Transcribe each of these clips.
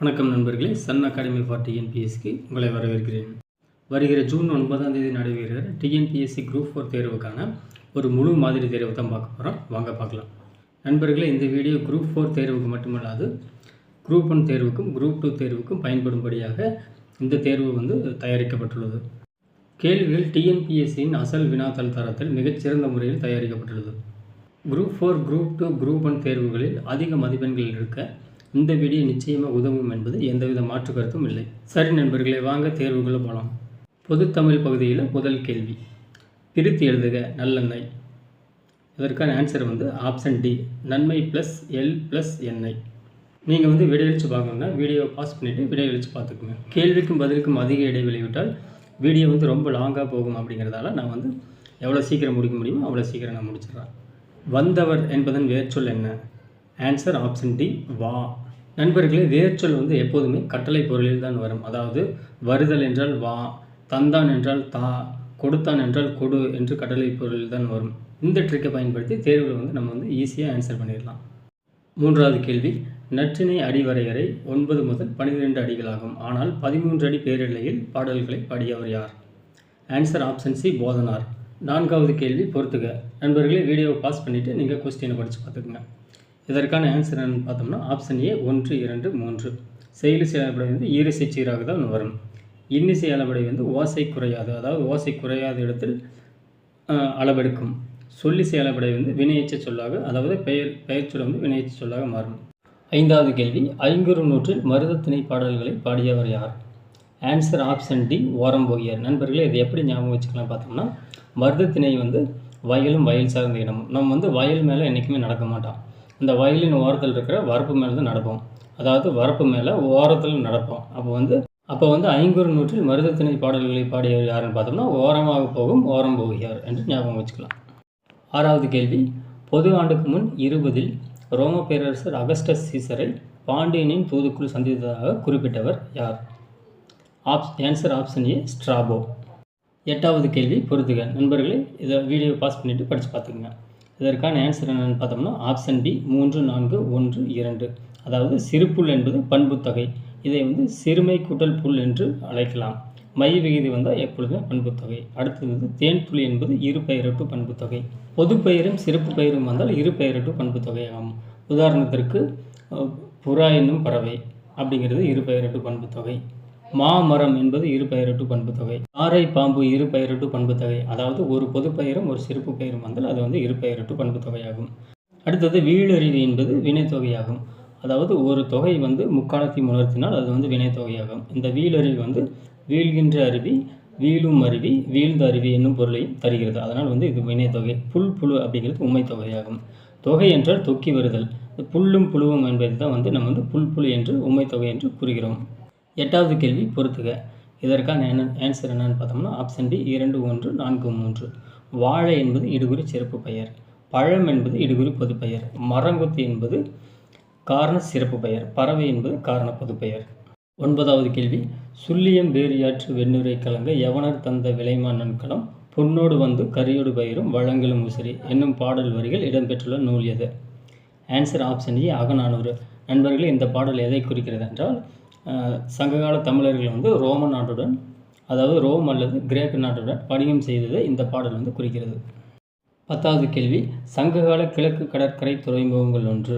வணக்கம் நண்பர்களே, Sun academy for டிஎன்பிஎஸ்சிக்கு உங்களை வரவேற்கிறேன். வருகிற ஜூன் 9ஆம் தேதி நடைபெறுகிற டிஎன்பிஎஸ்சி குரூப் 4 தேர்வுக்கான ஒரு முழு மாதிரி தேர்வு தான் பார்க்க போகிறோம். வாங்க பார்க்கலாம். நண்பர்களே, இந்த வீடியோ குரூப் 4 தேர்வுக்கு மட்டுமல்லாது குரூப் 1 தேர்வுக்கும் குரூப் 2 தேர்வுக்கும் பயன்படும்படியாக இந்த தேர்வு தயாரிக்கப்பட்டுள்ளது. கேள்விகள் டிஎன்பிஎஸ்சியின் அசல் வினாத்தாள் தரத்தில் மிகச்சிறந்த முறையில் தயாரிக்கப்பட்டுள்ளது. குரூப் 4, குரூப் 2, குரூப் 1 தேர்வுகளில் அதிக மதிப்பெண்கள் எடுக்க இந்த வீடியோ நிச்சயமாக உதவும் என்பது எந்தவித மாற்று கருத்தும் இல்லை. சரி நண்பர்களே, வாங்க தேர்வுக்குள்ளே போகலாம். பொதுத்தமிழ் பகுதியில் முதல் கேள்வி, பிரித்து எழுதுக நல்லெண்ணெய். இதற்கான ஆன்சர் ஆப்ஷன் டி, நன்மை ப்ளஸ் எல் ப்ளஸ் எண்ணெய். நீங்கள் விடையளித்து பார்க்கணுன்னா வீடியோ பாஸ் பண்ணிவிட்டு விடையளித்து பார்த்துக்குங்க. கேள்விக்கும் பதிலுக்கும் அதிக இடைவெளி விட்டால் வீடியோ ரொம்ப லாங்காக போகும். அப்படிங்கிறதால நான் எவ்வளோ சீக்கிரம் முடிக்க முடியுமோ அவ்வளோ சீக்கிரம் நான் முடிச்சிடுறேன். வந்தவர் என்பதன் வேர்ச்சொல் என்ன? ஆன்சர் ஆப்ஷன் டி, வா. நண்பர்களே, வேர்ச்சொல் எப்போதுமே கட்டளை பொருளில் தான் வரும். அதாவது வருதல் என்றால் வா, தந்தான் என்றால் தா, கொடுத்தான் என்றால் கொடு என்று கட்டளை பொருளில் தான் வரும். இந்த ட்ரிக்கை பயன்படுத்தி தேர்வில் நம்ம ஈஸியாக ஆன்சர் பண்ணிடலாம். மூன்றாவது கேள்வி, நற்றிணை அடிவரையறை 9 முதல் 12 அடிகளாகும். ஆனால் 13 அடி பேரெல்லையில் பாடல்களை பாடியவர் யார்? Answer option C, Pothanar. நான்காவது கேள்வி, பொறுத்துக. நண்பர்களே, வீடியோவை பாஸ் பண்ணிவிட்டு நீங்கள் கொஸ்டினை படித்து பார்த்துக்குங்க. இதற்கான ஆன்சர் என்னன்னு பார்த்தோம்னா ஆப்ஷன் ஏ, 1, 2, 3. செயலிசை அளபடை ஈரிசை சீராக தான் வரும். இன்னிசை அளபடை ஓசை குறையாது, அதாவது ஓசை குறையாத இடத்தில் அளவெடுக்கும். சொல்லிசை அளபடை வினையெச்ச சொல்லாக, அதாவது பெயர் சொல் வினையெச்ச சொல்லாக மாறும். ஐந்தாவது கேள்வி, ஐங்குறுநூற்றில் மருதத்திணை பாடல்களை பாடியவர் யார்? Answer option D, Orampogiyar. நண்பர்களே, இது எப்படி ஞாபகம் வச்சுக்கலாம் பார்த்தோம்னா, மருதத்திணை வயலும் வயல் சார்ந்த இடமும். நம்ம வயல் மேலே என்றைக்குமே நடக்க மாட்டோம். இந்த வயலின் ஓரத்தில் இருக்கிற வரப்பு மேலே தான் நடப்போம். அதாவது வரப்பு மேலே ஓரத்தில் நடப்போம். அப்போ ஐங்குறுநூற்றில் மருதத்திணை பாடல்களை பாடியவர் யாருன்னு பார்த்தோம்னா ஓரமாக போகும் ஓரம்போகியார் என்று ஞாபகம் வச்சுக்கலாம். ஆறாவது கேள்வி, பொது ஆண்டுக்கு முன் 20இல் ரோம பேரரசர் அகஸ்டஸ் சீசரை பாண்டியனின் தூதுக்குள் சந்தித்ததாக குறிப்பிட்டவர் யார்? ஆன்சர் ஆப்ஷன் ஏ, ஸ்ட்ராபோ. எட்டாவது கேள்வி, பொறுத்துக. நண்பர்களே, இதை வீடியோ பாஸ் பண்ணிவிட்டு படித்து பார்த்துக்குங்க. இதற்கான ஆன்சர் என்னென்னு பார்த்தோம்னா ஆப்ஷன் டி, 3, 4, 1, 2. அதாவது சிறுப்புல் என்பது பண்புத்தொகை. இதை சிறுமை கூட்டல் புல் என்று அழைக்கலாம். மை விகுதி வந்தால் எப்பொழுதுமே பண்புத்தொகை. அடுத்தது தேன் துளி என்பது இரு பெயரட்டு பண்புத்தொகை. பொது பெயரும் சிறப்பு பெயரும் வந்தால் இரு பெயரட்டு பண்புத்தொகை ஆகும். உதாரணத்திற்கு புறா என்னும் பறவை அப்படிங்கிறது இரு பெயரட்டு பண்புத்தொகை. மாமரம் என்பது இரு பெயரட்டு பண்புத்தொகை. ஆரை பாம்பு இரு பெயரட்டு பண்புத்தொகை. அதாவது ஒரு பொது பெயரும் ஒரு சிறப்பு பெயரும் வந்தால் அது இரு பெயரட்டு பண்புத்தொகையாகும். அடுத்தது வீழறிவு என்பது வினைத்தொகையாகும். அதாவது ஒரு தொகை முக்காலத்தை உணர்த்தினால் அது வினைத்தொகையாகும். இந்த வீழறிவு வீழ்கின்ற அருவி, வீழும் அருவி, வீழ்ந்த அருவி என்னும் பொருளையும் தருகிறது. அதனால் இது வினைத்தொகை. புழு அப்படிங்கிறது உண்மை தொகையாகும். தொகை என்றால் தொக்கி வருதல். புல்லும் புழுவும் என்பது தான் நம்ம புழு என்று உண்மை தொகை என்று கூறுகிறோம். எட்டாவது கேள்வி, பொறுத்துக. இதற்கான ஆன்சர் என்னன்னு பார்த்தோம்னா ஆப்ஷன் டி, 2, 1, 4, 3. வாழை என்பது இடுகுறி சிறப்பு பெயர். பழம் என்பது இடுகுறி பொது பெயர். மரங்கொத்து என்பது காரண சிறப்பு பெயர். பறவை என்பது காரண பொது பெயர். ஒன்பதாவது கேள்வி, சுள்ளியம் வேரியாற்று வெண்ணுரை கலங்க யவனர் தந்த விலைமா நன்கலம் பொன்னோடு கரியோடு பயிரும் வழங்கலும் உசிரி என்னும் பாடல் வரிகள் இடம்பெற்றுள்ள நூல் எது? ஆன்சர் ஆப்ஷன் ஏ, அகநானூறு. நண்பர்களே, இந்த பாடல் எதை குறிக்கிறது என்றால், சங்ககால தமிழர்கள் ரோம நாட்டுடன், அதாவது ரோம் அல்லது கிரேக்க நாட்டுடன் வணிகம் செய்ததை இந்த பாடல் குறிக்கிறது. 10வது கேள்வி, சங்ககால கிழக்கு கடற்கரை துறைமுகங்கள் ஒன்று.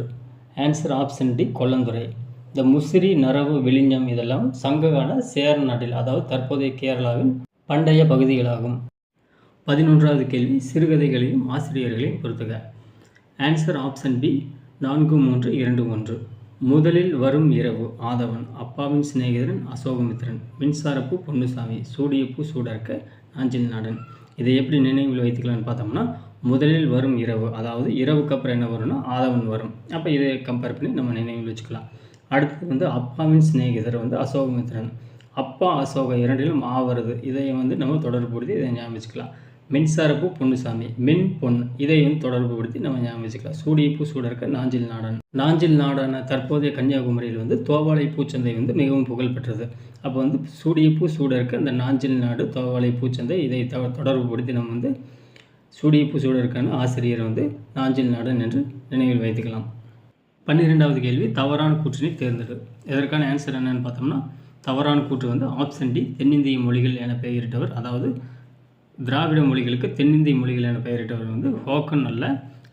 Answer option D, Kollanthurai. இந்த முசிறி, நரவு, விழிஞம் இதெல்லாம் சங்ககால சேர நாட்டில், அதாவது தற்போதைய கேரளாவின் பண்டைய பகுதிகளாகும். 11வது கேள்வி, சிறுகதைகளையும் ஆசிரியர்களையும் பொறுத்துக. Answer option B, 4, 3, 2, 1. முதலில் வரும் இரவு ஆதவன், அப்பாவின் சிநேகிதரன் அசோகமித்திரன், மின்சாரப்பூ பொன்னுசாமி, சூடியப்பூ சூடர்க்க நாஞ்சில் நாடன். இதை எப்படி நினைவில் வைத்துக்கலான்னு பார்த்தோம்னா, முதலில் வரும் இரவு, அதாவது இரவுக்கு அப்புறம் என்ன வரும்னா ஆதவன் வரும். அப்போ இதை கம்பேர் பண்ணி நம்ம நினைவில் வச்சுக்கலாம். அடுத்தது அப்பாவின் சிநேகிதர் அசோகமித்திரன். அப்பா அசோக இரண்டிலும் ஆ வருது. இதை நம்ம தொடர்புபடுத்தி இதை ஞாபகம் வச்சுக்கலாம். மின்சாரப்பூ பொன்னுசாமி, மின் பொன், இதை தொடர்புபடுத்தி நம்ம ஞாபகம் வச்சுக்கலாம். சூடியப்பூ சூடர்க்க நாஞ்சில் நாடன். நாஞ்சில் நாடான தற்போதைய கன்னியாகுமரியில் தோவாளை பூச்சந்தை மிகவும் புகழ்பெற்றது. அப்போ சூடியப்பூ சூடர்க்க அந்த நாஞ்சில் நாடு தோவாளை பூச்சந்தை, இதை தொடர்புபடுத்தி நம்ம சூடியப்பூ சூடர்க்கான ஆசிரியர் நாஞ்சில் நாடன் என்று நினைவில் வைத்துக்கலாம். 12வது கேள்வி தவறான கூற்றினை தேர்ந்தெடு. இதற்கான ஆன்சர் என்னன்னு பார்த்தோம்னா தவறான கூற்று வந்து ஆப்ஷன் டி தென்னிந்திய மொழிகள் என பெயரிட்டவர், அதாவது திராவிட மொழிகளுக்கு தென்னிந்திய மொழிகள் என பெயரிட்டவர் வந்து ஹோக்கன் அல்ல,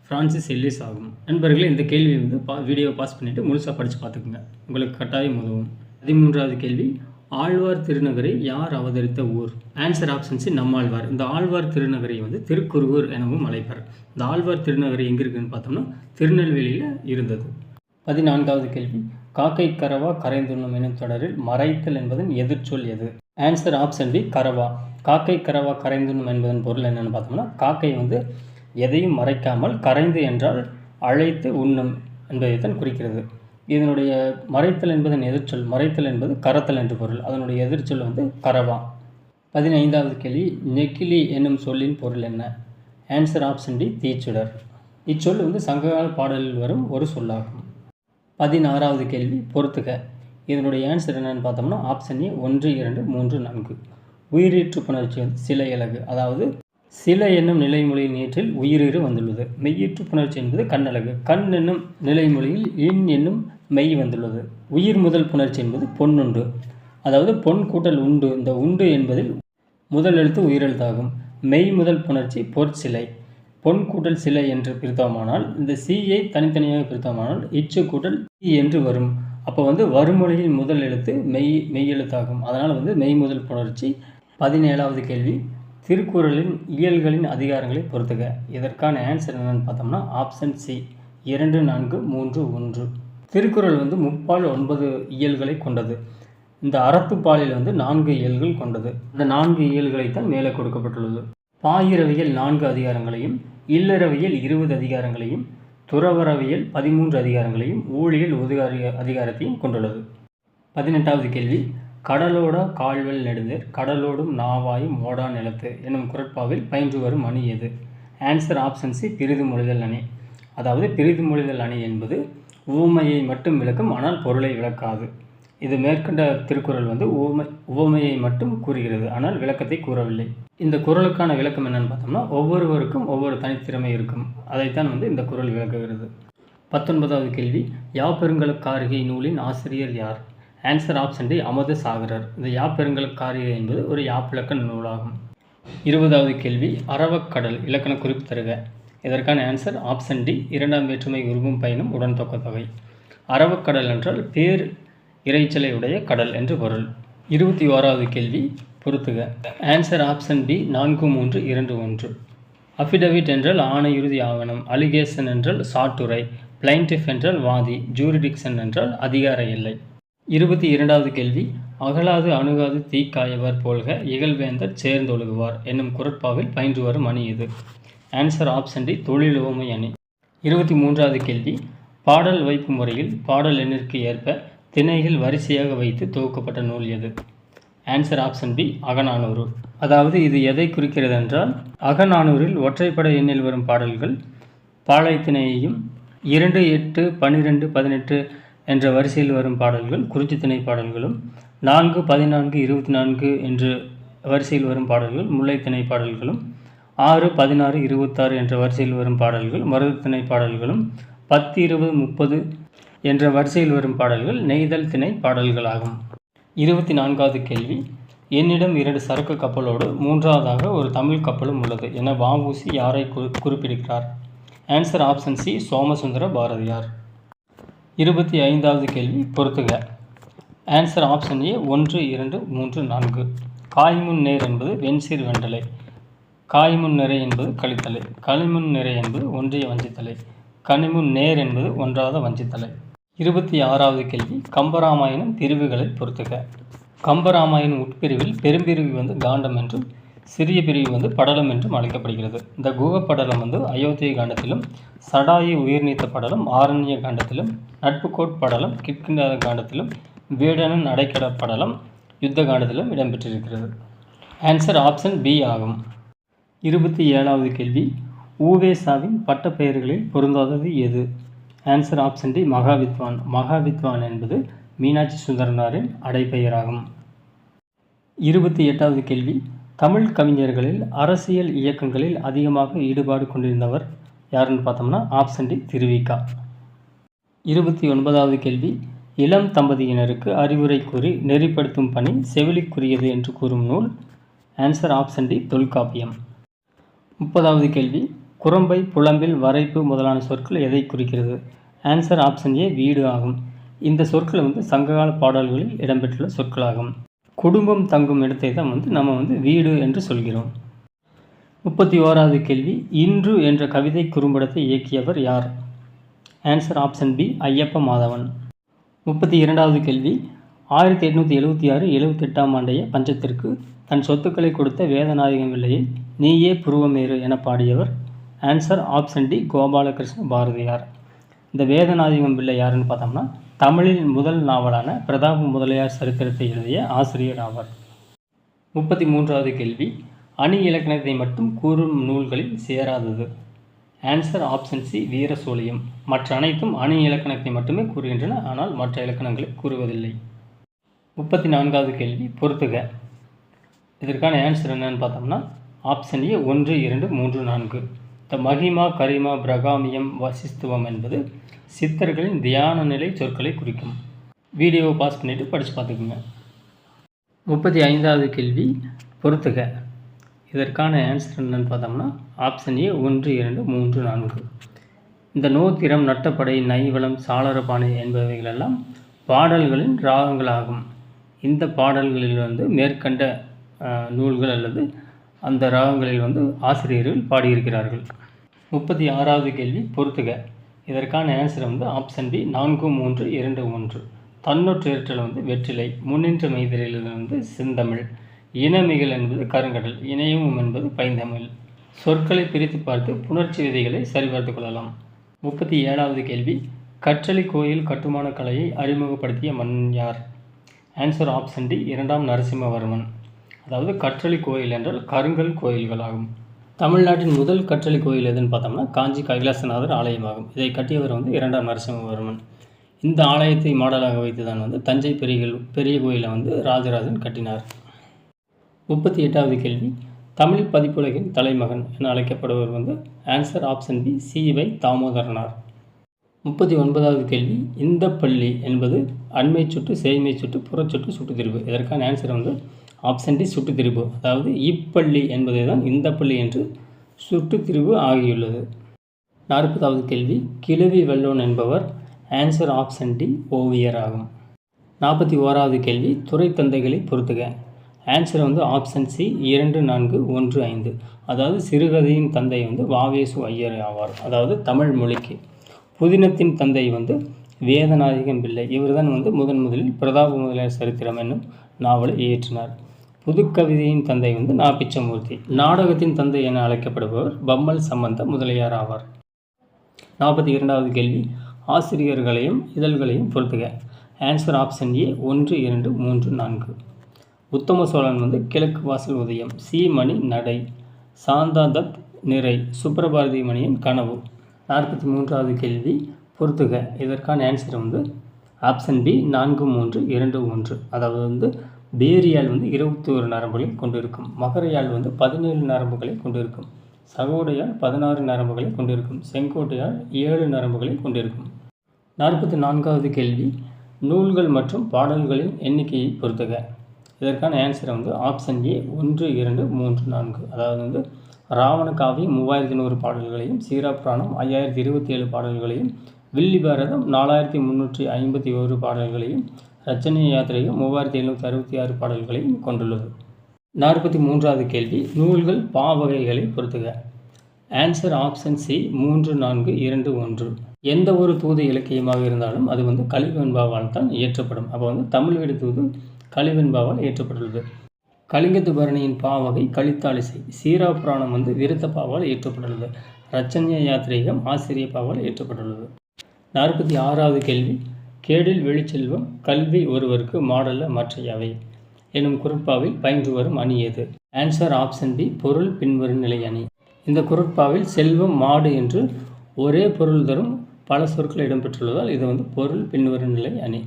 ஃப்ரான்சிஸ் எல்லிஸ் ஆகும். நண்பர்களே, இந்த கேள்வியை வந்து வீடியோவை பாஸ் பண்ணிவிட்டு முழுசாக படித்து பார்த்துக்குங்க, உங்களுக்கு கட்டாயம் உதவும். 13வது கேள்வி ஆழ்வார் திருநகரை யார் அவதரித்த ஊர்? Answer option C Nammalvar. இந்த ஆழ்வார் திருநகரை வந்து திருக்குறுகூர் எனவும் அழைப்பார். இந்த ஆழ்வார் திருநகரை எங்கே இருக்குதுன்னு பார்த்தோம்னா திருநெல்வேலியில் இருந்தது. 14வது கேள்வி காக்கை கரவா கரைந்துண்ணும் எனும் தொடரில் மறைத்தல் என்பதன் எதிர்ச்சொல் எது? ஆன்சர் ஆப்ஷன் பி கரவா. காக்கை கரவா கரைந்துண்ணும் என்பதன் பொருள் என்னென்னு பார்த்தோம்னா காக்கை வந்து எதையும் மறைக்காமல் கரைந்து என்றால் அழைத்து உண்ணும் என்பதை தான் குறிக்கிறது. இதனுடைய மறைத்தல் என்பதன் எதிர்ச்சொல், மறைத்தல் என்பது கரத்தல் என்று பொருள், அதனுடைய எதிர்ச்சொல் வந்து கரவா. 15வது கேள்வி நெக்கிலி என்னும் சொல்லின் பொருள் என்ன? ஆன்சர் ஆப்ஷன் டி தீச்சுடர். இச்சொல் வந்து சங்ககால பாடலில் வரும் ஒரு சொல்லாகும். 16வது கேள்வி பொறுத்துக. இதனுடைய ஆன்சர் என்னென்னு பார்த்தோம்னா ஆப்ஷன் ஏ 1, 2, 3, 4. உயிரீற்று புணர்ச்சி வந்து சில இலகு, அதாவது சில என்னும் நிலைமொழி நீற்றில் உயிரிறு வந்துள்ளது. மெய்யீற்று புணர்ச்சி என்பது கண்ணழகு, கண் என்னும் நிலைமொழியில் இன் என்னும் மெய் வந்துள்ளது. உயிர் முதல் புணர்ச்சி என்பது பொன்னுண்டு, அதாவது பொன் கூட்டல் உண்டு. இந்த உண்டு என்பதில் முதல் எழுத்து உயிரெழுத்தாகும். மெய் முதல் புணர்ச்சி பொற்சிலை, பொன் கூட்டல் சிலை என்று பிரித்தோமானால் இந்த சியை தனித்தனியாக பிரித்தோமானால் இச்சு கூட்டல் சி என்று வரும். அப்போ வந்து வருமொழியின் முதல் எழுத்து மெய் எழுத்தாகும், அதனால் வந்து மெய் முதல் புணர்ச்சி. 17வது கேள்வி திருக்குறளின் இயல்களின் அதிகாரங்களை பொறுத்துக. இதற்கான ஆன்சர் என்னென்னு பார்த்தோம்னா ஆப்ஷன் சி 2, 4, 3, 1. திருக்குறள் வந்து முப்பால் 9 இயல்களை கொண்டது. இந்த அறத்துப்பாலில் வந்து 4 இயல்கள் கொண்டது. இந்த 4 இயல்களைத்தான் மேலே கொடுக்கப்பட்டுள்ளது. பாயிரவியல் 4 அதிகாரங்களையும், இல்லறவியல் 20 அதிகாரங்களையும், துறவரவியல் 13 அதிகாரங்களையும், ஊழியல் 1 அதிகாரத்தையும் கொண்டுள்ளது. 18வது கேள்வி கடலோட கால்வெல் நெடுந்தேர் கடலோடும் நாவாயும் ஓடா நிலத்து என்னும் குறட்பாவில் பயின்று வரும் அணி எது? ஆன்சர் ஆப்ஷன் சி பிரிது மொழிதல் அணி. அதாவது பிரிது மொழிதல் அணி என்பது உவமையை மட்டும் விளக்கும், ஆனால் பொருளை விளக்காது. இது மேற்கண்ட திருக்குறள் வந்து உவமையை மட்டும் கூறுகிறது, ஆனால் விளக்கத்தை கூறவில்லை. இந்த குறளுக்கான விளக்கம் என்னன்னு பார்த்தோம்னா ஒவ்வொருவருக்கும் ஒவ்வொரு தனித்திறமை இருக்கும், அதைத்தான் வந்து இந்த குறள் விளக்குகிறது. 19வது கேள்வி யாப்பெருங்கலக்காரிகை நூலின் ஆசிரியர் யார்? Answer option D Amitha Sagarar. இந்த யாப்பெருங்கலக்காரிகை என்பது ஒரு யாப்பிலக்கண நூலாகும். 20வது கேள்வி அரவக்கடல் இலக்கண குறிப்பு தருக. இதற்கான ஆன்சர் ஆப்ஷன் டி 2ஆம் வேற்றுமை உருவும் பயனும் உடன் தொகை. அரவக்கடல் என்றால் பேர் இறைச்சலை உடைய கடல் என்று பொருள். 21வது கேள்வி பொறுத்துக. Answer option B 4, 3, 2, 1. அஃபிடவிட் என்றால் ஆணையுறுதி ஆவணம், அலிகேஷன் என்றால் சாட்டுரை, பிளைண்டிஃப் என்றால் வாதி, ஜூரிடிக்ஷன் என்றால் அதிகார எல்லை. 22வது கேள்வி அகலாது அணுகாது தீக்காயவர் போல்க இகழ்வேந்தர் சேர்ந்தொழுகுவார் என்னும் குறட்பாவில் பயின்று வரும் அணி எது? ஆன்சர் ஆப்ஷன் டி தொழிலுவமை அணி. 23வது கேள்வி பாடல் வைப்பு முறையில் பாடல் எண்ணிற்கு ஏற்ப திணைகள் வரிசையாக வைத்து தொகுக்கப்பட்ட நூல் எது? ஆன்சர் ஆப்ஷன் பி அகநானூறு. அதாவது இது எதை குறிக்கிறது என்றால் அகநானூறில் ஒற்றைப்படை எண்ணில் வரும் பாடல்கள் பாளையத்திணையையும் 2, 8, 12, 18 என்ற வரிசையில் வரும் பாடல்கள் குறிச்சி திணை பாடல்களும், 4, 14, 24 என்று வரிசையில் வரும் பாடல்கள் முல்லைத்திணை பாடல்களும், 6, 16, 26 என்ற வரிசையில் வரும் பாடல்கள் மருதத்திணை பாடல்களும், 10, 20, 30 என்ற வரிசையில் வரும் பாடல்கள் நெய்தல் திணை பாடல்களாகும். 24வது கேள்வி என்னிடம் 2 சரக்கு கப்பலோடு 3வதாக ஒரு தமிழ் கப்பலும் உள்ளது என வ.உ.சி யாரை குறிப்பிடுகிறார்? Answer option C Somasundara Bharathiyar. 25வது கேள்வி பொறுத்துக. ஆன்சர் ஆப்ஷன் ஏ 1, 2, 3, 4. காய்முன் நேர் என்பது வெண்சீர் வெண்டலை, காய்முன் நிறை என்பது கழித்தலை, களிமுன் நிறை என்பது ஒன்றிய வஞ்சித்தலை, கனிமுன் நேர் என்பது ஒன்றாத வஞ்சித்தலை. 26வது கேள்வி கம்பராமாயணம் பிரிவுகளை பொறுத்துக. கம்பராமாயணம் உட்பிரிவில் பெரும்பிரிவு வந்து காண்டம் என்றும் சிறிய பிரிவு வந்து படலம் என்றும் அழைக்கப்படுகிறது. இந்த குகப்படலம் வந்து அயோத்திய காண்டத்திலும், சடாயி உயிர்நீத்த படலம் ஆரண்ய காண்டத்திலும், நட்புக்கோட் படலம் கிட்கிந்தாத காண்டத்திலும், வீடனன் அடைக்கட படலம் யுத்த காண்டத்திலும் இடம்பெற்றிருக்கிறது. ஆன்சர் ஆப்ஷன் பி ஆகும். 27வது கேள்வி ஊவேசாவின் பட்டப்பெயர்களில் பொருந்தாதது எது? ஆன்சர் ஆப்ஷன் டி மகாவித்வான். மகாவித்வான் என்பது மீனாட்சி சுந்தரனாரின் அடைப்பெயராகும். 28வது கேள்வி தமிழ் கவிஞர்களில் அரசியல் இயக்கங்களில் அதிகமாக ஈடுபாடு கொண்டிருந்தவர் யாருன்னு பார்த்தோம்னா ஆப்ஷன் டி திருவிக. 29வது கேள்வி, இளம் தம்பதியினருக்கு அறிவுரை கூறி நெறிப்படுத்தும் பணி செவிலிக்குரியது என்று கூறும் நூல். Answer option D, Tholkappiyam. 30வது கேள்வி, குரம்பை, புலம்பில், வரைப்பு முதலான சொற்கள் எதை குறிக்கிறது? ஆன்சர் ஆப்ஷன் ஏ, வீடு ஆகும். இந்த சொற்கள் சங்ககால பாடல்களில் இடம்பெற்றுள்ள சொற்களாகும். குடும்பம் தங்கும் இடத்தை தான் நம்ம வீடு என்று சொல்கிறோம். 31வது கேள்வி, இன்று என்ற கவிதை குறும்படத்தை இயக்கியவர் யார்? Answer option B, Ayyappa Madhavan. 32வது கேள்வி, 1876-78ஆம் ஆண்டைய பஞ்சத்திற்கு தன் சொத்துக்களை கொடுத்த வேதநாயகம் பிள்ளையை நீயே புருவமேறு என பாடியவர். Answer option D, Gopalakrishna Bharathiyar. இந்த வேதநாயகம் பிள்ளை யாருன்னு பார்த்தோம்னா தமிழின் முதல் நாவலான பிரதாப முதலியார் சரித்திரத்தை எழுதிய ஆசிரியர் ஆவார். 33வது கேள்வி, அணி இலக்கணத்தை மட்டும் கூறும் நூல்களில் சேராதது. Answer option C, Veerasoliyam. மற்ற அனைத்தும் அணி இலக்கணத்தை மட்டுமே கூறுகின்றன, ஆனால் மற்ற இலக்கணங்களை கூறுவதில்லை. 34வது கேள்வி, பொறுத்துக. இதற்கான ஆன்சர் என்னன்னு பார்த்தோம்னா ஆப்ஷன் ஏ, 1, 2, 3, 4. த மகிமா, கரிமா, பிரகாமியம், வசிஸ்துவம் என்பது சித்தர்களின் தியான நிலை சொற்களை குறிக்கும். வீடியோவை பாஸ் பண்ணிவிட்டு படித்து பார்த்துக்குங்க. 35வது கேள்வி, பொறுத்துக. இதற்கான ஆன்சர் என்னன்னு பார்த்தோம்னா ஆப்ஷன் ஏ, 1, 2, 3, 4. இந்த நோத்திரம், நட்டப்படை, நைவளம், சாளரபானை என்பவைகளெல்லாம் பாடல்களின் ராகங்களாகும். இந்த பாடல்களில் மேற்கண்ட நூல்கள் அல்லது அந்த ராகங்களில் ஆசிரியர்கள் பாடியிருக்கிறார்கள். 36வது கேள்வி, பொறுத்துக. இதற்கான ஆன்சர் ஆப்ஷன் பி, 4, 3, 2, 1. தன்னொற்றேற்றல் வெற்றிலை, முன்னின்ற மெய்திரையில் செந்தமிழ், இனமிகள் என்பது கருங்கடல், இணையமும் என்பது பைந்தமிழ். சொற்களை பிரித்து பார்த்து புணர்ச்சி விதிகளை சரிபார்த்து கொள்ளலாம். 37வது கேள்வி, கற்றளி கோயில் கட்டுமான கலையை அறிமுகப்படுத்திய மன்னன் யார்? ஆன்சர் ஆப்ஷன் டி, 2ஆம் நரசிம்மவர்மன். அதாவது கற்றளி கோயில் என்றால் கருங்கல் கோயில்களாகும். தமிழ்நாட்டின் முதல் கற்றளி கோயில் எதுன்னு பார்த்தோம்னா காஞ்சி கைலாசநாதர் ஆலயமாகும். இதை கட்டியவர் 2ஆம் நரசிம்மவர்மன். இந்த ஆலயத்தை மாடலாக வைத்து தான் தஞ்சை பெரிய கோயிலை ராஜராஜன் கட்டினார். 38வது கேள்வி, தமிழ் பதிப்புலகின் தலைமகன் என அழைக்கப்படுவர் ஆன்சர் ஆப்ஷன் பி, சி.வை. தாமோதரனார். 39வது கேள்வி, இந்த பள்ளி என்பது அண்மை சுட்டு, சேய்மை சுட்டு, புறச்சுட்டு, சுட்டுத்திருப்பு. இதற்கான ஆன்சர் ஆப்ஷன் டி, சுட்டுத்திருப்பு. அதாவது இப்பள்ளி என்பதை தான் இந்த பள்ளி என்று சுட்டுத்திருப்பு ஆகியுள்ளது. 40வது கேள்வி, கிழவி வெள்ளோன் என்பவர். ஆன்சர் ஆப்ஷன் டி, ஓவியர் ஆகும். 41வது கேள்வி, துறை தந்தைகளை பொறுத்துக. Answer option C, 2, 4, 1, 5. அதாவது சிறுகதையின் தந்தை வாவேசு ஐயர் ஆவார். அதாவது தமிழ் மொழிக்கு. புதினத்தின் தந்தை வேதநாயகம் பிள்ளை. இவர் தான் முதலில் பிரதாப முதலியார் சரித்திரம் என்னும் நாவலை இயற்றினார். புதுக்கவிதையின் தந்தை நா. பிச்சமூர்த்தி. நாடகத்தின் தந்தை என அழைக்கப்படுபவர் பம்மல் சம்பந்த முதலியார் ஆவார். 42வது கேள்வி, ஆசிரியர்களையும் இதழ்களையும் பொறுத்துக. ஆன்சர் ஆப்ஷன் ஏ, 1, 2, 3, 4. உத்தம சோழன் கிழக்கு வாசல் உதயம், சி. மணி நடை, சாந்தா தத் நிறை, சுப்ரபாரதி மணியின் கனவு. 43வது கேள்வி, பொறுத்துக. இதற்கான ஆன்சர் ஆப்ஷன் பி, 4, 3, 2, 1. அதாவது பேரியால் 21 நரம்புகளை கொண்டிருக்கும். மகரையால் 17 நரம்புகளை கொண்டிருக்கும். சகோடையால் 16 நரம்புகளை கொண்டிருக்கும். செங்கோட்டையால் 7 நரம்புகளை கொண்டிருக்கும். 44வது கேள்வி, நூல்கள் மற்றும் பாடல்களின் எண்ணிக்கையை பொறுத்துக. இதற்கான ஆன்சர் ஆப்ஷன் ஏ, 1, 2, 3, 4. அதாவது ராவண காவியம் 3100 பாடல்களையும், சீராப்புராணம் 5027 பாடல்களையும், வில்லி பாரதம் 4351 பாடல்களையும், ரச்சனை யாத்திரையும் 3766 பாடல்களையும் கொண்டுள்ளது. 43வது கேள்வி, நூல்கள் பாவகைகளை பொறுத்துக. Answer option C, 3, 4, 2, 1. எந்த ஒரு தூது இலக்கியமாக இருந்தாலும் அது கலிவெண்பாவால் தான் இயற்றப்படும். அப்போ தமிழ் வீடு தூது கலிவெண்பாவால் இயற்றப்பட்டுள்ளது. கலிங்கத்து பரணியின் பாவகை கலித்தாலிசை. சீராப்புராணம் விருத்த பாவால் இயற்றப்பட்டுள்ளது. ரச்சன்ய யாத்திரீகம் ஆசிரிய பாவால் இயற்றப்பட்டுள்ளது. 46வது கேள்வி, கேடில் வெளிச்செல்வம் கல்வி ஒருவருக்கு மாடல்ல மற்றையவை எனும் குறட்பாவில் பயின்று வரும் அணி எது? ஆன்சர் ஆப்ஷன் பி, பொருள் பின்வரும் நிலை அணி. இந்த குறட்பாவில் செல்வம், மாடு என்று ஒரே பொருள் தரும் பல சொற்கள் இடம்பெற்றுள்ளதால் இது பொருள் பின்வரும் நிலை அணி.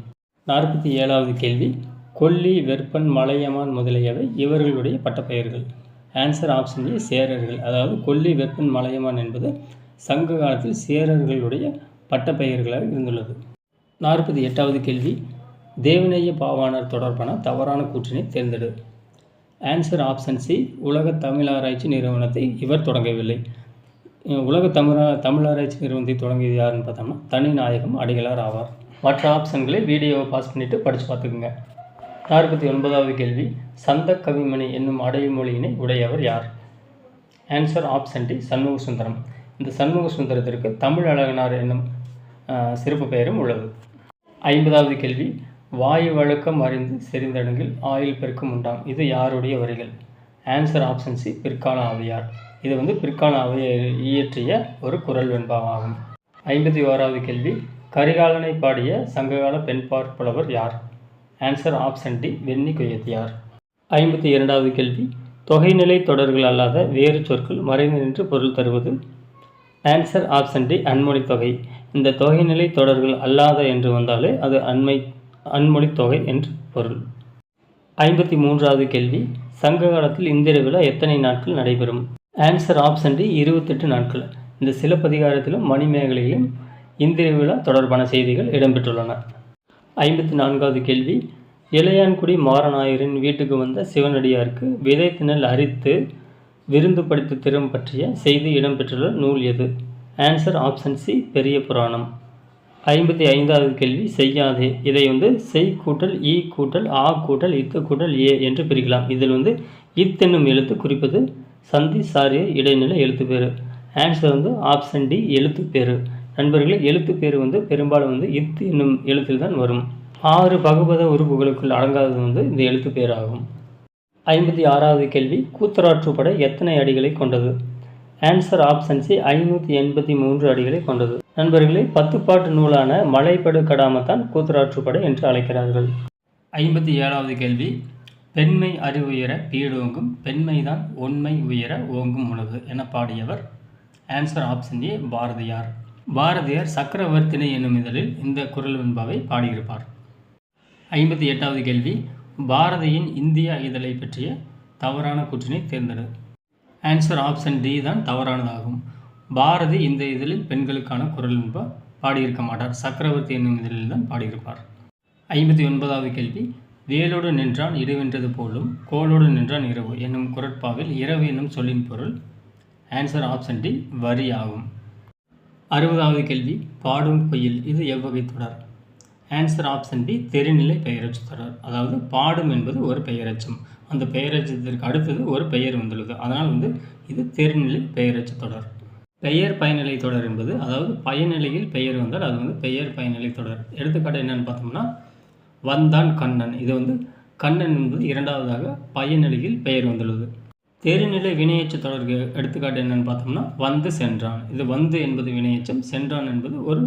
47வது கேள்வி, கொல்லி, வெற்பன், மலையமான் முதலியவை இவர்களுடைய பட்டப்பெயர்கள். ஆன்சர் ஆப்ஷன் ஏ, சேரர்கள். அதாவது கொல்லி, வெற்பன், மலையமான் என்பது சங்க காலத்தில் சேரர்களுடைய பட்டப்பெயர்களாக இருந்துள்ளது. 48வது கேள்வி, தேவநேய பாவாணர் தொடர்பான தவறான கூற்றினை தேர்ந்தெடு. ஆன்சர் ஆப்ஷன் சி, உலக தமிழாராய்ச்சி நிறுவனத்தை இவர் தொடங்கவில்லை. உலக தமிழாராய்ச்சி நிறுவனத்தை தொடங்கியது யாருன்னு பார்த்தோம்னா தனிநாயகம் அடிகளார் ஆவார். மற்ற ஆப்ஷன்களை வீடியோவை பாஸ் பண்ணிவிட்டு படித்து பார்த்துக்குங்க. 49வது கேள்வி, சந்த கவிமணி என்னும் அடைமொழியினை உடையவர் யார்? Answer option D, Shanmuga Sundaram. இந்த சண்முக சுந்தரத்திற்கு தமிழ் அழகனார் என்னும் சிறப்பு பெயரும் உள்ளது. 50வது கேள்வி, வாயு வழக்கம் அறிந்து செறிந்தடங்கில் ஆயுள் பெருக்கம் உண்டாம். இது யாருடைய வரிகள்? ஆன்சர் ஆப்ஷன் சி, பிற்கால ஔவையார். இது பிற்கால ஔவையார் இயற்றிய ஒரு குறள் வெண்பாவாகும். 51வது கேள்வி, கரிகாலனை பாடிய சங்ககால பெண்பாற் புலவர் யார்? ஆன்சர் ஆப்ஷன் டி, வெண்ணி கொய்யத்தியார். 52வது கேள்வி, தொகைநிலை தொடர்கள் அல்லாத வேறு சொற்கள் மறைந்து நின்று பொருள் தருவது? ஆன்சர் ஆப்ஷன் டி, அன்மொழி தொகை. இந்த தொகைநிலை தொடர்கள் அல்லாத என்று வந்தாலே அது அன்மொழி தொகை என்று பொருள். 53வது கேள்வி, சங்க காலத்தில் இந்திர விழா எத்தனை நாட்கள் நடைபெறும்? ஆன்சர் ஆப்ஷன் டி, 28 நாட்கள். இந்த சிலப்பதிகாரத்திலும் மணிமேகலையிலும் இந்திர விழா தொடர்பான செய்திகள் இடம்பெற்றுள்ளன. 54வது கேள்வி, இளையான்குடி மாறனாயரின் வீட்டுக்கு வந்த சிவனடியாருக்கு விதை திணல் அரித்து விருந்து படித்த திறம் பற்றிய செய்தி இடம்பெற்றுள்ள நூல் எது? ஆன்சர் ஆப்ஷன் சி, பெரிய புராணம். 55வது கேள்வி, செய்யாதே. இதை செய் கூட்டல் ஈ கூட்டல் ஆ கூட்டல் இத்து கூட்டல் ஏ என்று பிரிக்கலாம். இதில் இத் என்னும் எழுத்து குறிப்பது சந்தி சாரிய இடைநிலை எழுத்துப்பேறு. ஆன்சர் ஆப்ஷன் டி, எழுத்துப்பேறு. நண்பர்களே, எழுத்துப்பேறு பெரும்பாலும் இத் என்னும் எழுத்தில் தான் வரும். 6 பகுபத உறுப்புகளுக்குள் அடங்காதது இந்த எழுத்துப்பேறு ஆகும். 56வது கேள்வி, கூத்தராற்றுப்படை எத்தனை அடிகளை கொண்டது? ஆன்சர் ஆப்ஷன் சி, 583 அடிகளை கொண்டது. நண்பர்களே, 10 பாட்டு நூலான மலைப்படு கடாமத்தான் கூத்தராற்றுப்படை என்று அழைக்கிறார்கள். 57வது கேள்வி, பெண்மை அறிவுயர பீடோங்கும் பெண்மைதான் உண்மை உயர ஓங்கும் உணவு என பாடியவர்? Answer option A, Bharathiyar. Bharathiyar Chakravarthini என்னும் இதழில் இந்த குறள் வெண்பாவை பாடியிருப்பார். 58வது கேள்வி, பாரதியின் இந்தியா இதழை பற்றிய தவறான கூற்றினை தேர்ந்தெடு. ஆன்சர் ஆப்ஷன் டி தான் தவறானதாகும். பாரதி இந்த இதழில் பெண்களுக்கான குறள் வெண்பா பாடியிருக்க மாட்டார். சக்கரவர்த்தி என்னும் இதழில் தான் பாடியிருப்பார். 59வது கேள்வி, வேலோடு நின்றான் இடுவென்றது போலும் கோலோடு நின்றான் இரவு என்னும் குறட்பாவில் இரவு என்னும் சொல்லின் பொருள்? ஆன்சர் ஆப்ஷன் டி, வரி ஆகும். 60வது கேள்வி, பாடும் குயில் இது எவ்வகை தொடர்? ஆன்சர் ஆப்ஷன் பி, தெரிநிலை பெயரச்சு தொடர். அதாவது பாடும் என்பது ஒரு பெயரச்சம், அந்த பெயரச்சத்திற்கு அடுத்தது ஒரு பெயர் வந்துள்ளது. அதனால் இது தெரிநிலை பெயரச்சு தொடர். பெயர் பயனிலை தொடர் என்பது அதாவது பயனிலையில் பெயர் வந்தால் அது பெயர் பயனிலை தொடர். எடுத்துக்காட்டு என்னன்னு பார்த்தோம்னா, வந்தான் கண்ணன். இது கண்ணன் என்பது இரண்டாவதாக பயனிலையில் பெயர் வந்துள்ளது. தெரிநிலை வினையச்ச தொடருக்கு எடுத்துக்காட்டு என்னன்னு பார்த்தோம்னா, வந்து சென்றான். இது வந்து என்பது வினையச்சம், சென்றான் என்பது ஒரு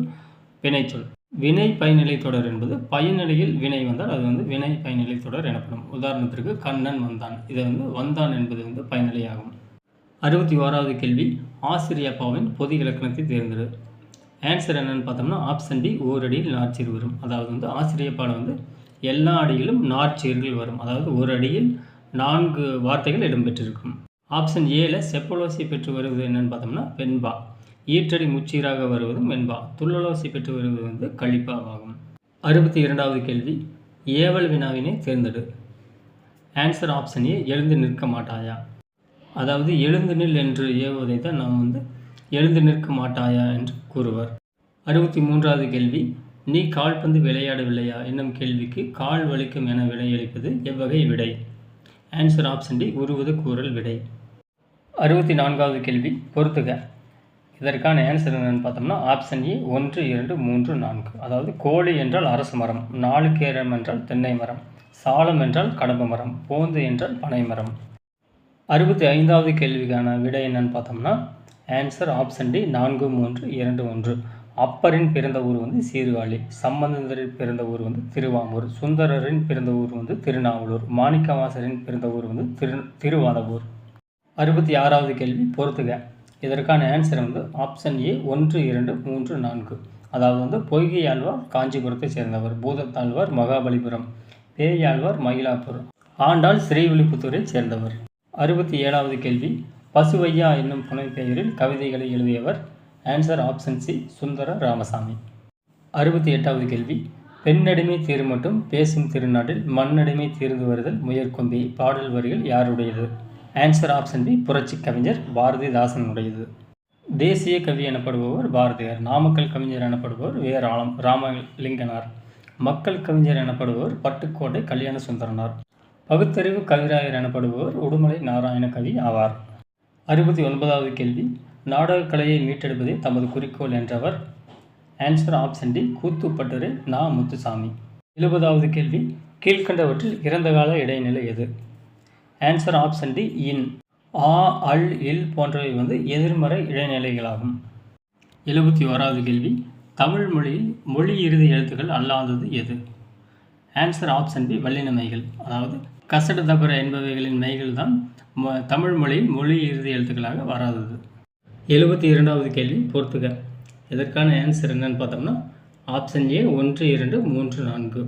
வினைச்சொல். வினை பயனிலை தொடர் என்பது பயனிலையில் வினை வந்தால் அது வினை பயனிலை தொடர் எனப்படும். உதாரணத்திற்கு கண்ணன் வந்தான். இது வந்தான் என்பது பயனிலையாகும். 61வது கேள்வி, ஆசிரியப்பாவின் பொது இலக்கணத்தை தேர்ந்தெடு. ஆன்சர் என்னன்னு பார்த்தோம்னா ஆப்ஷன் டி, ஓரடியில் நாற்சீர் வரும். அதாவது ஆசிரியப்பால் எல்லா அடியிலும் நாற்சீர்கள் வரும். அதாவது ஒரு அடியில் 4 வார்த்தைகள் இடம்பெற்றிருக்கும். ஆப்ஷன் ஏல செப்பலோசி பெற்று வருவது என்னன்னு பார்த்தோம்னா வெண்பா. ஈற்றடி முச்சீராக வருவதும் வெண்பா. துள்ளலோசி பெற்று வருவது கழிப்பாவாகும். 62வது கேள்வி, ஏவல் வினாவினை தேர்ந்தெடு. ஆன்சர் ஆப்ஷன் ஏ, எழுந்து நிற்க மாட்டாயா. அதாவது எழுந்து நில் என்று ஏவுவதை தான் நாம் எழுந்து நிற்க மாட்டாயா என்று கூறுவர். 63வது கேள்வி, நீ கால்பந்து விளையாடவில்லையா என்னும் கேள்விக்கு கால் வலிக்கும் என விடையளிப்பது எவ்வகை விடை? ஆன்சர் ஆப்ஷன் டி, உருவது கூறல் விடை. 64வது கேள்வி, பொறுத்துக. இதற்கான ஆன்சர் என்னன்னு பார்த்தோம்னா ஆப்ஷன் ஏ, 1, 2, 3, 4. அதாவது கோழி என்றால் அரச மரம், 4 கேரம் என்றால் தென்னை மரம், சாலம் என்றால் கடம்ப மரம், போந்து என்றால் பனை மரம். 65வது கேள்விக்கான விடை என்னன்னு பார்த்தோம்னா ஆன்சர் ஆப்ஷன் டி, 4, 3, 2, 1. அப்பரின் பிறந்த ஊர் சீர்காழி, சம்பந்தரின் பிறந்த ஊர் திருவாமூர், சுந்தரரின் பிறந்த ஊர் திருநாவலூர், மாணிக்கவாசரின் பிறந்த ஊர் திருவாதவூர். 66வது கேள்வி, பொறுத்துக. இதற்கான ஆன்சர் ஆப்ஷன் ஏ, 1, 2, 3, 4. அதாவது பொய்கையாழ்வார் காஞ்சிபுரத்தை சேர்ந்தவர், பூதத்தாழ்வார் மகாபலிபுரம், பேயாழ்வார் மயிலாப்பூர், ஆண்டாள் ஸ்ரீவில்லிபுத்தூரை சேர்ந்தவர். 67வது கேள்வி, பசுவையா என்னும் புனைப்பெயரில் கவிதைகளை எழுதியவர்? Answer option C Sundara Ramasamy. 68வது கேள்வி. பெண்ணடிமை தீர்மட்டும் பேசும் திருநாட்டில் மண்ணடிமை தீர்ந்து வருதல் முயற்கொம்பி பாடல் வரிகள் யாருடையது? ஆன்சர் ஆப்ஷன் பி புரட்சி கவிஞர் பாரதிதாசனுடையது. தேசிய கவி எனப்படுபவர் பாரதியார். நாமக்கல் கவிஞர் எனப்படுபவர் வேர் ராமலிங்கனார். மக்கள் கவிஞர் எனப்படுபவர் பட்டுக்கோட்டை கல்யாண சுந்தரனார். பகுத்தறிவு கவிராயர் எனப்படுபவர் உடுமலை நாராயண கவி ஆவார். 69வது கேள்வி. நாடகக் கலையை மீட்டெடுப்பதே தமது குறிக்கோள் என்றவர்? ஆன்சர் ஆப்ஷன் டி கூத்துப்பட்டறை நா. முத்துசாமி. 70வது கேள்வி. கீழ்கண்டவற்றில் இறந்த கால இடைநிலை எது? ஆன்சர் ஆப்ஷன் டி இன். ஆ, அல், இல் போன்றவை எதிர்மறை இடைநிலைகளாகும். 71வது கேள்வி. தமிழ் மொழியில் மொழி இறுதி எழுத்துக்கள் அல்லாதது எது? ஆன்சர் ஆப்ஷன் பி வல்லின மெய்கள். அதாவது கசடு தபர என்பவைகளின் மெய்கள் தான் தமிழ் மொழியில் மொழி இறுதி எழுத்துக்களாக வராதது. 72வது கேள்வி பொறுத்துக. இதற்கான ஆன்சர் என்னன்னு பார்த்தோம்னா ஆப்ஷன் ஏ 1, 2, 3, 4.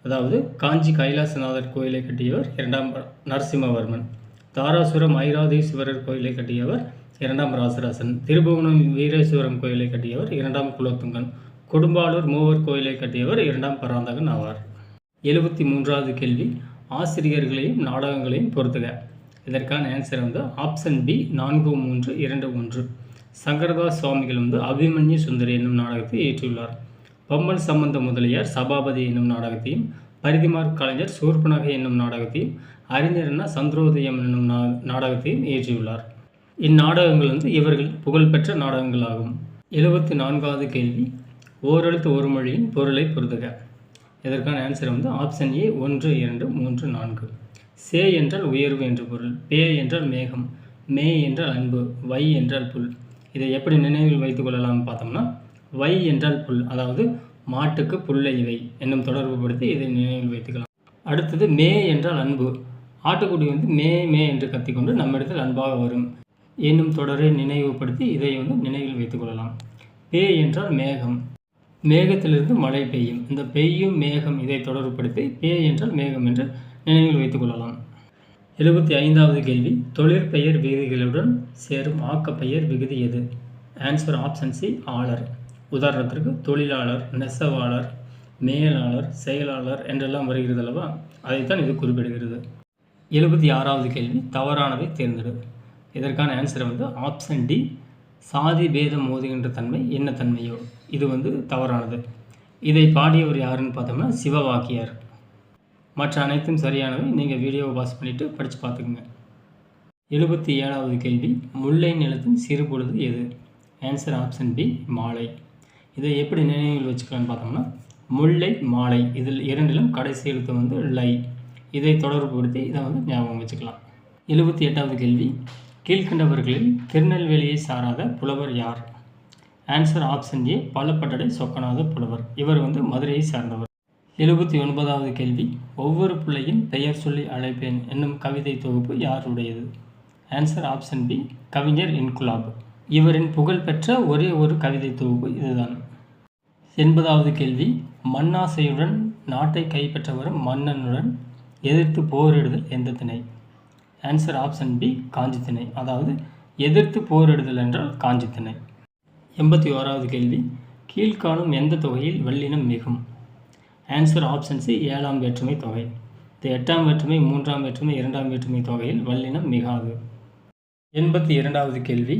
அதாவது காஞ்சி கைலாசநாதர் கோயிலை கட்டியவர் 2ஆம் நரசிம்மவர்மன். தாராசுரம் ஐராதீஸ்வரர் கோயிலை கட்டியவர் 2ஆம் ராசராசன். திருபுவனம் வீரேஸ்வரம் கோயிலை கட்டியவர் 2ஆம் குலோத்துங்கன். கொடும்பாளூர் மூவர் கோயிலை கட்டியவர் 2ஆம் பராந்தகன் ஆவார். 73வது கேள்வி. ஆசிரியர்களையும் நாடகங்களையும் பொறுத்துக. இதற்கான ஆன்சர் ஆப்ஷன் பி 4, 3, 2, 1. சங்கரதாஸ் சுவாமிகள் அபிமன்யு சுந்தரி என்னும் நாடகத்தை இயற்றியுள்ளார். பம்மல் சம்பந்த முதலியார் சபாபதி என்னும் நாடகத்தையும், பரிதிமார் கலைஞர் சூர்பனகை என்னும் நாடகத்தையும், அறிஞர் சந்திரோதயம் என்னும் நாடகத்தையும் இயற்றியுள்ளார். இந்நாடகங்கள் இவர்கள் புகழ்பெற்ற நாடகங்களாகும். 74வது கேள்வி. ஓரெழுத்து ஒரு மொழியின் பொருளை பொறுத்துக. இதற்கான ஆன்சர் ஆப்ஷன் ஏ 1, 2, 3, 4. சே என்றால் உயர்வு என்று பொருள், பே என்றால் மேகம், மே என்றால் அன்பு, வை என்றால் புல். இதை எப்படி நினைவில் வைத்துக் கொள்ளலாம்னு பார்த்தோம்னா வை என்றால் புல், அதாவது மாட்டுக்கு புல்லை இவை என்னும் தொடர்பு படுத்தி இதை நினைவில் வைத்துக்கலாம். அடுத்தது மே என்றால் அன்பு. ஆட்டுக்குடி மே மே என்று கத்திக்கொண்டு நம்மிடத்தில் அன்பாக வரும் என்னும் தொடரை நினைவுபடுத்தி இதை நினைவில் வைத்துக் கொள்ளலாம். பே என்றால் மேகம், மேகத்திலிருந்து மழை பெய்யும். இந்த பெய்யும் மேகம் இதை தொடர்புபடுத்தி பே என்றால் மேகம் என்று நினைவில் வைத்துக் கொள்ளலாம். 75வது கேள்வி. தொழிற்பெயர் விகுதிகளுடன் சேரும் ஆக்கப்பெயர் விகுதி எது? ஆன்சர் ஆப்ஷன் சி ஆளர். உதாரணத்திற்கு தொழிலாளர், நெசவாளர், மேலாளர், செயலாளர் என்றெல்லாம் வருகிறது அல்லவா, அதைத்தான் இது குறிப்பிடுகிறது. 76வது கேள்வி. தவறானதை தேர்ந்தெடு. இதற்கான ஆன்சர் ஆப்ஷன் டி சாதி பேதம் மோதுகின்ற தன்மை என்ன தன்மையோ, இது தவறானது. இதை பாடியவர் யாருன்னு பார்த்தோம்னா சிவவாக்கியார். மற்ற அனைத்தும் சரியானவை. நீங்கள் வீடியோவை பாஸ் பண்ணிவிட்டு படித்து பார்த்துக்குங்க. 77வது கேள்வி. முல்லை நிலத்தின் சிறு பொழுது எது? ஆன்சர் ஆப்ஷன் பி மாலை. இதை எப்படி நினைவில் வச்சுக்கலான்னு பார்த்தோம்னா முல்லை மாலை, இதில் இரண்டிலும் கடைசி எழுத்து லை. இதை தொடர்புபடுத்தி இதை ஞாபகம் வச்சுக்கலாம். 78வது கேள்வி. கீழ்கண்டவர்களில் திருநெல்வேலியை சாராத புலவர் யார்? ஆன்சர் ஆப்ஷன் ஏ பலப்பட்டடை சொக்கநாத புலவர். இவர் மதுரையை சார்ந்தவர். 79வது கேள்வி. ஒவ்வொரு பிள்ளையின் பெயர் சொல்லி அழைப்பேன் என்னும் கவிதை தொகுப்பு யாருடையது? ஆன்சர் ஆப்ஷன் பி கவிஞர் இன்குலாப். இவரின் புகழ்பெற்ற ஒரே ஒரு கவிதை தொகுப்பு இதுதான். 80வது கேள்வி. மண்ணாசையுடன் நாட்டை கைப்பற்றவரும் மன்னனுடன் எதிர்த்து போரிடுதல் எந்த திணை? ஆன்சர் ஆப்ஷன் பி காஞ்சி திணை. அதாவது எதிர்த்து போரிடுதல் என்றால் காஞ்சி திணை. 81வது கேள்வி. கீழ்காணும் எந்த தொகையில் வல்லினம் மிகும்? ஆன்சர் ஆப்ஷன் சி 7ஆம் வேற்றுமை தொகை. இந்த 8ஆம் வேற்றுமை, 3ஆம் வேற்றுமை, 2ஆம் வேற்றுமை தொகையில் வல்லினம் மிகாது. 82வது கேள்வி.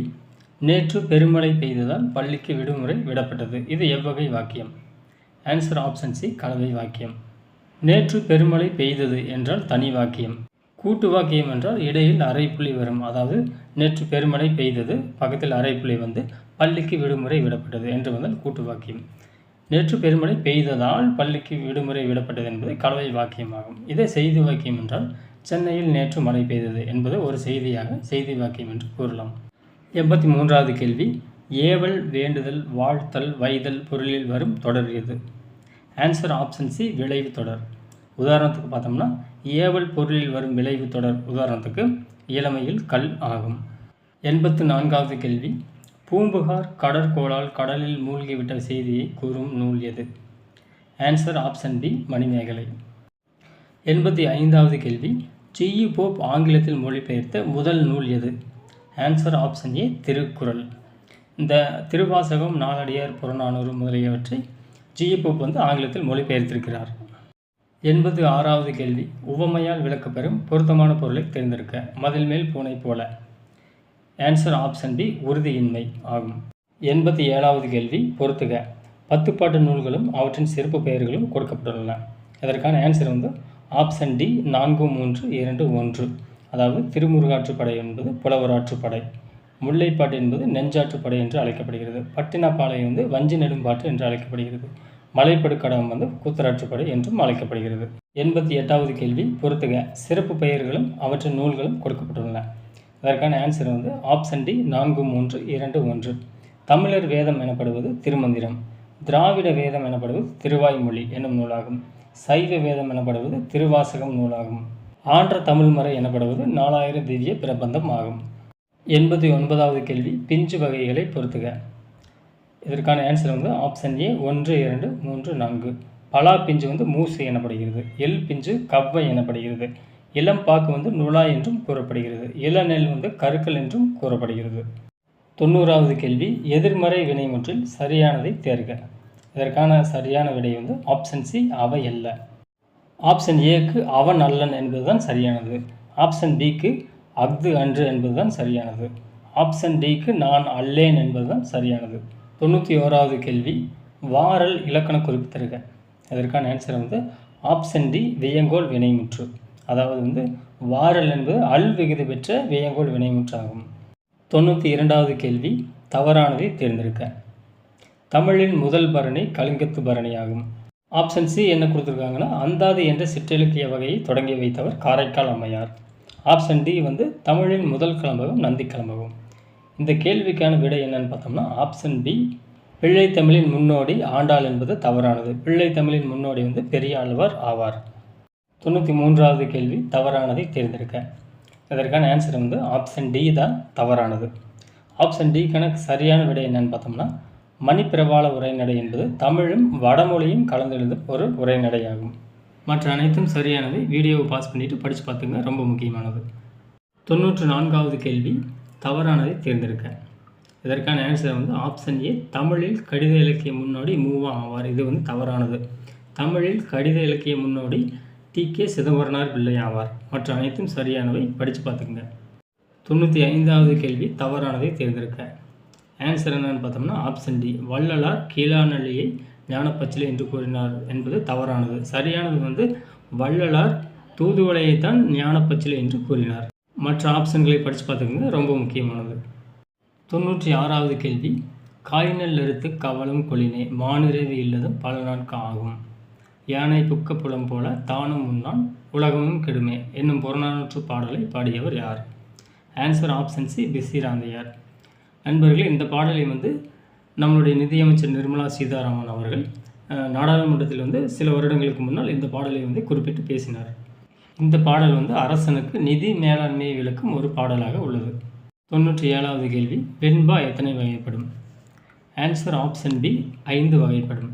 நேற்று பெருமழை பெய்ததால் பள்ளிக்கு விடுமுறை விடப்பட்டது. இது எவ்வகை வாக்கியம்? ஆன்சர் ஆப்ஷன் சி கலவை வாக்கியம். நேற்று பெருமழை பெய்தது என்றால் தனி வாக்கியம். கூட்டு வாக்கியம் என்றால் இடையில் அரைப்புள்ளி வரும். அதாவது நேற்று பெருமழை பெய்தது, பக்கத்தில் அரைப்புள்ளி பள்ளிக்கு விடுமுறை விடப்பட்டது என்று வந்தால் கூட்டு வாக்கியம். நேற்று பெருமழை பெய்ததால் பள்ளிக்கு விடுமுறை விடப்பட்டது என்பது கலவை வாக்கியமாகும். இதே செய்தி வாக்கியம் என்றால் சென்னையில் நேற்று மழை பெய்தது என்பது ஒரு செய்தியாக செய்தி வாக்கியம் என்று கூறலாம். 83வது கேள்வி. ஏவல், வேண்டுதல், வாழ்த்தல், வைதல் பொருளில் வரும் தொடர் எது? ஆன்சர் ஆப்ஷன் சி விளைவு தொடர். உதாரணத்துக்கு பார்த்தோம்னா ஏவல் பொருளில் வரும் விளைவு தொடர் உதாரணத்துக்கு இளமையில் கல் ஆகும். 84வது கேள்வி. பூம்புகார் கடற்கோளால் கடலில் மூழ்கிவிட்ட செய்தியை கூறும் நூல் எது? Answer option B Manimegalai. 85வது கேள்வி. ஜி.யு. போப் ஆங்கிலத்தில் மொழிபெயர்த்த முதல் நூல் எது? Answer option A Thirukkural. இந்த திருவாசகம், நாலடியார், புறநானூறு முதலியவற்றை ஜி.எ. போப் ஆங்கிலத்தில் மொழிபெயர்த்திருக்கிறார். 86வது கேள்வி. உவமையால் விளக்கப்பெறும் பொருத்தமான பொருளை தேர்ந்தெடுக்க. மதில் மேல் பூனை போல. ஆன்சர் ஆப்ஷன் பி உறுதியின்மை ஆகும். 87வது கேள்வி. பொறுத்துக. 10 பாட்டு நூல்களும் அவற்றின் சிறப்பு பெயர்களும் கொடுக்கப்பட்டுள்ளன. இதற்கான ஆன்சர் ஆப்ஷன் டி 4, 3, 2, 1. அதாவது திருமுருகாற்றுப்படை என்பது புலவராற்றுப்படை, முல்லைப்பாட்டு என்பது நெஞ்சாற்றுப்படை என்று அழைக்கப்படுகிறது, பட்டினப்பாலை வஞ்சி நெடும்பாட்டு என்று அழைக்கப்படுகிறது, மலைப்படுக்கடம் கூத்தராற்றுப்படை என்றும் அழைக்கப்படுகிறது. 88வது கேள்வி. பொறுத்துக. சிறப்பு பெயர்களும் அவற்றின் நூல்களும் கொடுக்கப்பட்டுள்ளன. இதற்கான ஆன்சர் ஆப்ஷன் டி 4, 3, 2, 1. தமிழர் வேதம் எனப்படுவது திருமந்திரம், திராவிட வேதம் எனப்படுவது திருவாய்மொழி என்னும் நூலாகும், சைவ வேதம் எனப்படுவது திருவாசகம் நூலாகும், ஆன்ற தமிழ்மறை எனப்படுவது 4000 திவ்ய பிரபந்தம் ஆகும். 89வது கேள்வி. பிஞ்சு வகைகளை பொறுத்துக. இதற்கான ஆன்சர் ஆப்ஷன் ஏ 1, 2, 3, 4. பலா பிஞ்சு மூசு எனப்படுகிறது, எல் பிஞ்சு கவ்வை எனப்படுகிறது, இளம் பாக்கு நுழாய் என்றும் கூறப்படுகிறது, இளநெல் கருக்கல் என்றும் கூறப்படுகிறது. 90வது கேள்வி. எதிர்மறை வினைமுற்றில் சரியானதை தேர்க. இதற்கான சரியான விடை ஆப்ஷன் சி அவை அல்ல. ஆப்ஷன் ஏக்கு அவன் அல்லன் என்பதுதான் சரியானது. ஆப்ஷன் பிக்கு அஃது அன்று என்பதுதான் சரியானது. ஆப்ஷன் டிக்கு நான் அல்லேன் என்பதுதான் சரியானது. 91வது கேள்வி. வாரல் இலக்கண குறிப்பு தருக. இதற்கான ஆன்சர் ஆப்ஷன் டி வியங்கோல் வினைமுற்று. அதாவது வாரல் என்பது அல் விகுதி பெற்ற வியங்கோல் வினைமுற்று ஆகும். 92வது கேள்வி. தவறானதை தேர்ந்தெடுக்க. தமிழின் முதல் பரணி கலிங்கத்து பரணி ஆகும். ஆப்ஷன் சி என்ன கொடுத்துருக்காங்கன்னா, அந்தாதி என்ற சிற்றிலக்கிய வகையை தொடங்கி வைத்தவர் காரைக்கால் அம்மையார். ஆப்ஷன் டி தமிழின் முதல் கலம்பகம் நந்தி கலம்பகம். இந்த கேள்விக்கான விடை என்னன்னு பார்த்தோம்னா ஆப்ஷன் பி பிள்ளைத்தமிழின் முன்னோடி ஆண்டாள் என்பது தவறானது. பிள்ளைத்தமிழின் முன்னோடி பெரியாழ்வார் ஆவார். 93வது கேள்வி. தவறானதை தேர்ந்தெடுக்க. இதற்கான ஆன்சர் ஆப்ஷன் டி தான் தவறானது. ஆப்ஷன் டிக்கான சரியான விடை என்னன்னு பார்த்தோம்னா மணிப்பிரவாள உரைநடை என்பது தமிழும் வடமொழியும் கலந்தெழுந்த ஒரு உரைநடையாகும். மற்ற அனைத்தும் சரியானவை. வீடியோவை பாஸ் பண்ணிவிட்டு படித்து பார்த்துங்க, ரொம்ப முக்கியமானது. 94வது கேள்வி. தவறானதை தேர்ந்தெடுக்க. இதற்கான ஆன்சர் ஆப்ஷன் ஏ தமிழில் கடித இலக்கிய முன்னோடி மூவா ஆவார். இது தவறானது. தமிழில் கடித இலக்கிய முன்னோடி டி.கே. சிதம்பரனார் பிள்ளை ஆவார். மற்ற அனைத்தும் சரியானவை, படித்து பார்த்துக்குங்க. 95வது கேள்வி. தவறானதை தேர்ந்தெடுக்க. ஆன்சர் என்னன்னு பார்த்தோம்னா ஆப்ஷன் டி வள்ளலார் கீழாநெல்லியை ஞானப்பச்சிலை என்று கூறினார் என்பது தவறானது. சரியானது வள்ளலார் தூதுவளையைத்தான் ஞானப்பச்சிலை என்று கூறினார். மற்ற ஆப்ஷன்களை படித்து பார்த்துக்கோங்க, ரொம்ப முக்கியமானது. 96வது கேள்வி. காய்நெல் அறுத்து கவலம் கொளினே மானிறைவு இல்லதும் பல நாட்கு ஆகும். யானை புக்க புலம் போல தானும் உண்ணான் உலகமும் கெடுமே என்னும் புறநானூற்று பாடலை பாடியவர் யார்? Answer option C Pisiranthaiyar. நண்பர்களே, இந்த பாடலை நம்மளுடைய நிதியமைச்சர் நிர்மலா சீதாராமன் அவர்கள் நாடாளுமன்றத்தில் சில வருடங்களுக்கு முன்னால் இந்த பாடலை குறிப்பிட்டு பேசினார். இந்த பாடல் அரசனுக்கு நிதி மேலாண்மையை விளக்கும் ஒரு பாடலாக உள்ளது. 97வது கேள்வி. வெண்பா எத்தனை வகைப்படும்? ஆன்சர் ஆப்ஷன் பி 5 வகைப்படும்.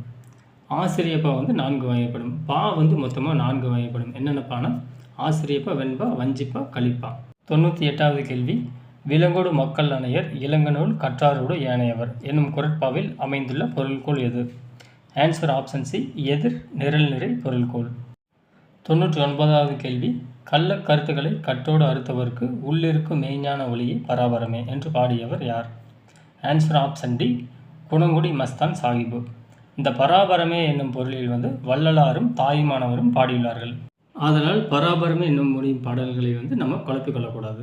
ஆசிரியப்பா 4 வகைப்படும். பா மொத்தமாக 4 வகைப்படும். என்னென்ன பானா? ஆசிரியப்பா, வெண்பா, வஞ்சிப்பா, கலிப்பா. 98வது கேள்வி. விலங்கோடு மக்கள் அணையர் இளங்கநூல் கற்றாரோடு ஏனையவர் என்னும் குறட்பாவில் அமைந்துள்ள பொருள்கோள் எது? ஆன்சர் ஆப்ஷன் சி எதிர் நிரல் நிறை பொருள்கோள். 99வது கேள்வி. கள்ள கருத்துக்களை கட்டோடு அறுத்தவர்க்கு உள்ளிருக்கும் மெய்ஞான ஒளியை பராபரமே என்று பாடியவர் யார்? Answer option D Gunangudi Masthan Sahib. இந்த பராபரமே என்னும் பொருளில் வள்ளலாரும் தாயுமானவரும் பாடியுள்ளார்கள். ஆதலால் பராபரமே என்னும் முடியும் பாடல்களை நம்ம குழப்பிக்கொள்ளக்கூடாது.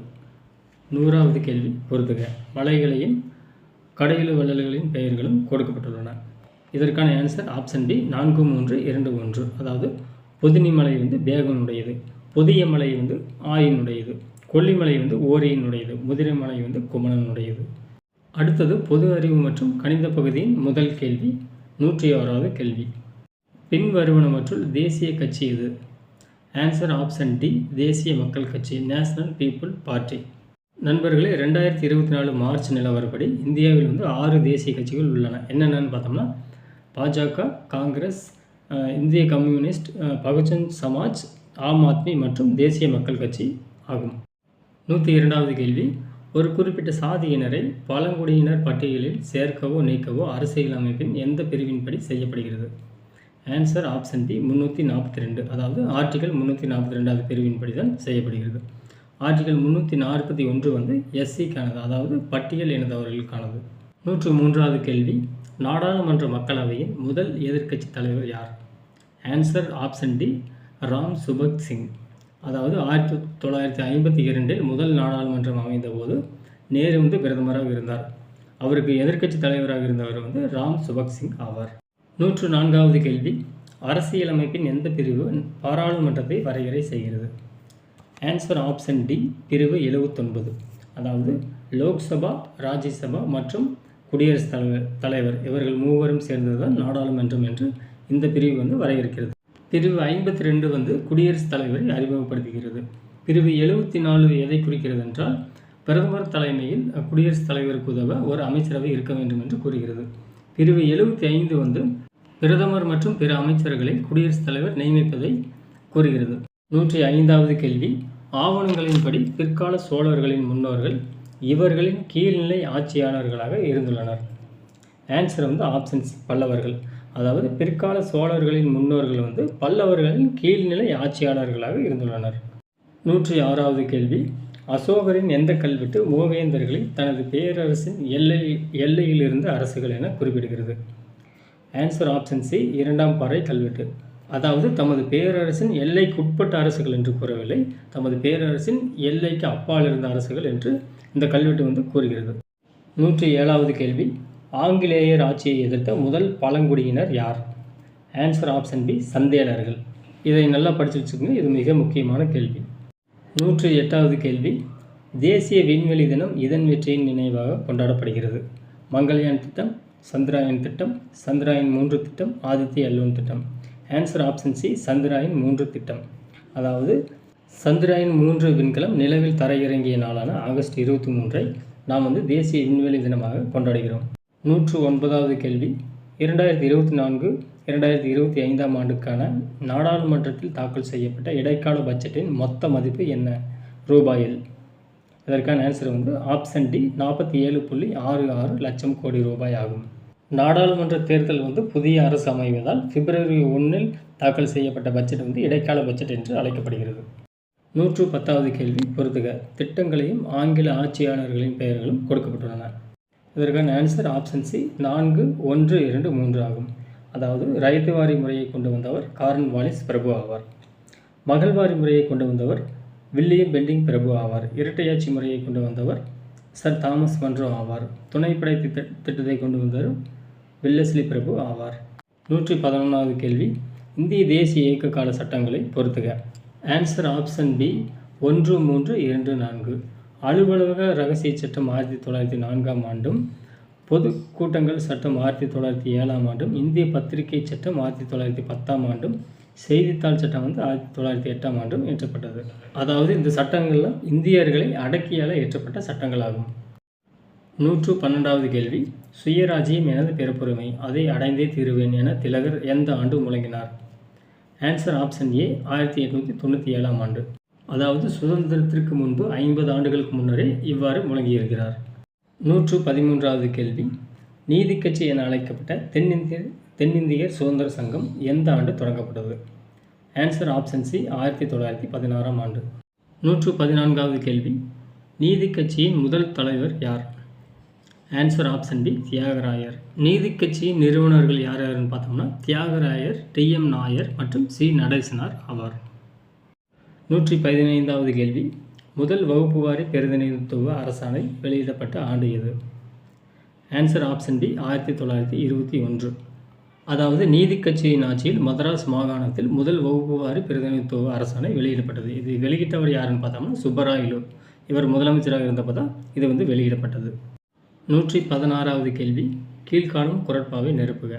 100வது கேள்வி. பொறுத்துக. மலைகளையும் கடையிலு வள்ளல்களின் பெயர்களும் கொடுக்கப்பட்டுள்ளன. இதற்கான ஆன்சர் ஆப்ஷன் பி 4, 3, 2, 1. அதாவது பொதினிமலை பேகனுடையது, பொதிய மலை ஆயினுடையது, கொல்லிமலை ஓரியினுடையது, முதிரைமலை குமணனுடையது. அடுத்தது பொது அறிவு மற்றும் கணித பகுதியின் முதல் கேள்வி. 101வது கேள்வி. பின்வருவனவற்றுள் தேசிய கட்சி எது? ஆன்சர் ஆப்ஷன் டி தேசிய மக்கள் கட்சி, நேஷனல் பீப்புள் பார்ட்டி. நண்பர்களே, 2024 மார்ச் நிலவரப்படி இந்தியாவில் 6 தேசிய கட்சிகள் உள்ளன. என்னென்னு பார்த்தோம்னா பாஜக, காங்கிரஸ், இந்திய கம்யூனிஸ்ட், பகுஜன் சமாஜ், ஆம் ஆத்மி மற்றும் தேசிய மக்கள் கட்சி ஆகும். 102வது கேள்வி. ஒரு குறிப்பிட்ட சாதியினரை பழங்குடியினர் பட்டியலில் சேர்க்கவோ நீக்கவோ அரசியல் அமைப்பின் எந்த பிரிவின்படி செய்யப்படுகிறது? Answer option D 342. அதாவது ஆர்டிகல் 342 பிரிவின்படி தான் செய்யப்படுகிறது. ஆர்டிகல் 341 வந்து எஸ்சிக்கானது, அதாவது பட்டியல் இனத்தவர்களுக்கானது. 103வது கேள்வி, நாடாளுமன்ற மக்களவையின் முதல் எதிர்க்கட்சி தலைவர் யார்? Answer option D Ram Subhag Singh. அதாவது 1952 முதல் நாடாளுமன்றம் அமைந்த போது நேரு வந்து பிரதமராக இருந்தார். அவருக்கு எதிர்க்கட்சி தலைவராக இருந்தவர் வந்து ராம் சுபக் சிங் ஆவார். 104வது கேள்வி, அரசியலமைப்பின் எந்த பிரிவு பாராளுமன்றத்தை வரையறை செய்கிறது? ஆன்சர் ஆப்ஷன் டி பிரிவு 79. அதாவது லோக்சபா, ராஜ்யசபா மற்றும் குடியரசுத் தலைவர் இவர்கள் மூவரும் சேர்ந்தது தான் நாடாளுமன்றம் என்று இந்த பிரிவு வந்து வரையறுக்கிறது. பிரிவு 52 வந்து குடியரசுத் தலைவரை அறிமுகப்படுத்துகிறது. பிரிவு 74 எதை குறிக்கிறது என்றால் பிரதமர் தலைமையில் குடியரசுத் தலைவருக்கு உதவ ஒரு அமைச்சரவை இருக்க வேண்டும் என்று கூறுகிறது. பிரிவு 75 வந்து பிரதமர் மற்றும் பிற அமைச்சர்களை குடியரசுத் தலைவர் நியமிப்பதை கூறுகிறது. 105வது கேள்வி, ஆவணங்களின்படி பிற்கால சோழர்களின் முன்னோர்கள் இவர்களின் கீழ்நிலை ஆட்சியாளர்களாக இருந்துள்ளனர். ஆன்சர் வந்து ஆப்ஷன் சி பல்லவர்கள். அதாவது பிற்கால சோழர்களின் முன்னோர்கள் வந்து பல்லவர்களின் கீழ்நிலை ஆட்சியாளர்களாக இருந்துள்ளனர். 106வது கேள்வி, அசோகரின் எந்த கல்வெட்டு மூவேந்தர்களை தனது பேரரசின் எல்லையிலிருந்து அரசுகள் என குறிப்பிடுகிறது? ஆன்சர் ஆப்ஷன் சி 2ஆம் பறை கல்வெட்டு. அதாவது தமது பேரரசின் எல்லைக்குட்பட்ட அரசுகள் என்று கூறவில்லை, தமது பேரரசின் எல்லைக்கு அப்பால் இருந்த அரசுகள் என்று இந்த கல்வெட்டு வந்து கூறுகிறது. 107வது கேள்வி, ஆங்கிலேயர் ஆட்சியை எதிர்த்த முதல் பழங்குடியினர் யார்? ஆன்சர் ஆப்ஷன் பி சந்தேலர்கள். இதை நல்லா படித்து வச்சுக்கோங்க, இது மிக முக்கியமான கேள்வி. 108வது கேள்வி, தேசிய விண்வெளி தினம் இதன் வெற்றியின் நினைவாக கொண்டாடப்படுகிறது. மங்கள்யான் திட்டம், சந்திராயன் திட்டம், சந்திராயன் 3 திட்டம், ஆதித்ய L1 திட்டம். ஆன்சர் ஆப்ஷன் சி சந்திராயன் 3 திட்டம். அதாவது சந்திராயன் 3 விண்கலம் நிலவில் தரையிறங்கிய நாளான ஆகஸ்ட் 23 நாம் வந்து தேசிய விண்வெளி தினமாக கொண்டாடுகிறோம். 109வது கேள்வி, 2024-2025 ஆண்டுக்கான நாடாளுமன்றத்தில் தாக்கல் செய்யப்பட்ட இடைக்கால பட்ஜெட்டின் மொத்த மதிப்பு என்ன ரூபாயில்? இதற்கான ஆன்சர் வந்து ஆப்ஷன் டி 47.66 லட்சம் கோடி ரூபாய் ஆகும். நாடாளுமன்ற தேர்தல் வந்து புதிய அரசு அமைவதால் பிப்ரவரி 1 தாக்கல் செய்யப்பட்ட பட்ஜெட் வந்து இடைக்கால பட்ஜெட் என்று அழைக்கப்படுகிறது. 110வது கேள்வி பொறுத்துக, திட்டங்களையும் ஆங்கில ஆட்சியாளர்களின் பெயர்களும் கொடுக்கப்பட்டுள்ளன. இதற்கான ஆன்சர் ஆப்ஷன் சி 4, 1, 2, 3 ஆகும். அதாவது ரைத்துவாரி முறையை கொண்டு வந்தவர் கார்ன்வாலிஸ் பிரபு ஆவார். மகள்வாரி முறையை கொண்டு வந்தவர் வில்லியம் பெண்டிங் பிரபு ஆவார். இரட்டையாட்சி முறையை கொண்டு வந்தவர் சர் தாமஸ் மன்றோ ஆவார். துணைப்படை திட்டத்தை கொண்டு வந்தவர் வில்லஸ்லி பிரபு ஆவார். 111வது கேள்வி, இந்திய தேசிய இயக்க கால சட்டங்களை பொறுத்துக. Answer option B 1, 3, 2, 4. அலுவலக ரகசிய சட்டம் 1904ஆம் ஆண்டும், பொது கூட்டங்கள் சட்டம் 1907ஆம் ஆண்டும், இந்திய பத்திரிகை சட்டம் 1910ஆம் ஆண்டும், செய்தித்தாள் சட்டம் வந்து 1908ஆம் ஆண்டும் இயற்றப்பட்டது. அதாவது இந்த சட்டங்கள்லாம் இந்தியர்களை அடக்கியால இயற்றப்பட்ட சட்டங்களாகும். 112வது கேள்வி, சுயராஜ்யம் எனது பிறப்புரிமை, அதை அடைந்தே தீருவேன் என திலகர் எந்த ஆண்டு முழங்கினார்? ஆன்சர் ஆப்ஷன் ஏ 1897ஆம் ஆண்டு. அதாவது சுதந்திரத்திற்கு முன்பு 50 ஆண்டுகளுக்கு முன்னரே இவ்வாறு முழங்கியிருக்கிறார். 113வது கேள்வி, நீதி கட்சி என அழைக்கப்பட்ட தென்னிந்தியர் சுதந்திர சங்கம் எந்த ஆண்டு தொடங்கப்பட்டது? ஆன்சர் ஆப்ஷன் சி 1916ஆம் ஆண்டு. 114வது கேள்வி, நீதி கட்சியின் முதல் தலைவர் யார்? Answer option B Thiyagarayar. நீதி கட்சியின் நிறுவனர்கள் யார் யாருன்னு பார்த்தோம்னா தியாகராயர், TM நாயர் மற்றும் சி நடேசனார் ஆவார். 115வது கேள்வி, முதல் வகுப்புவாரி பிரதிநிதித்துவ அரசாணை வெளியிடப்பட்ட ஆண்டு எது? Answer option D 1921. அதாவது நீதி கட்சியின் ஆட்சியில் மதராஸ் மாகாணத்தில் முதல் வகுப்புவாரி பிரதிநிதித்துவ அரசாணை வெளியிடப்பட்டது. இது வெளியிட்டவர் யாருன்னு பார்த்தோம்னா சுப்பராயலு. இவர் முதலமைச்சராக இருந்தப்போ தான் இது வந்து வெளியிடப்பட்டது. 116வது கேள்வி, கீழ்காணும் குறட்பாவை நிரப்புக.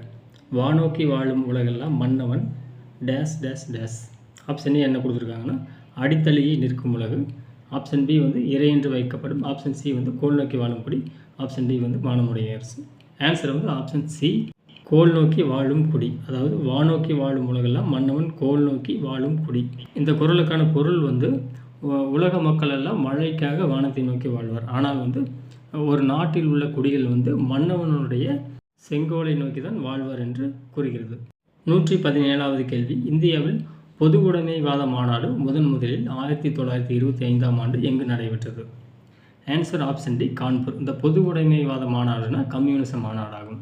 வானோக்கி வாழும் உலகெல்லாம் மன்னவன் days days days. Option A என்ன கொடுத்துருக்காங்கன்னா அடித்தளியை நிற்கும் உலகு. ஆப்ஷன் பி வந்து இறை என்று வைக்கப்படும். ஆப்ஷன் சி வந்து கோல் நோக்கி வாழும் குடி. ஆப்ஷன் டி வந்து மானமுடைய அரசு. ஆன்சர் வந்து ஆப்ஷன் சி கோல் நோக்கி வாழும் குடி. அதாவது வானோக்கி வாழும் உலகெல்லாம் மன்னவன் கோல் நோக்கி வாழும் குடி. இந்த குறளுக்கான பொருள் வந்து உலக மக்கள் எல்லாம் மழைக்காக வானத்தை நோக்கி வாழ்வார். ஆனால் வந்து ஒரு நாட்டில் உள்ள குடிகள் வந்து மன்னவனுடைய செங்கோலை நோக்கி தான் வாழ்வார் என்று கூறுகிறது. 117வது கேள்வி. இந்தியாவில் பொது உடைமைவாத மாநாடு முதலில் 1925ஆம் ஆண்டு எங்கு நடைபெற்றது? Answer option D, Kanpur. இந்த பொது உடைமைவாத மாநாடுனா கம்யூனிச மாநாடாகும்.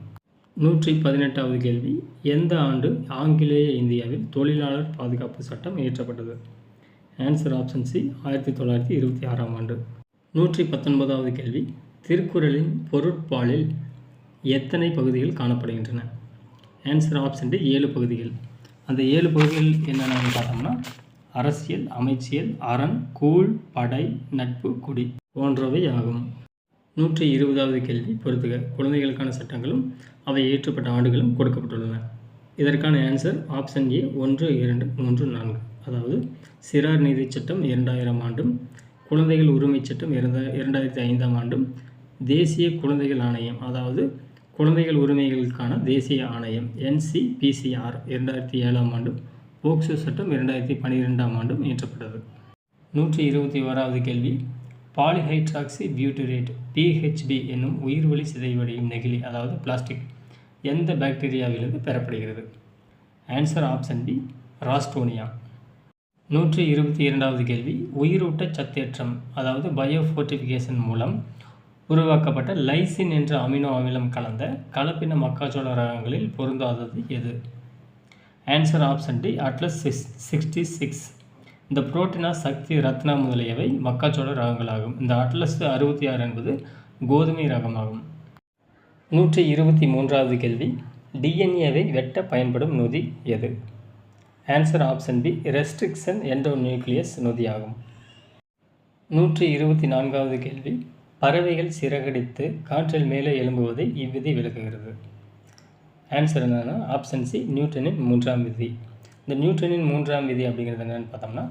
118வது கேள்வி. எந்த ஆண்டு ஆங்கிலேய இந்தியாவில் தொழிலாளர் பாதுகாப்பு சட்டம் இயற்றப்பட்டது? ஆன்சர் ஆப்ஷன் சி, 1926ஆம் ஆண்டு. 119வது கேள்வி. திருக்குறளின் பொருட்பாலில் எத்தனை பகுதிகள் காணப்படுகின்றன? ஆன்சர் ஆப்ஷன் டி, 7 பகுதிகள். அந்த 7 பகுதிகள் என்னென்னு பார்த்தோம்னா அரசியல், அமைச்சியல், அரண், கூழ், படை, நட்பு, குடி போன்றவை ஆகும். 120வது கேள்வி. பொறுத்துக. குழந்தைகளுக்கான சட்டங்களும் அவை இயற்றப்பட்ட ஆண்டுகளும் கொடுக்கப்பட்டுள்ளன. இதற்கான ஆன்சர் ஆப்ஷன் ஏ, 1, 2, 3, 4. அதாவது சிறார் நீதி சட்டம் 2000ஆம் ஆண்டும், குழந்தைகள் உரிமை சட்டம் 2005ஆம் ஆண்டும், தேசிய குழந்தைகள் ஆணையம் அதாவது குழந்தைகள் உரிமைகளுக்கான தேசிய ஆணையம் NCPCR 2007ஆம் ஆண்டும், போக்சோ சட்டம் 2012ஆம் ஆண்டும் இயற்றப்பட்டது. 121வது கேள்வி. பாலிஹைட்ராக்சி பியூட்டரேட் PHB என்னும் உயிர்வழி சிதைவடையும் நெகிழி அதாவது பிளாஸ்டிக் எந்த பாக்டீரியாவிலிருந்து பெறப்படுகிறது? Answer option B, Ralstonia. 122வது கேள்வி. உயிரூட்ட சத்தேற்றம் அதாவது பயோஃபோர்டிஃபிகேஷன் மூலம் உருவாக்கப்பட்ட லைசின் என்ற அமினோ அமிலம் கலந்த கலப்பின மக்காச்சோள ரகங்களில் பொருந்தாதது எது? Answer option D, atlas 66. இந்த புரோட்டினா, சக்தி, ரத்னா முதலியவை மக்காச்சோள ரகங்களாகும். இந்த அட்லஸ் 66 என்பது கோதுமை ரகமாகும். 123வது கேள்வி. டிஎன்ஏவை வெட்ட பயன்படும் நொதி எது? Answer option B, restriction endonuclease நொதி ஆகும். 124வது கேள்வி. பறவைகள் சிறகடித்து காற்றில் மேலே எழும்புவதை இவ்விதி விளக்குகிறது. ஆன்சர் என்னன்னா ஆப்ஷன் சி, நியூட்டனின் 3ஆம் விதி. இந்த நியூட்டனின் 3ஆம் விதி அப்படிங்கிறது என்னென்னு பார்த்தோம்னா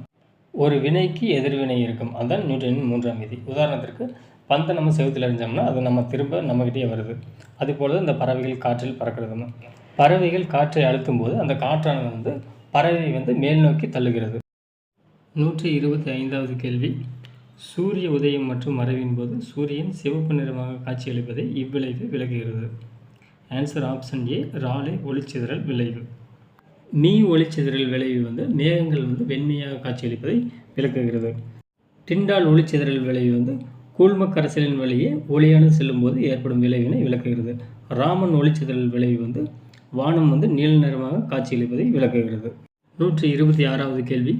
ஒரு வினைக்கு எதிர்வினை இருக்கும். அதுதான் நியூட்டனின் 3ஆம் விதி. உதாரணத்திற்கு பந்தை நம்ம செவுத்தில் எறிஞ்சோம்னா அது நம்ம திரும்ப நம்மகிட்டே வருது. அதுபோல இந்த பறவைகள் காற்றில் பறக்கிறது. பறவைகள் காற்றை அழுத்தும் போது அந்த காற்றானது வந்து பறவை வந்து மேல் நோக்கி தள்ளுகிறது. 125வது கேள்வி. சூரிய உதயம் மற்றும் மறைவின் போது சூரியன் சிவப்பு நிறமாக காட்சியளிப்பதை இவ்விளைவு விளக்குகிறது. ஆன்சர் ஆப்ஷன் ஏ, ராலே ஒளிச்சிதறல் விளைவு. மீ ஒளிச்சிதறல் விளைவு வந்து மேகங்கள் வந்து வெண்மையாக காட்சியளிப்பதை விளக்குகிறது. டிண்டால் ஒளிச்சிதறல் விளைவு வந்து கூழ்ம கரைசலின் வழியே ஒளியானது செல்லும் போது ஏற்படும் விளைவினை விளக்குகிறது. ராமன் ஒளிச்சிதறல் விளைவு வந்து வானம் வந்து நீல நிறமாக காட்சியளிப்பதை விளக்குகிறது. 126வது கேள்வி.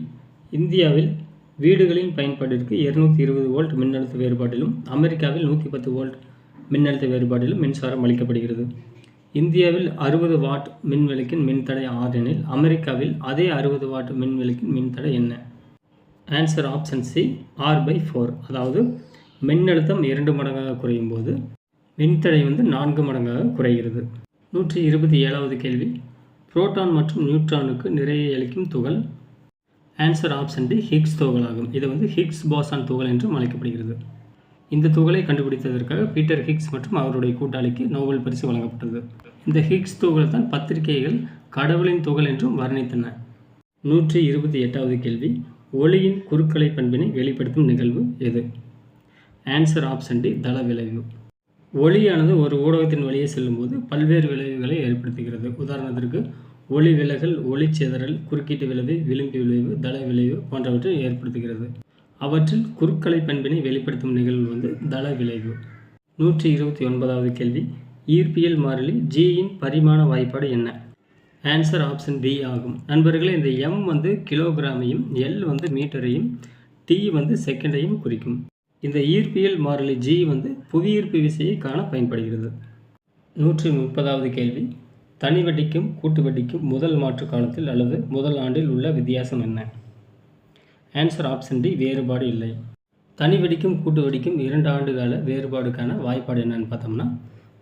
இந்தியாவில் வீடுகளின் பயன்பாட்டிற்கு 220 வோல்ட் மின்னழுத்த வேறுபாட்டிலும் அமெரிக்காவில் 110 வோல்ட் மின்னழுத்த வேறுபாட்டிலும் மின்சாரம் அளிக்கப்படுகிறது. இந்தியாவில் 60 வாட் மின்விளக்கின் மின்தடை 6 எனில் அமெரிக்காவில் அதே 60 வாட் மின்விளக்கின் மின்தடை என்ன? Answer option C, R/4. அதாவது மின்னழுத்தம் 2 மடங்காக குறையும் போது மின்தடை வந்து 4 மடங்காக குறைகிறது. 127வது கேள்வி. புரோட்டான் மற்றும் நியூட்ரானுக்கு நிறைய அளிக்கும் துகள். ஆன்சர் ஆப்ஷன் டி, ஹிக்ஸ் துகளாகும். இது வந்து ஹிக்ஸ் போசான் துகள் என்றும் அழைக்கப்படுகிறது. இந்த துகளை கண்டுபிடித்ததற்காக பீட்டர் ஹிக்ஸ் மற்றும் அவருடைய கூட்டாளிக்கு நோபல் பரிசு வழங்கப்பட்டது. இந்த ஹிக்ஸ் துகள் தான் பத்திரிகைகள் கடவுளின் துகள் என்றும் வர்ணித்தன. 128வது கேள்வி. ஒளியின் குறுக்கலை பண்பினை வெளிப்படுத்தும் நிகழ்வு எது? ஆன்சர் ஆப்ஷன் டி, தள விளைவு. ஒளியானது ஒரு ஊடகத்தின் வழியே செல்லும்போது பல்வேறு விளைவுகளை ஏற்படுத்துகிறது. உதாரணத்திற்கு ஒளி விலகல், ஒளிச்சிதறல், குறுக்கீட்டு விளைவு, விளிம்பு விளைவு, தள விளைவு போன்றவற்றை ஏற்படுத்துகிறது. அவற்றில் குறுக்கலை பண்பினை வெளிப்படுத்தும் நிகழ்வு வந்து தள விளைவு. 129வது கேள்வி. ஈர்ப்பியல் மாறிலி Gயின் பரிமாண வாய்ப்பாடு என்ன? ஆன்சர் ஆப்ஷன் பி ஆகும். நண்பர்களே, இந்த M வந்து கிலோகிராமையும், L வந்து மீட்டரையும், T வந்து செகண்டையும் குறிக்கும். இந்த ஈர்ப்பியல் மாறிலி G வந்து புவியீர்ப்பு விசையை காண பயன்படுகிறது. 130வது கேள்வி. தனி வட்டிக்கும் கூட்டு வட்டிக்கும் முதல் மாற்று காலத்தில் அல்லது முதல் ஆண்டில் உள்ள வித்தியாசம் என்ன? ஆன்சர் ஆப்ஷன் டி, வேறுபாடு இல்லை. தனி வட்டிக்கும் கூட்டு வட்டிக்கும் 2 ஆண்டு கால வேறுபாடுக்கான வாய்ப்பாடு என்னன்னு பார்த்தோம்னா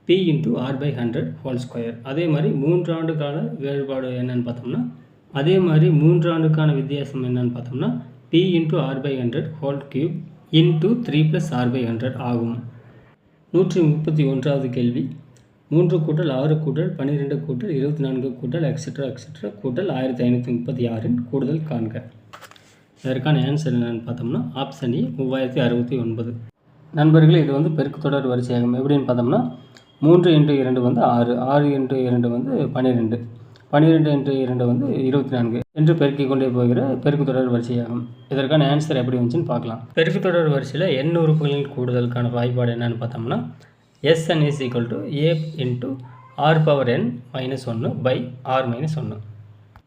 P × R/100 ஹோல் ஸ்கொயர். அதே மாதிரி 3 ஆண்டு கால வேறுபாடு என்னன்னு பார்த்தோம்னா மூன்று ஆண்டுக்கான வித்தியாசம் என்னன்னு பார்த்தோம்னா P × R/100 whole cube × 3 + R/100 ஆகும். 131வது கேள்வி. 3 + 6 + 12 + 24 + etc. = 1536 கூடுதல் காண்க. இதற்கான ஆன்சர் என்னென்னு பார்த்தோம்னா ஆப்ஷன் ஏ 3069. நண்பர்களே, இது வந்து பெருக்குத்தொடர் வரிசையாகும். எப்படின்னு பார்த்தோம்னா 3 × 2 வந்து 6, 6 × 2 வந்து 12, 12 × 2 வந்து 24 என்று பெருக்கிக் கொண்டே போகிற பெருக்குத்தொடர் வரிசையாகும். இதற்கான ஆன்சர் எப்படி வந்துச்சுன்னு பார்க்கலாம். பெருக்குத்தொடர் வரிசையில் எண் உறுப்புகளின் கூடுதலுக்கான வாய்ப்பாடு என்னென்னு பார்த்தோம்னா Sn = a × r⁻n - 1 / r-1.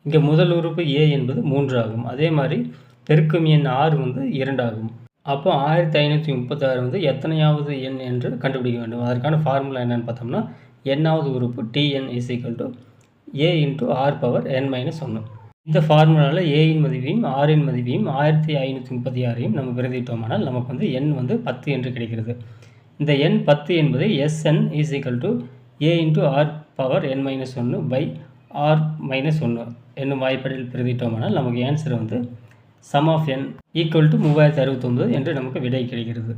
இங்கே முதல் உறுப்பு a என்பது 3 ஆகும். அதே மாதிரி பெருக்கும் எண் r வந்து 2 ஆகும். அப்போ 1536 வந்து எத்தனையாவது எண் என்று கண்டுபிடிக்க வேண்டும். அதற்கான ஃபார்முலா என்னென்னு பார்த்தோம்னா எண்ணாவது உறுப்பு Tn = a × r⁻n - 1. இந்த ஃபார்முலாவில் a-இன் மதிப்பையும் r-இன் மதிப்பையும் 1536ஐயும் நம்ம பிரதியிட்டோமானால் நமக்கு வந்து எண் வந்து 10 என்று கிடைக்கிறது. இந்த எண் 10 என்பதை Sn = a × r⁻n - 1 / r-1 என்னும் வாய்ப்பாடில் பிரதியிட்டோமானால் நமக்கு ஆன்சர் வந்து sum of n = 3069 என்று நமக்கு விடை கிடைக்கிறது.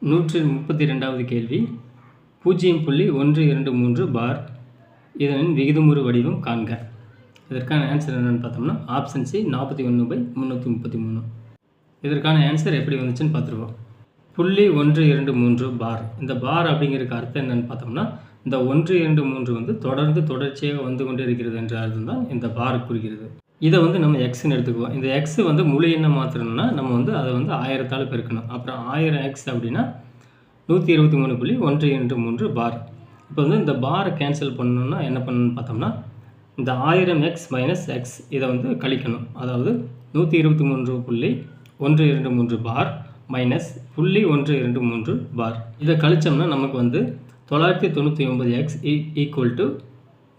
132வது கேள்வி 0.123 பார் இதனின் விகிதமுறு வடிவம் காண்க. இதற்கான ஆன்சர் என்னென்னு பார்த்தோம்னா ஆப்ஷன் சி 41/333. இதற்கான ஆன்சர் எப்படி வந்துச்சுன்னு பார்த்துருவோம். 0.123 பார். இந்த பார் அப்படிங்கிறதுக்கு அர்த்தம் என்னென்னு பார்த்தோம்னா இந்த 123 வந்து தொடர்ச்சியாக வந்து கொண்டே இருக்கிறது என்ற அர்த்தம் தான் இந்த பார் குறிக்கிறது. இதை வந்து நம்ம எக்ஸ்ன்னு எடுத்துக்குவோம். இந்த எக்ஸ் வந்து முழு எண்ணை மாற்றணும்னா நம்ம வந்து அதை வந்து 1000ஆல் பெருக்கணும். அப்புறம் 1000x அப்படின்னா 123.123 பார். இப்போ வந்து இந்த பாரை கேன்சல் பண்ணணும்னா என்ன பண்ணணும்னு பார்த்தோம்னா இந்த 1000x - x இதை வந்து கழிக்கணும். அதாவது 123.123 பார் மைனஸ் 0.123 பார். இதை கழிச்சோம்னா நமக்கு வந்து 999x =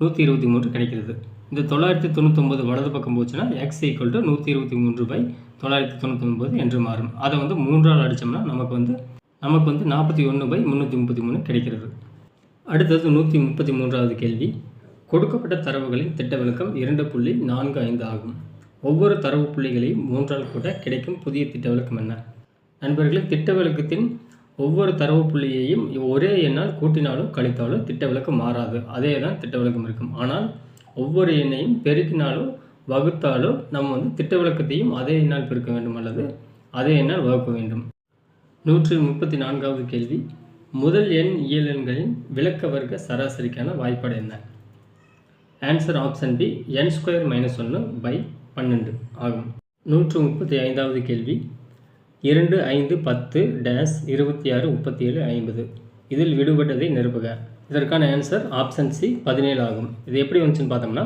123 கிடைக்கிறது. இந்த 999 வலது பக்கம் போச்சுன்னா x = 123/999 என்று மாறும். அதை வந்து 3ஆல் அடித்தோம்னா நமக்கு வந்து 41/333 கிடைக்கிறது. அடுத்தது 133வது கேள்வி. கொடுக்கப்பட்ட தரவுகளின் திட்ட விலக்கம் 2.45 ஆகும். ஒவ்வொரு தரவு புள்ளிகளையும் 3ஆல் கூட கிடைக்கும் புதிய திட்ட விலக்கம் என்ன? நண்பர்களே, திட்ட விலக்கத்தின் ஒவ்வொரு தரவு புள்ளியையும் ஒரே எண்ணால் கூட்டினாலும் கழித்தாலும் திட்ட விலக்கம் மாறாது. அதே தான் திட்ட விலக்கம் இருக்கும். ஆனால் ஒவ்வொரு எண்ணையும் பெருக்கினாலோ வகுத்தாலோ நம்ம வந்து திட்ட விலக்கத்தையும் அதே எண்ணால் பெருக்க வேண்டும் அல்லது அதே எண்ணால் வகுக்க வேண்டும். 134வது கேள்வி. முதல் எண் இயல் எண்களின் விலக்க வர்க்க சராசரிக்கான வாய்ப்பாடு என்ன? ஆன்சர் ஆப்ஷன் பி n² - 1/12 ஆகும். 135வது கேள்வி. 2, 5, 10, -, 26, 37, 50 இதில் விடுபட்டதை நிரப்புக. இதற்கான ஆன்சர் ஆப்ஷன் சி 17 ஆகும். இது எப்படி வந்துச்சுன்னு பார்த்தோம்னா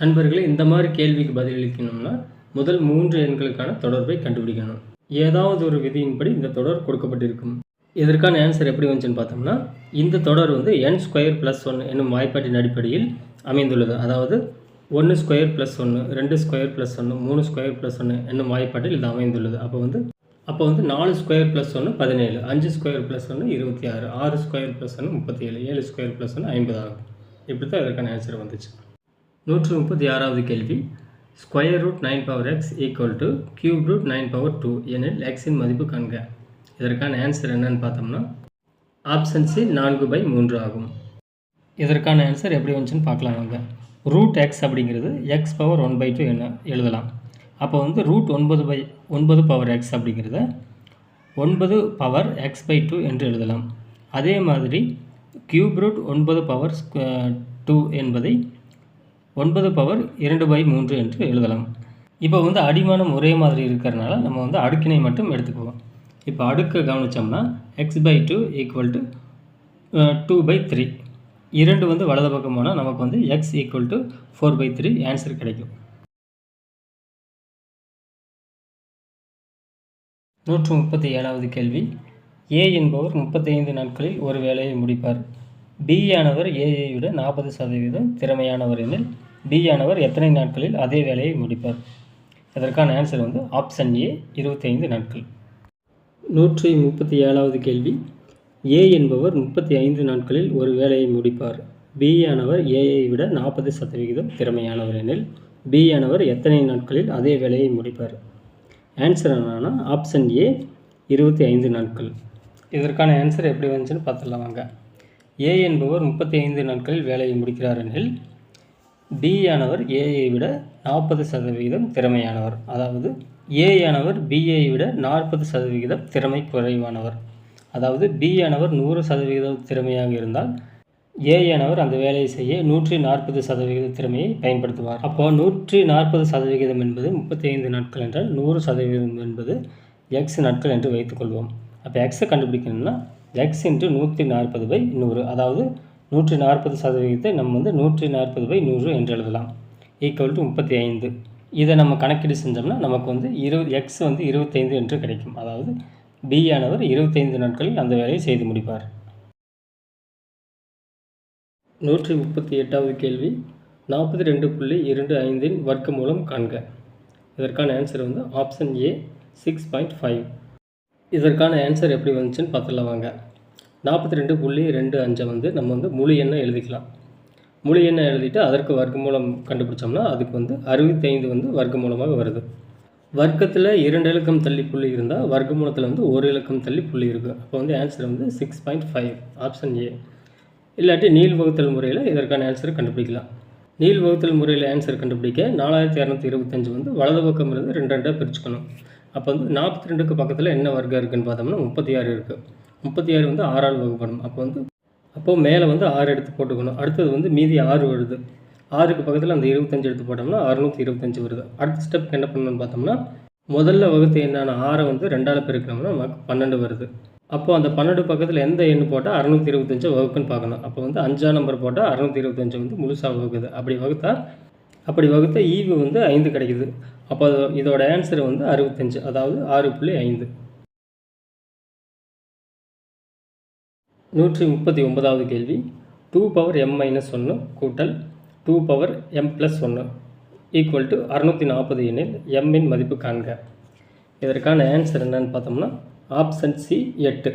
நண்பர்களே, இந்த மாதிரி கேள்விக்கு பதிலளிக்கணும்னா முதல் 3 எண்களுக்கான தொடர்பை கண்டுபிடிக்கணும். ஏதாவது ஒரு விதியின்படி இந்த தொடர் கொடுக்கப்பட்டிருக்கும். இதற்கான ஆன்சர் எப்படி வந்துச்சுன்னு பார்த்தோம்னா இந்த தொடர் வந்து n² + 1 என்னும் வாய்ப்பாட்டின் அடிப்படையில் அமைந்துள்ளது. அதாவது 1² + 1, 2² + 1, 3² + 1 என்னும் வாய்ப்பாட்டில் இது அமைந்துள்ளது. அப்போ வந்து 4² + 1 17, 5² + 1 26, 6² + 1 37, 7² + 1 50 ஆகும். இப்படி தான் இதற்கான ஆன்சர் வந்துச்சு. 136வது கேள்வி. √9x = √9/2 எனில் x-இன் மதிப்பு காண்க. இதற்கான ஆன்சர் என்னன்னு பார்த்தோம்னா ஆப்ஷன் சி 4/3 ஆகும். இதற்கான ஆன்சர் எப்படி வந்துச்சுன்னு பார்க்கலாம் வாங்க. √x அப்படிங்கிறது x⁻1/2 என்ன எழுதலாம். அப்போ வந்து √9/x அப்படிங்கிறத 9/x/2 என்று எழுதலாம். அதே மாதிரி √9/2 என்பதை 9/2/3 என்று எழுதலாம். இப்போ வந்து அடிமானம் ஒரே மாதிரி இருக்கிறதுனால நம்ம வந்து அடுக்கினை மட்டும் எடுத்துக்குவோம். இப்போ அடுக்க கவனித்தோம்னா x/2 = 2/3. 2 வந்து வலது பக்கம் போனால் நமக்கு வந்து x = 4/3 ஆன்சர் கிடைக்கும். 137வது கேள்வி. A என்பவர் 35 நாட்களில் ஒரு வேலையை முடிப்பார். B ஆனவர் A-ஐ விட 40% திறமையானவர் எனில் B ஆனவர் எத்தனை நாட்களில் அதே வேலையை முடிப்பார்? இதற்கான ஆன்சர் வந்து ஆப்ஷன் ஏ 25 நாட்கள். 137வது கேள்வி. A என்பவர் 35 நாட்களில் ஒரு வேலையை முடிப்பார். B ஆனவர் A-ஐ விட 40% திறமையானவர் எனில் B ஆனவர் எத்தனை நாட்களில் அதே வேலையை முடிப்பார்? ஆன்சர் என்னன்னா ஆப்ஷன் ஏ 25 நாட்கள். இதற்கான ஆன்சர் எப்படி வந்துச்சுன்னு பார்த்துடலாம் வாங்க. A என்பவர் 35 நாட்களில் வேலையை முடிக்கிறார் எனில் பி ஆனவர் ஏஐ விட 40% திறமையானவர். அதாவது ஏ ஆனவர் பிஐ விட 40% திறமை குறைவானவர். அதாவது பி ஆனவர் 100% திறமையாக இருந்தால் ஏ ஆனவர் அந்த வேலையை செய்ய 140% திறமையை பயன்படுத்துவார். அப்போ 140% என்பது 35 நாட்கள் என்றால் 100% என்பது எக்ஸ் நாட்கள் என்று வைத்துக்கொள்வோம். அப்போ எக்ஸை கண்டுபிடிக்கணும்னா எக்ஸ் இன்ட்டு 140/100, அதாவது 140% நம்ம 140/100 என்று எழுதலாம். Equal to 35. இதை நம்ம கணக்கீடு செஞ்சோம்னா நமக்கு எக்ஸ் 25 என்று கிடைக்கும். அதாவது பி ஆனவர் 25 நாட்களில் அந்த வேலையை செய்து முடிப்பார். 138வது கேள்வி, 42.25 வர்க்கமூலம் காண்க. இதற்கான ஆன்சர் ஆப்ஷன் ஏ 6.5. இதற்கான ஆன்சர் எப்படி வந்துச்சுன்னு பார்த்துடலாம் வாங்க. 42.25 நம்ம முழு எண்ணை எழுதிக்கலாம். முழு எண்ணை எழுதிட்டு அதற்கு வர்க்கமூலம் கண்டுபிடிச்சோம்னா அதுக்கு 65 வர்க்கமூலமாக வருது. வர்க்கத்தில் 2 இலக்கம் தள்ளி புள்ளி இருந்தால் வர்க்கமூலத்தில் 1 இலக்கம் தள்ளி புள்ளி இருக்குது. அப்போ ஆன்சர் 6.5 ஆப்ஷன் ஏ. இல்லாட்டி நீள் வகுத்தல் முறையில் இதற்கான ஆன்சரை கண்டுபிடிக்கலாம். நீள் வகுத்தல் முறையில் ஆன்சர் கண்டுபிடிக்க 4225 வலது பக்கம் இருந்து 2 பிரிச்சுக்கணும். அப்போ 42க்கு பக்கத்தில் என்ன வர்க்கம் இருக்குதுன்னு பார்த்தோம்னா 36 இருக்குது. 36 6ஆல் வகுப்படும். அப்போது மேலே 6 எடுத்து போட்டுக்கணும். அடுத்தது மீதி 6 வருது. 6க்கு பக்கத்தில் அந்த 25 எடுத்து போட்டோம்னா 625 வருது. அடுத்த ஸ்டெப் என்ன பண்ணணும்னு பார்த்தோம்னா முதல்ல வகுத்து என்னான 6 2ஆல் பெருக்கணும்னா நமக்கு 12 வருது. அப்போது அந்த 12 பக்கத்தில் எந்த எண்ணு போட்டால் 625 வகுக்குன்னு பார்க்கணும். அப்போ 5ஆம் நம்பர் போட்டால் 625 முழுசாக வகுக்குது. அப்படி வகுத்தா ஈவு 5 கிடைக்குது. அப்போ இதோட ஆன்சர் 65, அதாவது 6.5. 139வது கேள்வி, 2m-1 கூட்டல் 2m+1 ஈக்குவல் டு 640 எனில் எம்மின் மதிப்பு காண்க. இதற்கான ஆன்சர் என்னன்னு பார்த்தோம்னா ஆப்ஷன் சி 8.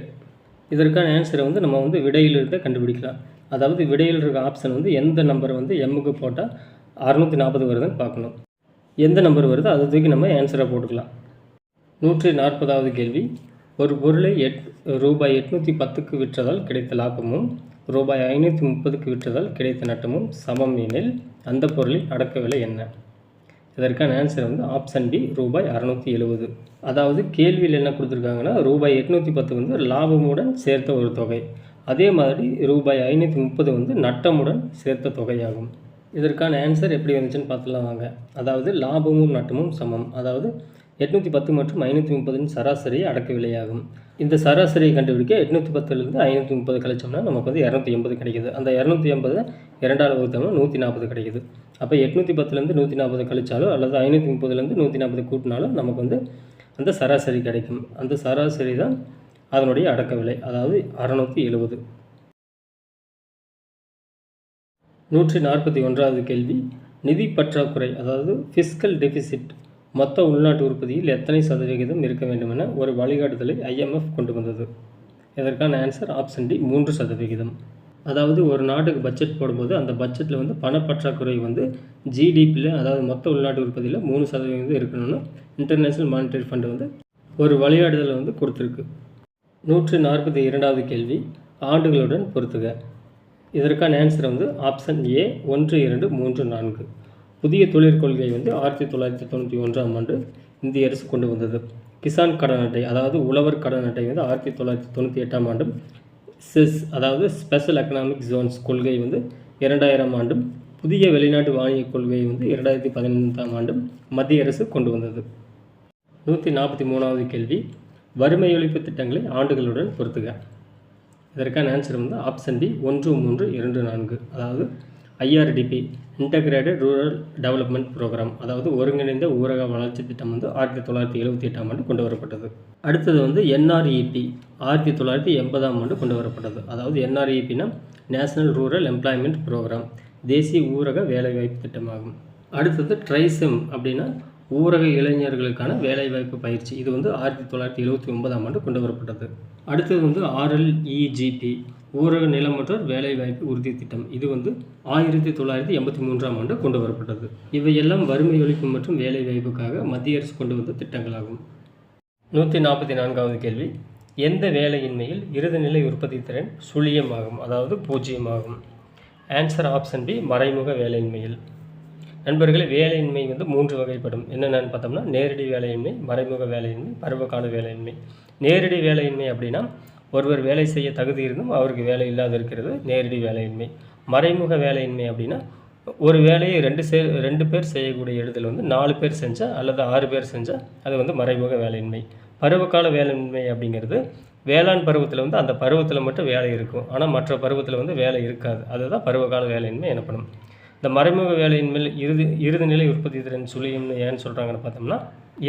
இதற்கான ஆன்சரை நம்ம விடையிலிருந்து கண்டுபிடிக்கலாம். அதாவது விடையில் இருக்க ஆப்ஷன் எந்த நம்பர் எம்முக்கு போட்டால் 640 வருதுன்னு பார்க்கணும். எந்த நம்பர் வருதோ அதை தூக்கி நம்ம ஆன்சரை போட்டுக்கலாம். 140வது கேள்வி, ஒரு பொருளை ரூபாய் 810க்கு விற்றதால் கிடைத்த லாபமும் ரூபாய் 530க்கு விற்றதால் கிடைத்த நட்டமும் சமம் எனில் அந்த பொருளின் அடக்க விலை என்ன? இதற்கான ஆன்சர் ஆப்ஷன் பி ரூபாய் 670. அதாவது கேள்வியில் என்ன கொடுத்துருக்காங்கன்னா ரூபாய் 810 லாபமுடன் சேர்த்த ஒரு தொகை, அதே மாதிரி ரூபாய் 530 நட்டமுடன் சேர்த்த தொகையாகும். இதற்கான ஆன்சர் எப்படி வந்துச்சுன்னு பார்த்துலாம் வாங்க. அதாவது லாபமும் நட்டமும் சமம், அதாவது 810 மற்றும் 530 சராசரி அடக்க விலையாகும். இந்த சராசரியை கண்டுபிடிக்க 810லேருந்து 530 கழிச்சோம்னா நமக்கு 280 கிடைக்குது. அந்த 280 2ஆல் வகுத்தோம்னா 140 கிடைக்குது. அப்போ 810லேருந்து 140 கழிச்சாலோ அல்லது 530லேருந்து 140 கூட்டினாலும் நமக்கு அந்த சராசரி கிடைக்கும். அந்த சராசரி தான் அதனுடைய அடக்க விலை, அதாவது 670. 141வது கேள்வி, நிதி பற்றாக்குறை அதாவது ஃபிஸ்கல் டெபிசிட் மொத்த உள்நாட்டு உற்பத்தியில் எத்தனை சதவிகிதம் இருக்க வேண்டும் என ஒரு வழிகாட்டுதலை IMF கொண்டு வந்தது. இதற்கான ஆன்சர் ஆப்ஷன் டி 3%. அதாவது ஒரு நாட்டுக்கு பட்ஜெட் போடும்போது அந்த பட்ஜெட்டில் பணப்பற்றாக்குறை ஜிடிபியில் அதாவது மொத்த உள்நாட்டு உற்பத்தியில் 3% இருக்கணும்னு இன்டர்நேஷ்னல் மானிட்டரி ஃபண்டு ஒரு வழிகாட்டுதலை கொடுத்துருக்கு. 142வது கேள்வி, ஆண்டுகளுடன் பொறுத்துக. இதற்கான ஆன்சர் ஆப்ஷன் ஏ 1, 2, 3, 4. புதிய தொழிற்கொள்கை 1991ஆம் ஆண்டு இந்திய அரசு கொண்டு வந்தது. கிசான் கடன் அட்டை அதாவது உழவர் கடன் அட்டை 1998ஆம் ஆண்டும், செஸ் அதாவது ஸ்பெஷல் எக்கனாமிக் ஜோன்ஸ் கொள்கை 2000ஆம் ஆண்டும், புதிய வெளிநாட்டு வாணிய கொள்கை 2015ஆம் ஆண்டும் மத்திய அரசு கொண்டு வந்தது. 143வது கேள்வி, வறுமை ஒழிப்பு திட்டங்களை ஆண்டுகளுடன் பொறுத்துக. இதற்கான ஆன்சர் ஆப்ஷன் டி 1, 3, 2, 4. அதாவது IRDP integrated rural development programme அதாவது ஒருங்கிணைந்த ஊரக வளர்ச்சி திட்டம் 1978ஆம் ஆண்டு கொண்டு வரப்பட்டது. அடுத்தது NREP 1980ஆம் ஆண்டு கொண்டு வரப்பட்டது. அதாவது NREPனா நேஷனல் ரூரல் எம்ப்ளாய்மெண்ட் ப்ரோக்ராம், தேசிய ஊரக வேலைவாய்ப்பு திட்டமாகும். அடுத்தது ட்ரைசெம் அப்படின்னா ஊரக இளைஞர்களுக்கான வேலைவாய்ப்பு பயிற்சி, இது 1979ஆம் ஆண்டு கொண்டு வரப்பட்டது. அடுத்தது RLEGP ஊரக நிலமற்றோர் வேலைவாய்ப்பு உறுதி திட்டம், இது 1983ஆம் ஆண்டு கொண்டு வரப்பட்டது. இவையெல்லாம் வறுமை ஒழிப்பு மற்றும் வேலைவாய்ப்புக்காக மத்திய அரசு கொண்டு வந்த திட்டங்களாகும். 144வது கேள்வி, எந்த வேலையின்மையில் இறுதிநிலை உற்பத்தி திறன் சுழியம் ஆகும், அதாவது 0 ஆகும்? ஆன்சர் ஆப்ஷன் பி மறைமுக வேலையின்மையில். நண்பர்களே, வேலையின்மை வந்து 3 வகைப்படும். என்னென்னு பார்த்தோம்னா, நேரடி வேலையின்மை, மறைமுக வேலையின்மை, பருவகால வேலையின்மை. நேரடி வேலையின்மை அப்படின்னா, ஒருவர் வேலை செய்ய தகுதி இருந்தும் அவருக்கு வேலை இல்லாது இருக்கிறது நேரடி வேலையின்மை. மறைமுக வேலையின்மை அப்படின்னா, ஒரு வேலையை 2 பேர் செய்யக்கூடிய இடத்துல வந்து 4 பேர் செஞ்சால் அல்லது 6 பேர் செஞ்சால் அது வந்து மறைமுக வேலையின்மை. பருவகால வேலையின்மை அப்படிங்கிறது வேளாண் பருவத்தில் வந்து அந்த பருவத்தில் மட்டும் வேலை இருக்கும். ஆனால் மற்ற பருவத்தில் வந்து வேலை இருக்காது. அதுதான் பருவகால வேலையின்மை எனப்படும். இந்த மறைமுக வேலையின்மையில் இறுதிநிலை உற்பத்தி திறன் சுழியம்னு ஏன்னு சொல்கிறாங்கன்னு பார்த்தோம்னா,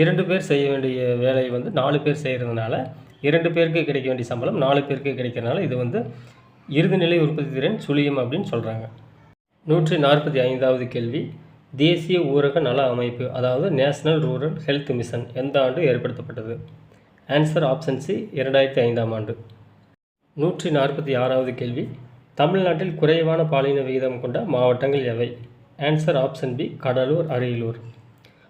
2 பேர் செய்ய வேண்டிய வேலையை வந்து 4 பேர் செய்கிறதுனால 2 பேருக்கு கிடைக்க வேண்டிய சம்பளம் 4 பேருக்கு கிடைக்கிறதுனால இது வந்து இறுதிநிலை உற்பத்தி திறன் சுழியம் அப்படின்னு சொல்கிறாங்க. 145வது கேள்வி, தேசிய ஊரக நல அமைப்பு அதாவது நேஷனல் ரூரல் ஹெல்த் மிஷன் எந்த ஆண்டு ஏற்படுத்தப்பட்டது? ஆன்சர் ஆப்ஷன் சி 2005ஆம் ஆண்டு. 146வது கேள்வி, தமிழ்நாட்டில் குறைவான பாலின விகிதம் கொண்ட மாவட்டங்கள் எவை? Answer option B Cuddalore, Ariyalur.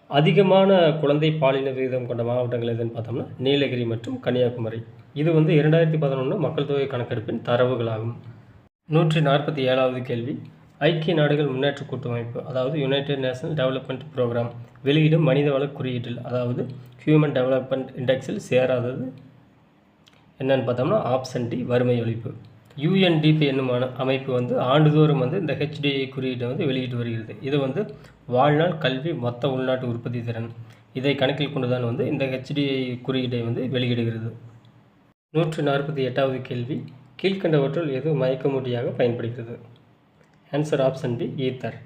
அதிகமான குழந்தை பாலின விகிதம் கொண்ட மாவட்டங்கள் எதுன்னு பார்த்தோம்னா நீலகிரி மற்றும் கன்னியாகுமரி. இது வந்து 2011 மக்கள் தொகை கணக்கெடுப்பின் தரவுகளாகும். 147வது கேள்வி, ஐக்கிய நாடுகள் முன்னேற்ற கூட்டமைப்பு அதாவது யுனைடெட் நேஷனல் டெவலப்மெண்ட் ப்ரோக்ராம் வெளியிடும் மனிதவள குறியீட்டில் அதாவது ஹியூமன் டெவலப்மெண்ட் இண்டெக்ஸில் சேராதது என்னன்னு பார்த்தோம்னா ஆப்ஷன் டி வறுமை ஒழிப்பு. யுஎன்டிபி என்னும் அமைப்பு வந்து ஆண்டுதோறும் வந்து இந்த HDI குறியீட்டை வந்து வெளியிட்டு வருகிறது. இது வந்து வாழ்நாள் கல்வி மொத்த உள்நாட்டு உற்பத்தி திறன் இதை கணக்கில் கொண்டு தான் வந்து இந்த HDI குறியீட்டை வந்து வெளியிடுகிறது. 148வது கேள்வி, கீழ்கண்டவற்றுள் எது மயக்கமூட்டியாக பயன்படுகிறது? Answer option B ether.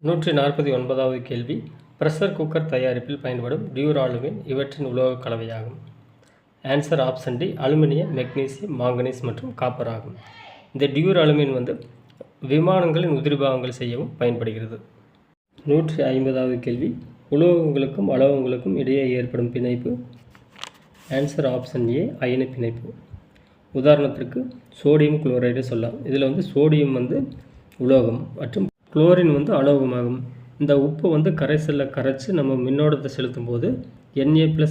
149வது கேள்வி, ப்ரெஷர் குக்கர் தயாரிப்பில் பயன்படும் டியூராலுமின் இவற்றின் உலோக கலவையாகும். Answer option D aluminium, magnesium, manganese மற்றும் காப்பர் ஆகும். இந்த டியூராலுமின் வந்து விமானங்களின் உதிரிபாகங்கள் செய்யவும் பயன்படுகிறது. 150வது கேள்வி, உலோகங்களுக்கும் அலோகங்களுக்கும் இடையே ஏற்படும் பிணைப்பு. ஆன்சர் ஆப்ஷன் ஏ அயனி பிணைப்பு. உதாரணத்திற்கு சோடியம் குளோரைடு சொல்லலாம். இதில் வந்து சோடியம் வந்து உலோகம் மற்றும் குளோரின் வந்து அலோகமாகும். இந்த உப்பை வந்து கரைசலில் கரைச்சி நம்ம மின்னோட்டத்தை செலுத்தும் போது Na+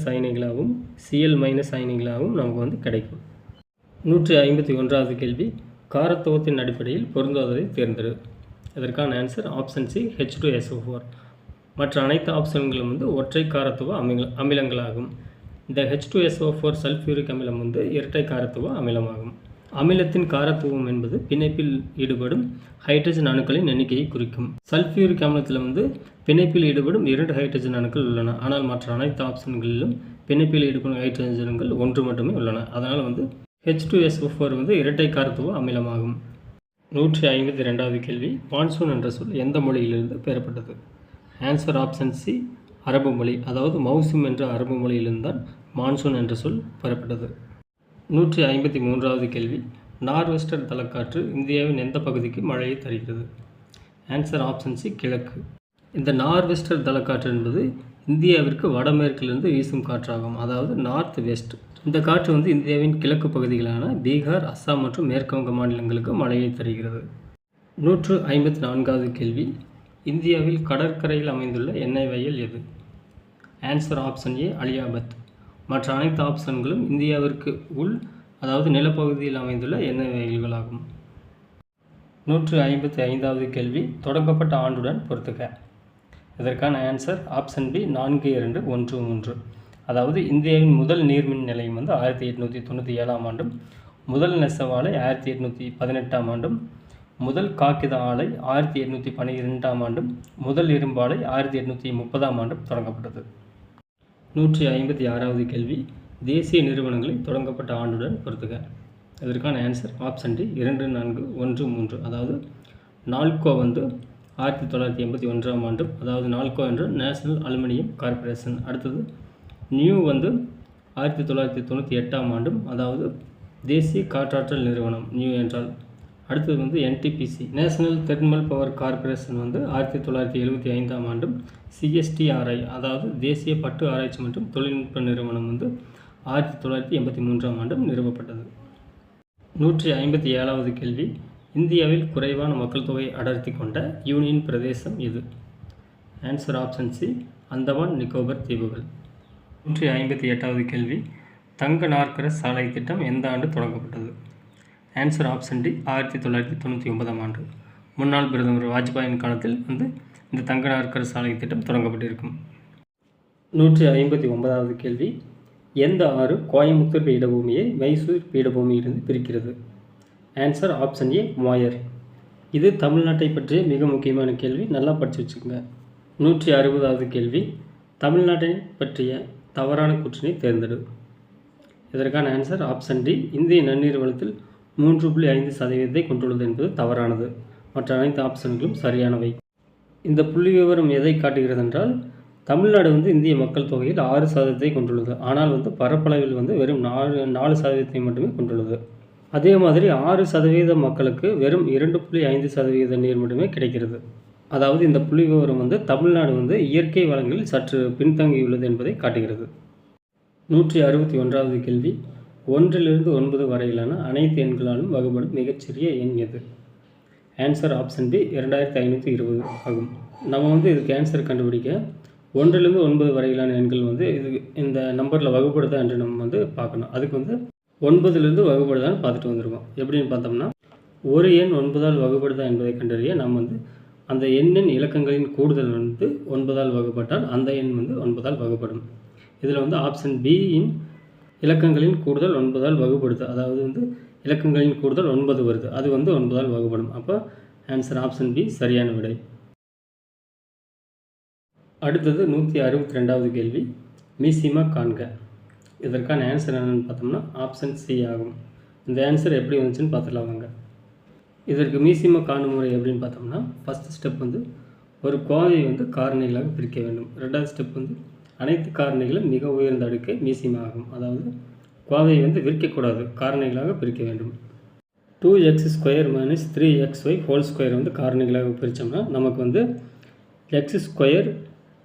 அயனிகளாகவும் Cl- அயனிகளாகவும் நமக்கு வந்து கிடைக்கும். 151வது கேள்வி, காரத்துவத்தின் அடிப்படையில் பொருந்தாததை தேர்ந்தெடு. இதற்கான ஆன்சர் ஆப்ஷன் சி H2SO4. மற்ற அனைத்து ஆப்ஷன்களும் வந்து ஒற்றை காரத்துவ அமிலங்களாகும். இந்த H2SO4 சல்ஃபியூரிக் அமிலம் வந்து இரட்டை காரத்துவ அமிலமாகும். அமிலத்தின் காரத்துவம் என்பது பிணைப்பில் ஈடுபடும் ஹைட்ரஜன் அணுக்களின் எண்ணிக்கையை குறிக்கும். சல்ஃபியூரிக் அமிலத்தில் வந்து பிணைப்பில் ஈடுபடும் 2 ஹைட்ரஜன் அணுக்கள் உள்ளன. ஆனால் மற்ற அனைத்து ஆப்ஷன்களிலும் பிணைப்பில் ஈடுபடும் ஹைட்ரஜன்கள் 1 மட்டுமே உள்ளன. அதனால் வந்து H2SO4 வந்து இரட்டை காரத்துவ அமிலமாகும். 152வது கேள்வி, மான்சூன் என்ற சொல் எந்த மொழியிலிருந்து பெறப்பட்டது? ஆன்சர் ஆப்ஷன் சி அரபு மொழி அதாவது மௌசும் என்ற அரபு மொழியிலிருந்து தான் மான்சூன் என்ற சொல் பெறப்பட்டது. 153வது கேள்வி, நார்வெஸ்டர் தலக்காற்று இந்தியாவின் எந்த பகுதிக்கு மழையை தருகிறது? ஆன்சர் ஆப்ஷன் சி கிழக்கு. இந்த நார்வெஸ்டர் தலக்காற்று என்பது இந்தியாவிற்கு வடமேற்கிலிருந்து வீசும் காற்றாகும், அதாவது நார்த் வெஸ்ட். இந்த காற்று வந்து இந்தியாவின் கிழக்கு பகுதிகளான பீகார், அஸ்ஸாம் மற்றும் மேற்கு வங்க மாநிலங்களுக்கு மழையை தருகிறது. 154வது கேள்வி, இந்தியாவில் கடற்கரையில் அமைந்துள்ள எண்ணெய் வயல் எது? Answer option A Aliabet. மற்ற அனைத்து ஆப்ஷன்களும் இந்தியாவிற்கு உள் அதாவது நிலப்பகுதியில் அமைந்துள்ள எண்ணெய் வயல்களாகும். 155வது கேள்வி, தொடங்கப்பட்ட ஆண்டுடன் பொறுத்துக. இதற்கான ஆன்சர் ஆப்ஷன் பி 4213. அதாவது இந்தியாவின் முதல் நீர்மின் நிலையம் வந்து 1897ஆம் ஆண்டும், முதல் நெசவாலை 1818ஆம் ஆண்டும், முதல் காகித ஆலை 1812ஆம் ஆண்டும், முதல் இரும்பாலை 1830ஆம் ஆண்டும் தொடங்கப்பட்டது. 156வது கேள்வி, தேசிய நிறுவனங்களை தொடங்கப்பட்ட ஆண்டுடன் பொறுத்துக. இதற்கான ஆன்சர் ஆப்ஷன் டி 2413. அதாவது நால்கோ வந்து 1981ஆம் ஆண்டும், அதாவது நால்கோ என்ற நேஷனல் அலுமினியம் கார்பரேஷன். அடுத்தது நியூ வந்து 1998ஆம் ஆண்டும், அதாவது தேசிய காற்றாற்றல் நிறுவனம் நியூ என்றால். அடுத்தது வந்து NTPC national thermal power corporation வந்து 1975ஆம் ஆண்டும், CSTRI அதாவது தேசிய பட்டு ஆராய்ச்சி மற்றும் தொழில்நுட்ப நிறுவனம் வந்து 1983ஆம் ஆண்டும் நிறுவப்பட்டது. 157வது கேள்வி, இந்தியாவில் குறைவான மக்கள் தொகை அடர்த்தி கொண்ட யூனியன் பிரதேசம் எது? Answer option C Andaman Nicobar தீவுகள். 158வது கேள்வி, தங்க நாற்கர சாலை திட்டம் எந்த ஆண்டு தொடங்கப்பட்டது? ஆன்சர் ஆப்ஷன் டி 1999ஆம் ஆண்டு. முன்னாள் பிரதமர் வாஜ்பாயின் காலத்தில் வந்து இந்த தங்க நாற்கர சாலை திட்டம் தொடங்கப்பட்டிருக்கும். 159வது கேள்வி, எந்த ஆறு கோயம்புத்தூர் பீடபூமியை மைசூர் பீடபூமியிலிருந்து பிரிக்கிறது? ஆன்சர் ஆப்ஷன் ஏ மோயர். இது தமிழ்நாட்டை பற்றிய மிக முக்கியமான கேள்வி, நல்லா படித்து வச்சுக்கோங்க. 160வது கேள்வி, தமிழ்நாட்டை பற்றிய தவறான கூற்றினை தேர்ந்தெடு. இதற்கான ஆன்சர் ஆப்ஷன் டி. இந்திய நன்னீர் வளத்தில் 3.5% கொண்டுள்ளது என்பது தவறானது. மற்ற அனைத்து ஆப்ஷன்களும் சரியானவை. இந்த புள்ளி விவரம் எதை காட்டுகிறது என்றால், தமிழ்நாடு இந்திய மக்கள் தொகையில் 6% கொண்டுள்ளது. ஆனால் பரப்பளவில் வெறும் 4% மட்டுமே கொண்டுள்ளது. அதே மாதிரி 6% மக்களுக்கு வெறும் 2.5% நீர் மட்டுமே கிடைக்கிறது. அதாவது இந்த புள்ளி விவரம் தமிழ்நாடு இயற்கை வளங்களில் சற்று பின்தங்கியுள்ளது என்பதை காட்டுகிறது. 161வது கேள்வி, 1லிருந்து 9 வரையிலான அனைத்து எண்களாலும் வகுப்படும் மிகச்சிறிய எண் எது? ஆன்சர் ஆப்ஷன் பி 2520 ஆகும். நம்ம இதுக்கு ஆன்சர் கண்டுபிடிக்க 1லிருந்து 9 வரையிலான எண்கள் இது இந்த நம்பரில் வகுப்படுதா என்று நம்ம பார்க்கணும். அதுக்கு 9லிருந்து வகுப்படுதான்னு பார்த்துட்டு வந்திருக்கோம். எப்படின்னு பார்த்தோம்னா, ஒரு எண் 9ஆல் வகுப்படுதா என்பதை கண்டறிய நாம் அந்த எண்ணின் இலக்கங்களின் கூடுதல் 9ஆல் வகுப்பட்டால் அந்த எண் 9ஆல் வகுப்படும். இதில் ஆப்ஷன் பி இன் இலக்கங்களின் கூடுதல் 9ஆல் வகுப்படுது. அதாவது இலக்கங்களின் கூடுதல் 9 வருது, அது 9ஆல் வகுப்படும். அப்போ ஆன்சர் ஆப்ஷன் பி சரியான விடை. அடுத்தது 162வது கேள்வி, மீசிமா காண்க. இதற்கான ஆன்சர் என்னென்னு பார்த்தோம்னா ஆப்ஷன் சி ஆகும். இந்த ஆன்சர் எப்படி வந்துச்சுன்னு பார்த்துலாம் வாங்க. இதற்கு மீசிமா காணும் முறை எப்படின்னு பார்த்தோம்னா, ஃபஸ்ட்டு ஸ்டெப் ஒரு கோவையை காரணிகளாக பிரிக்க வேண்டும். ரெண்டாவது ஸ்டெப் அனைத்து காரணிகளும் மிக உயர்ந்த அடுக்கே மீசிமா ஆகும். அதாவது கோவையை விரிக்கக்கூடாது, காரணிகளாக பிரிக்க வேண்டும். 2x² - 3xy² காரணிகளாக பிரித்தோம்னா நமக்கு x²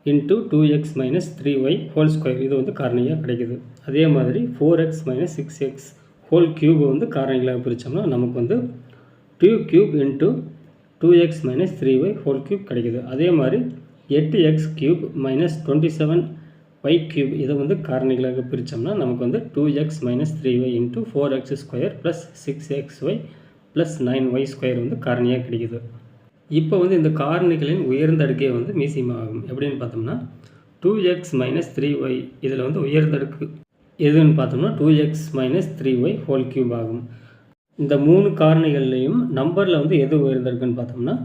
× 2x - 3y² இது காரணியாக கிடைக்குது. அதே மாதிரி 4x - 6x³ காரணிகளாக பிரித்தோம்னா நமக்கு 2³ × 2x - 3y³ கிடைக்குது. அதே மாதிரி 8x³ - 27y³ இதை காரணிகளாக பிரித்தோம்னா நமக்கு 2x - 3y × 4x² + 6xy + 9y² காரணியாக கிடைக்குது. இப்போ இந்த காரணிகளின் உயர்ந்த அடுக்கே மீசிமா ஆகும். எப்படின்னு பார்த்தோம்னா 2x - 3y இதில் உயர்ந்த அடுக்கு எதுன்னு பார்த்தோம்னா 2x - 3y³ ஆகும். இந்த 3 காரணிகள்லையும் நம்பரில் எது உயர்ந்த அடுக்குன்னு பார்த்தோம்னா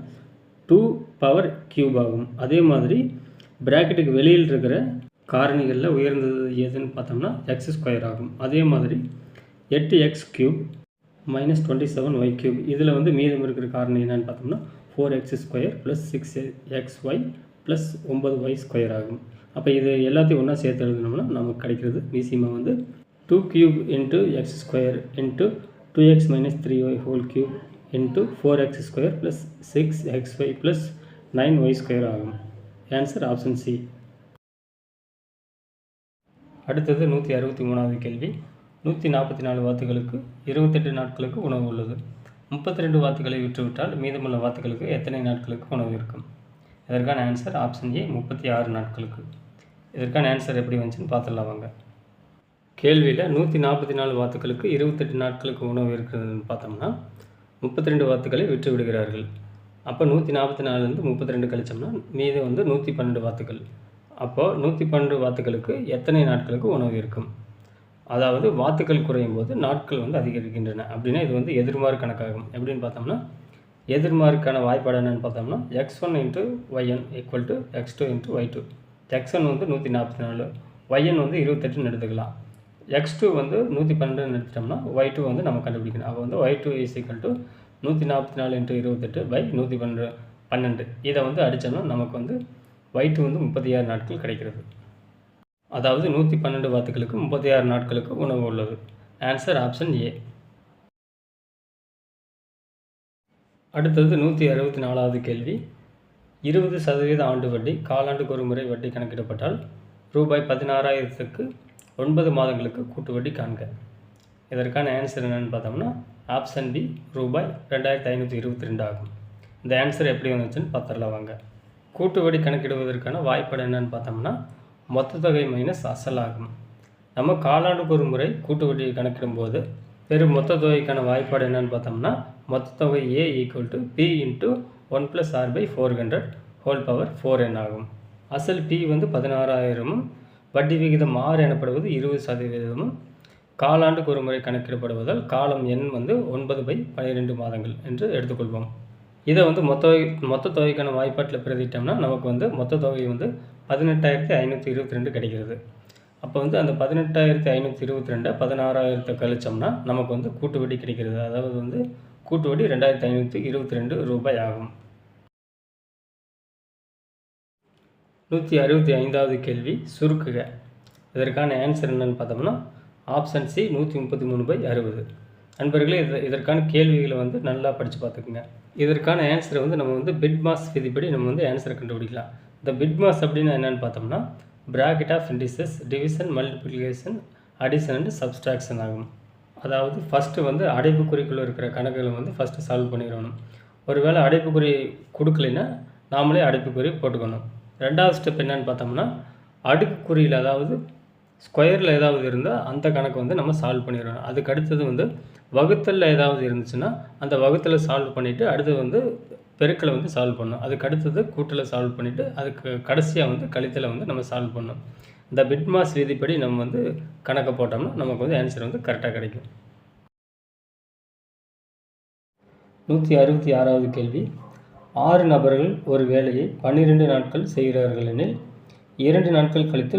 2³ ஆகும். அதே மாதிரி பிராக்கெட்டுக்கு வெளியில் இருக்கிற காரணிகளில் உயர்ந்தது எதுன்னு பார்த்தோம்னா x² ஆகும். அதே மாதிரி 8x³ - 27y³ இதில் மீதம் இருக்கிற காரணி என்னன்னு பார்த்தோம்னா 4x² + 6xy + 9y² ஆகும். அப்போ இது எல்லாத்தையும் ஒன்றா சேர்த்து எழுதினோம்னா நமக்கு கிடைக்கிறது மீசிமா 2³ × x² × 2x - 3y³ × 4x² + 6xy + 9y² ஆகும். Answer option C. அடுத்தது 163வது கேள்வி, 144 வாத்துகளுக்கு 28 நாட்களுக்கு உணவு உள்ளது. 32 வாத்துகளை விற்றுவிட்டால் மீதமுள்ள வாத்துகளுக்கு எத்தனை நாட்களுக்கு உணவு இருக்கும்? இதற்கான ஆன்சர் ஆப்ஷன் ஏ 36 நாட்களுக்கு. இதற்கான ஆன்சர் எப்படி வந்துச்சுன்னு பார்த்துடலாம் வாங்க. கேள்வியில் 144 வாத்துக்களுக்கு 28 நாட்களுக்கு உணவு இருக்கிறதுன்னு பார்த்தோம்னா 32 வாத்துக்களை விற்று விடுகிறார்கள். அப்போ 144லேருந்து 32 கழிச்சோம்னா மீது 112 வாத்துக்கள். அப்போது 112 வாத்துக்களுக்கு எத்தனை நாட்களுக்கு உணவு இருக்கும்? அதாவது வாத்துக்கள் குறையும் போது நாட்கள் அதிகரிக்கின்றன அப்படின்னா இது எதிர்மாறு கணக்காகும். எப்படின்னு பார்த்தோம்னா எதிர்மாறுக்கான வாய்ப்பாடு என்னென்னு பார்த்தோம்னா x1 × yn = x2 × y2. x1 144, yn 28 எடுத்துக்கலாம். x2 112 எடுத்துட்டோம்னா y2 நம்ம கண்டுபிடிக்கணும். அப்போ y2 = 144 × 28 / 112. இதை அடித்தோம்னா நமக்கு y2 36 நாட்கள் கிடைக்கிறது. அதாவது 112 வாத்துக்களுக்கு 36 நாட்களுக்கு உணவு உள்ளது. ஆன்சர் ஆப்ஷன் ஏ. அடுத்தது 164வது கேள்வி, 20% ஆண்டு வட்டி காலாண்டுக்கு ஒரு முறை வட்டி கணக்கிடப்பட்டால் ரூபாய் 16,000க்கு 9 மாதங்களுக்கு கூட்டு வட்டி காண்க. இதற்கான ஆன்சர் என்னென்னு பார்த்தோம்னா ஆப்ஷன் பி ரூபாய் 2522 ஆகும். இந்த ஆன்சர் எப்படி வந்துச்சுன்னு பார்த்துடலாம் வாங்க. கூட்டு வட்டி கணக்கிடுவதற்கான வாய்ப்பாடு என்னென்னு பார்த்தோம்னா மொத்த தொகை மைனஸ் அசல் ஆகும். நம்ம காலாண்டுக்கு ஒரு முறை கூட்டு வட்டியை கணக்கிடும்போது பெரும் மொத்த தொகைக்கான வாய்ப்பாடு என்னென்னு பார்த்தோம்னா மொத்த தொகை A = P × 1 + R/400 whole power 4n ஆகும். அசல் P வந்து 16,000 வட்டி விகிதம் R எனப்படுவது 20% காலாண்டுக்கு ஒரு முறை கணக்கிடப்படுவதால் காலம் n வந்து 9/12 மாதங்கள் என்று எடுத்துக்கொள்வோம். இதை வந்து மொத்த தொகைக்கான வாய்ப்பாட்டில் பிரதிட்டோம்னா நமக்கு வந்து மொத்த தொகை வந்து 18,522 கிடைக்கிறது. அப்போ வந்து அந்த 18,522 16,000 கழிச்சோம்னா நமக்கு வந்து கூட்டு வட்டி கிடைக்கிறது. அதாவது வந்து கூட்டு வட்டி 2,522 ரூபாய் ஆகும். 165வது கேள்வி சுருக்குக. இதற்கான ஆன்சர் என்னன்னு பார்த்தோம்னா ஆப்ஷன் சி 133/60. நண்பர்களே இதற்கான கேள்விகளை வந்து நல்லா படித்து பார்த்துக்குங்க. இதற்கான ஆன்சரை வந்து நம்ம வந்து பிட்மாஸ் விதிப்படி நம்ம வந்து ஆன்சரை கண்டுபிடிக்கலாம். இந்த பிட்மாஸ் அப்படின்னா என்னென்னு பார்த்தோம்னா bracket of indices division multiplication addition and subtraction ஆகும். அதாவது ஃபஸ்ட்டு வந்து அடைப்புக்குறிக்குள்ளே இருக்கிற கணக்குகளை வந்து ஃபஸ்ட்டு சால்வ் பண்ணிடணும். ஒருவேளை அடைப்புக்குறி கொடுக்கலைன்னா நாமளே அடைப்புக்குறி போட்டுக்கணும். ரெண்டாவது ஸ்டெப் என்னென்னு பார்த்தோம்னா அடுக்குக்குறியில் அதாவது ஸ்கொயரில் ஏதாவது இருந்தால் அந்த கணக்கு வந்து நம்ம சால்வ் பண்ணிடணும். அதுக்கு அடுத்தது வந்து வகுத்தலில் ஏதாவது இருந்துச்சுன்னா அந்த வகுத்தலை சால்வ் பண்ணிவிட்டு அடுத்தது வந்து பெருக்கலை வந்து சால்வ் பண்ணணும். அதுக்கு அடுத்தது கூட்டலை சால்வ் பண்ணிவிட்டு அதுக்கு கடைசியாக வந்து கழித்தலை வந்து நம்ம சால்வ் பண்ணணும். இந்த பிட்மாஸ் விதிப்படி நம்ம வந்து கணக்கை போட்டோம்னா நமக்கு வந்து ஆன்சர் வந்து கரெக்டாக கிடைக்கும். 166வது கேள்வி 6 நபர்கள் ஒரு வேலையை 12 நாட்கள் செய்கிறார்கள் எனில் 2 நாட்கள் கழித்து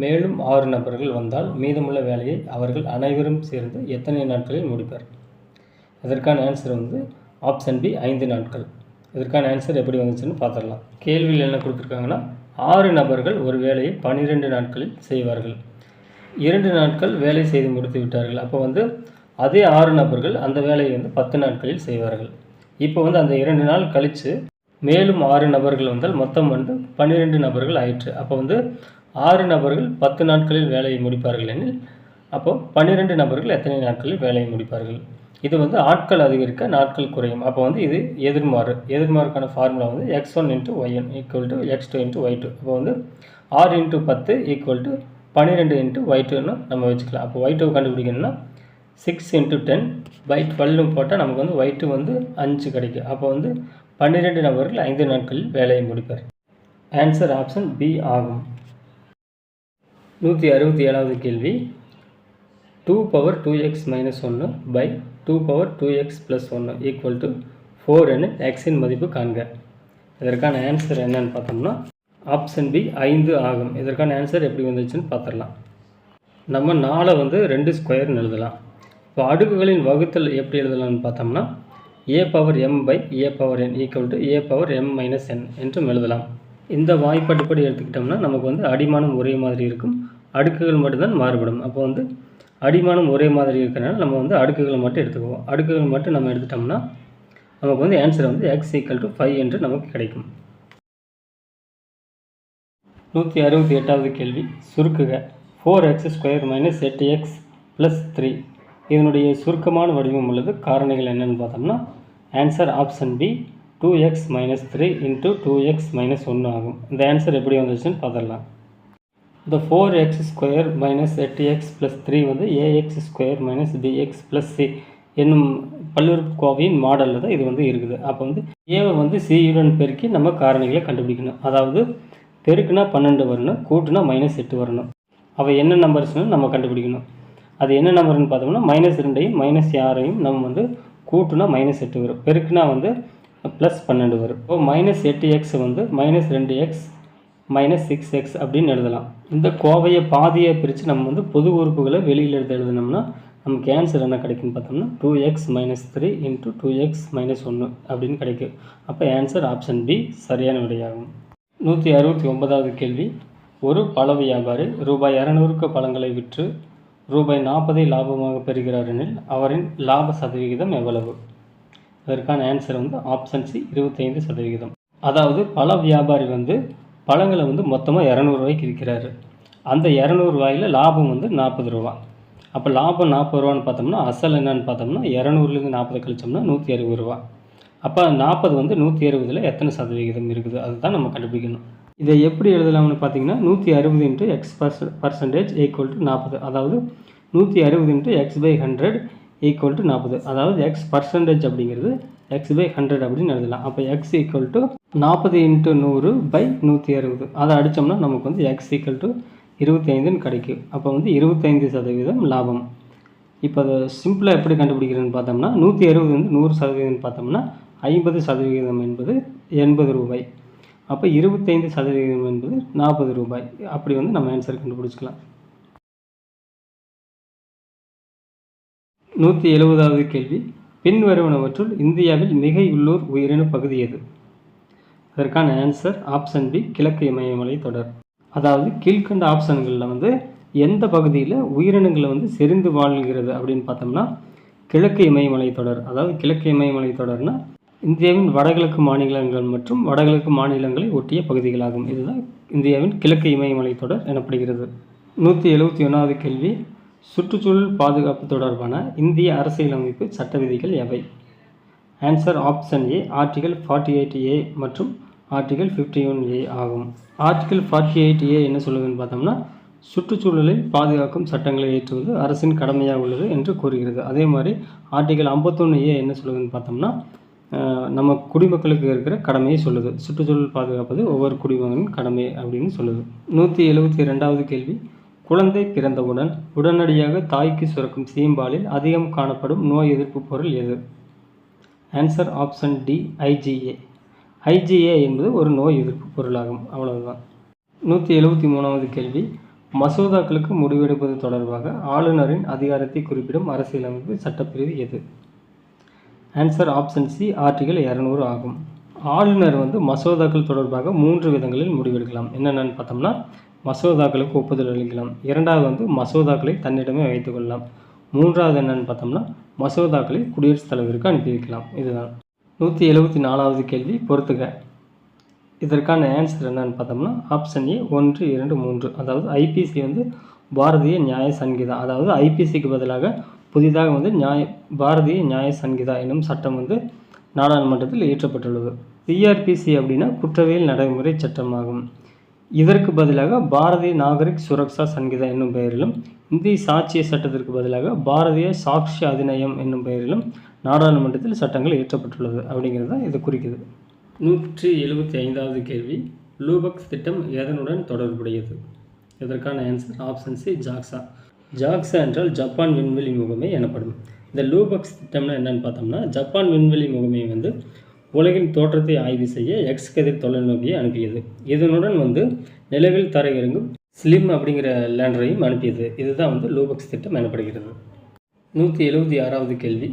மேலும் 6 நபர்கள் வந்தால் மீதமுள்ள வேலையை அவர்கள் அனைவரும் சேர்ந்து எத்தனை நாட்களில் முடிப்பார்? இதற்கான ஆன்சர் வந்து ஆப்ஷன் பி 5 நாட்கள். இதற்கான ஆன்சர் எப்படி வந்துச்சுன்னு பார்த்துடலாம். கேள்வியில் என்ன கொடுத்துருக்காங்கன்னா 6 நபர்கள் ஒரு வேலையை 12 நாட்களில் செய்வார்கள். 2 நாட்கள் வேலை செய்து முடித்து விட்டார்கள். அப்போ வந்து அதே 6 நபர்கள் அந்த வேலையை வந்து 10 நாட்களில் செய்வார்கள். இப்போ வந்து அந்த 2 நாள் கழித்து மேலும் 6 நபர்கள் வந்தால் மொத்தம் வந்து 12 நபர்கள் ஆயிற்று. அப்போ வந்து 6 நபர்கள் 10 நாட்களில் வேலையை முடிப்பார்கள் எனில் அப்போ 12 நபர்கள் எத்தனை நாட்களில் வேலையை முடிப்பார்கள்? இது வந்து ஆட்கள் அதிகரிக்க நாட்கள் குறையும். அப்போ வந்து இது எதிர்மாறுக்கான ஃபார்முலா வந்து x1 × yn = x2 × y2. அப்போ வந்து 6 × 10 = 12 × y2ன்னு நம்ம வச்சுக்கலாம். அப்போ y2 கண்டுபிடிக்கணும்னா 6 × 10/12 போட்டால் நமக்கு வந்து y2 வந்து 5 கிடைக்கும். அப்போ வந்து 12 நபர்கள் 5 நாட்களில் வேலையை முடிப்பார். ஆன்சர் ஆப்ஷன் பி ஆகும். 167வது கேள்வி 2^2x - 1/2^2x + 1 = 4 என xின் மதிப்பு காண்க. இதற்கான ஆன்சர் என்னன்னு பார்த்தோம்னா ஆப்ஷன் பி 5 ஆகும். இதற்கான ஆன்சர் எப்படி வந்துச்சுன்னு பார்த்துடலாம். நம்ம 4 வந்து 2 ஸ்கொயர்னு எழுதலாம். இப்போ அடுக்குகளின் வகுத்தல் எப்படி எழுதலாம்னு பார்த்தோம்னா a/m/a/n = a/m - n என்றும் எழுதலாம். இந்த வாய்ப்பாட்டுப்படி எடுத்துக்கிட்டோம்னா நமக்கு வந்து அடிமானம் ஒரே மாதிரி இருக்கும், அடுக்குகள் மட்டும்தான் மாறுபடும். அப்போ வந்து அடிமானம் ஒரே மாதிரி இருக்கிறனால நம்ம வந்து அடுக்குகளை மட்டும் எடுத்துக்குவோம். அடுக்குகள் மட்டும் நம்ம எடுத்துட்டோம்னா நமக்கு வந்து ஆன்சர் வந்து x = 5 என்று நமக்கு கிடைக்கும். 168வது கேள்வி சுருக்குக. 4x² - 8x + 3 இதனுடைய சுருக்கமான வடிவம் உள்ளது. காரணிகள் என்னென்னு பார்த்தோம்னா answer option B 2x - 3 × 2x - 1 ஆகும். இந்த ஆன்சர் எப்படி வந்துச்சுன்னு பார்த்துடலாம். இந்த 4x² - 8x + 3 வந்து ax² - bx + c என்னும் பல்லுறுப்புக்கோவையின் மாடலில் தான் இது வந்து இருக்குது. அப்போ வந்து ஏவை வந்து சியுடன் பெருக்கி நம்ம காரணிகளை கண்டுபிடிக்கணும். அதாவது பெருக்குனா 12 வரணும், கூட்டுனா -8 வரணும். அவை என்ன நம்பர்ஸ்னு நம்ம கண்டுபிடிக்கணும். அது என்ன நம்பர்னு பார்த்தோம்னா -2ஐயும் -6ஐயும் நம்ம வந்து கூட்டுனா -8 வரும், பெருக்குனா வந்து +12 வரும். இப்போ -8x வந்து -2x -6x அப்படின்னு எழுதலாம். இந்த கோவையை பாதியை பிரித்து நம்ம வந்து பொது உறுப்புகளை வெளியில் எழுதினோம்னா நமக்கு ஆன்சர் என்ன கிடைக்குன்னு பார்த்தோம்னா 2x - 3 × 2x - 1 அப்படின்னு கிடைக்கும். அப்போ ஆன்சர் ஆப்ஷன் பி சரியான விடையாகும். 169வது கேள்வி ஒரு பழ வியாபாரி ரூபாய் 200க்கு பழங்களை விற்று ரூபாய் 40 லாபமாக பெறுகிறார் எனில் அவரின் லாப சதவிகிதம் எவ்வளவு? அதற்கான ஆன்சர் வந்து ஆப்ஷன் சி 25%. அதாவது பழ வியாபாரி வந்து பழங்களை வந்து மொத்தமாக 200 ரூபாய்க்கு விற்கிறாரு. அந்த 200 ரூபாயில் லாபம் வந்து 40 ரூபா. அப்போ லாபம் 40 ரூபான்னு பார்த்தோம்னா அசல் என்னன்னு பார்த்தோம்னா 200லேருந்து 40 கழிச்சோம்னா 160 ரூபா. அப்போ 40 வந்து 160ல் எத்தனை சதவிகிதம் இருக்குது அதுதான் நம்ம கண்டுபிடிக்கணும். இதை எப்படி எழுதலாம்னு பார்த்தீங்கன்னா 160 × x% = 40. அதாவது 160 × x/100 = 40. அதாவது x% அப்படிங்கிறது x/100 அப்படின்னு எழுதலாம். அப்போ x ஈக்குவல் டு 40 × 100/160. அதை அடித்தோம்னா நமக்கு வந்து x ஈக்குவல் டு 25ன்னு கிடைக்கும். அப்போ வந்து 25% லாபம். இப்போ அதை சிம்பிளாக எப்படி கண்டுபிடிக்கிறதுன்னு பார்த்தோம்னா 160 வந்து 100% பார்த்தோம்னா 50% என்பது 80 ரூபாய். அப்போ 25% என்பது 40 ரூபாய். அப்படி வந்து நம்ம ஆன்சர் கண்டுபிடிச்சிக்கலாம். 170வது கேள்வி, பின்வருவனவற்றுள் இந்தியாவில் மிகை உள்ளூர் உயிரின பகுதி எது? அதற்கான ஆன்சர் ஆப்ஷன் பி, கிழக்கு இமயமலை தொடர். அதாவது கீழ்கண்ட ஆப்ஷன்களில் வந்து எந்த பகுதியில் உயிரினங்களை வந்து செறிந்து வாழ்கிறது அப்படின்னு பார்த்தோம்னா கிழக்கு இமயமலை தொடர். அதாவது கிழக்கு இமயமலை தொடர்னா இந்தியாவின் வடகிழக்கு மாநிலங்கள் மற்றும் வடகிழக்கு மாநிலங்களை ஒட்டிய பகுதிகளாகும். இதுதான் இந்தியாவின் கிழக்கு இமயமலை தொடர் எனப்படுகிறது. 171வது கேள்வி, சுற்றுச்சூழல் பாதுகாப்பு தொடர்பான இந்திய அரசியலமைப்பு சட்ட விதிகள் எவை? ஆன்சர் ஆப்ஷன் ஏ, ஆர்டிகல் 48A மற்றும் ஆர்டிகல் 51A ஆகும். ஆர்டிகல் 48A என்ன சொல்லுதுன்னு பார்த்தோம்னா சுற்றுச்சூழலை பாதுகாக்கும் சட்டங்களை ஏற்றுவது அரசின் கடமையாக உள்ளது என்று கூறுகிறது. அதே மாதிரி ஆர்டிகல் 51A என்ன சொல்லுதுன்னு பார்த்தோம்னா நம்ம குடிமக்களுக்கு இருக்கிற கடமையை சொல்லுது. சுற்றுச்சூழல் பாதுகாப்பது ஒவ்வொரு குடிமகனின் கடமை அப்படின்னு சொல்லுது. 172வது கேள்வி, குழந்தை பிறந்தவுடன் உடனடியாக தாய்க்கு சுரக்கும் சீம்பாலில் அதிகம் காணப்படும் நோய் எதிர்ப்பு பொருள் எது? Answer option D, IgA. IgA என்பது ஒரு நோய் எதிர்ப்பு பொருளாகும். அவ்வளவுதான். 173வது கேள்வி, மசோதாக்களுக்கு முடிவெடுப்பது தொடர்பாக ஆளுநரின் அதிகாரத்தை குறிப்பிடும் அரசியலமைப்பு சட்டப்பிரிவு எது? ஆன்சர் ஆப்ஷன் சி, ஆர்டிகல் 200 ஆகும். ஆளுநர் வந்து மசோதாக்கள் தொடர்பாக 3 விதங்களில் முடிவெடுக்கலாம். என்னென்னு பார்த்தோம்னா மசோதாக்களுக்கு ஒப்புதல் அளிக்கலாம், இரண்டாவது வந்து மசோதாக்களை தன்னிடமே வைத்துக் கொள்ளலாம், மூன்றாவது என்னென்னு பார்த்தோம்னா மசோதாக்களை குடியரசுத் தலைவருக்கு அனுப்பி வைக்கலாம். இதுதான். 174வது கேள்வி, பொறுத்துக. இதற்கான ஆன்சர் என்னன்னு பார்த்தோம்னா ஆப்ஷன் ஏ 1, 2, 3. அதாவது ஐபிசி வந்து பாரதிய நியாய சங்கீதா. அதாவது ஐபிசிக்கு பதிலாக புதிதாக வந்து பாரதிய நியாய சங்கீதா என்னும் சட்டம் வந்து நாடாளுமன்றத்தில் இயற்றப்பட்டுள்ளது. சிஆர்பிசி அப்படின்னா குற்றவியல் நடைமுறை சட்டமாகும். இதற்கு பதிலாக பாரதிய நாகரிக் சுரக்ஷா சங்கீதா என்னும் பெயரிலும் இந்திய சாட்சிய சட்டத்திற்கு பதிலாக பாரதிய சாட்சி அதிநயம் என்னும் பெயரிலும் நாடாளுமன்றத்தில் சட்டங்கள் இயற்றப்பட்டுள்ளது அப்படிங்கிறத இது குறிக்குது. 175வது கேள்வி, லூபக்ஸ் திட்டம் எதனுடன் தொடர்புடையது? இதற்கான answer option C, JAXA. JAXA என்றால் ஜப்பான் விண்வெளி முகமை எனப்படும். இந்த லூபக்ஸ் திட்டம்னா என்னன்னு பார்த்தோம்னா ஜப்பான் விண்வெளி முகமை வந்து உலகின் தோற்றத்தை ஆய்வு செய்ய எக்ஸ் கதிர் தொலைநோக்கியை அனுப்பியது. இதனுடன் வந்து நிலவில் தரையிறங்கும் ஸ்லிம் அப்படிங்கிற லேண்டரையும் அனுப்பியது. இதுதான் வந்து லூபக்ஸ் திட்டம் எனப்படுகிறது. 176வது கேள்வி,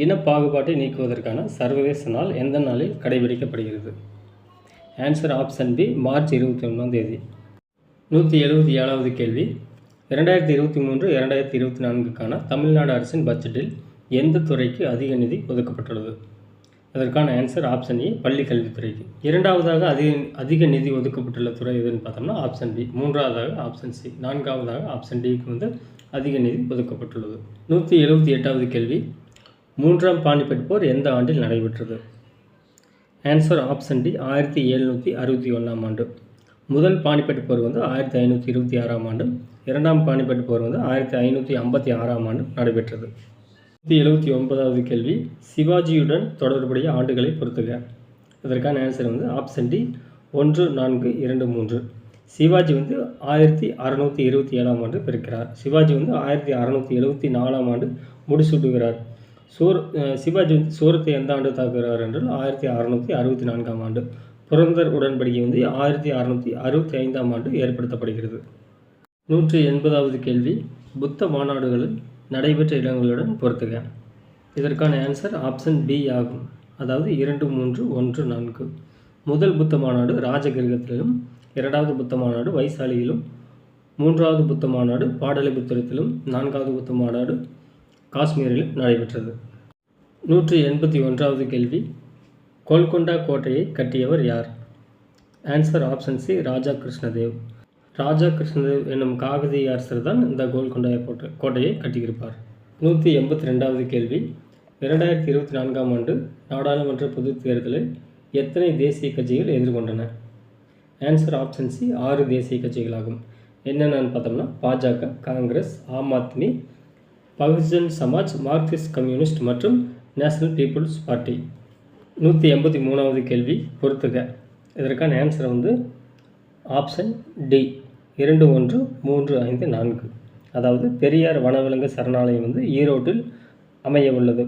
இன பாகுபாட்டை நீக்குவதற்கான சர்வதேச நாள் எந்த நாளில் கடைபிடிக்கப்படுகிறது? ஆன்சர் ஆப்ஷன் பி, மார்ச் 21ஆம் தேதி. 177வது கேள்வி, 2023-2024க்கான தமிழ்நாடு அரசின் பட்ஜெட்டில் எந்த துறைக்கு அதிக நிதி ஒதுக்கப்பட்டுள்ளது? அதற்கான ஆன்சர் ஆப்ஷன் ஏ, பள்ளி கல்வித்துறைக்கு. இரண்டாவதாக அதிக நிதி ஒதுக்கப்பட்டுள்ள துறை எதுன்னு பார்த்தோம்னா ஆப்ஷன் பி, மூன்றாவதாக ஆப்ஷன் சி, நான்காவதாக ஆப்ஷன் டிக்கு வந்து அதிக நிதி ஒதுக்கப்பட்டுள்ளது. 178வது கேள்வி, 3ஆம் பானிபட் போர் எந்த ஆண்டில் நடைபெற்றது? ஆன்சர் ஆப்ஷன் டி, 1761ஆம் ஆண்டு. முதல் பானிபட் போர் வந்து 1526ஆம் ஆண்டு, இரண்டாம் பானிபட் போர் வந்து 1556ஆம் ஆண்டு நடைபெற்றது. 179வது கேள்வி, சிவாஜியுடன் தொடர்புடைய ஆண்டுகளை பொறுத்துக. இதற்கான ஆன்சர் வந்து ஆப்ஷன் டி, 1, 4, 2, 3. சிவாஜி வந்து 1627ஆம் ஆண்டு பிறக்கிறார். சிவாஜி வந்து 1674ஆம் ஆண்டு முடிசூட்டுகிறார். சிவாஜி வந்து சூரத்தை எந்த ஆண்டு தாக்குகிறார் என்றால் 1664ஆம் ஆண்டு. புரந்தர் உடன்படிக்கை வந்து 1665ஆம் ஆண்டு ஏற்படுத்தப்படுகிறது. 180வது கேள்வி, புத்த மாநாடுகளில் நடைபெற்ற இடங்களுடன் பொறுத்துக. இதற்கான ஆன்சர் ஆப்ஷன் பி ஆகும். அதாவது 2, 3, 1, 4. முதல் புத்த மாநாடு ராஜகிரகத்திலும், இரண்டாவது புத்த மாநாடு வைசாலியிலும், மூன்றாவது புத்த மாநாடு பாடலிபுத்திரத்திலும், நான்காவது புத்த மாநாடு காஷ்மீரிலும் நடைபெற்றது. 181வது கேள்வி, கோல்கொண்டா கோட்டையை கட்டியவர் யார்? ஆன்சர் ஆப்ஷன் சி, ராஜா கிருஷ்ணதேவ். ராஜா கிருஷ்ணதேவ் என்னும் காகதிய அரசர் தான் இந்த கோல்கொண்டா கோட்டையை கட்டியிருப்பார். 182வது கேள்வி, 2024ஆம் ஆண்டு நாடாளுமன்ற பொதுத் தேர்தலில் எத்தனை தேசிய கட்சிகள் எதிர்கொண்டன? ஆன்சர் ஆப்ஷன் சி, 6 தேசிய கட்சிகளாகும். என்னென்னு பார்த்தோம்னா பாஜக, காங்கிரஸ், ஆம் ஆத்மி, பகுஜன் சமாஜ், மார்க்சிஸ்ட் கம்யூனிஸ்ட் மற்றும் நேஷனல் பீப்புள்ஸ் பார்ட்டி. 183வது கேள்வி பொறுத்துக. இதற்கான ஆன்சர் வந்து ஆப்ஷன் டி 2, 1, 3, 5, 4. அதாவது பெரியார் வனவிலங்கு சரணாலயம் வந்து ஈரோட்டில் அமைய உள்ளது.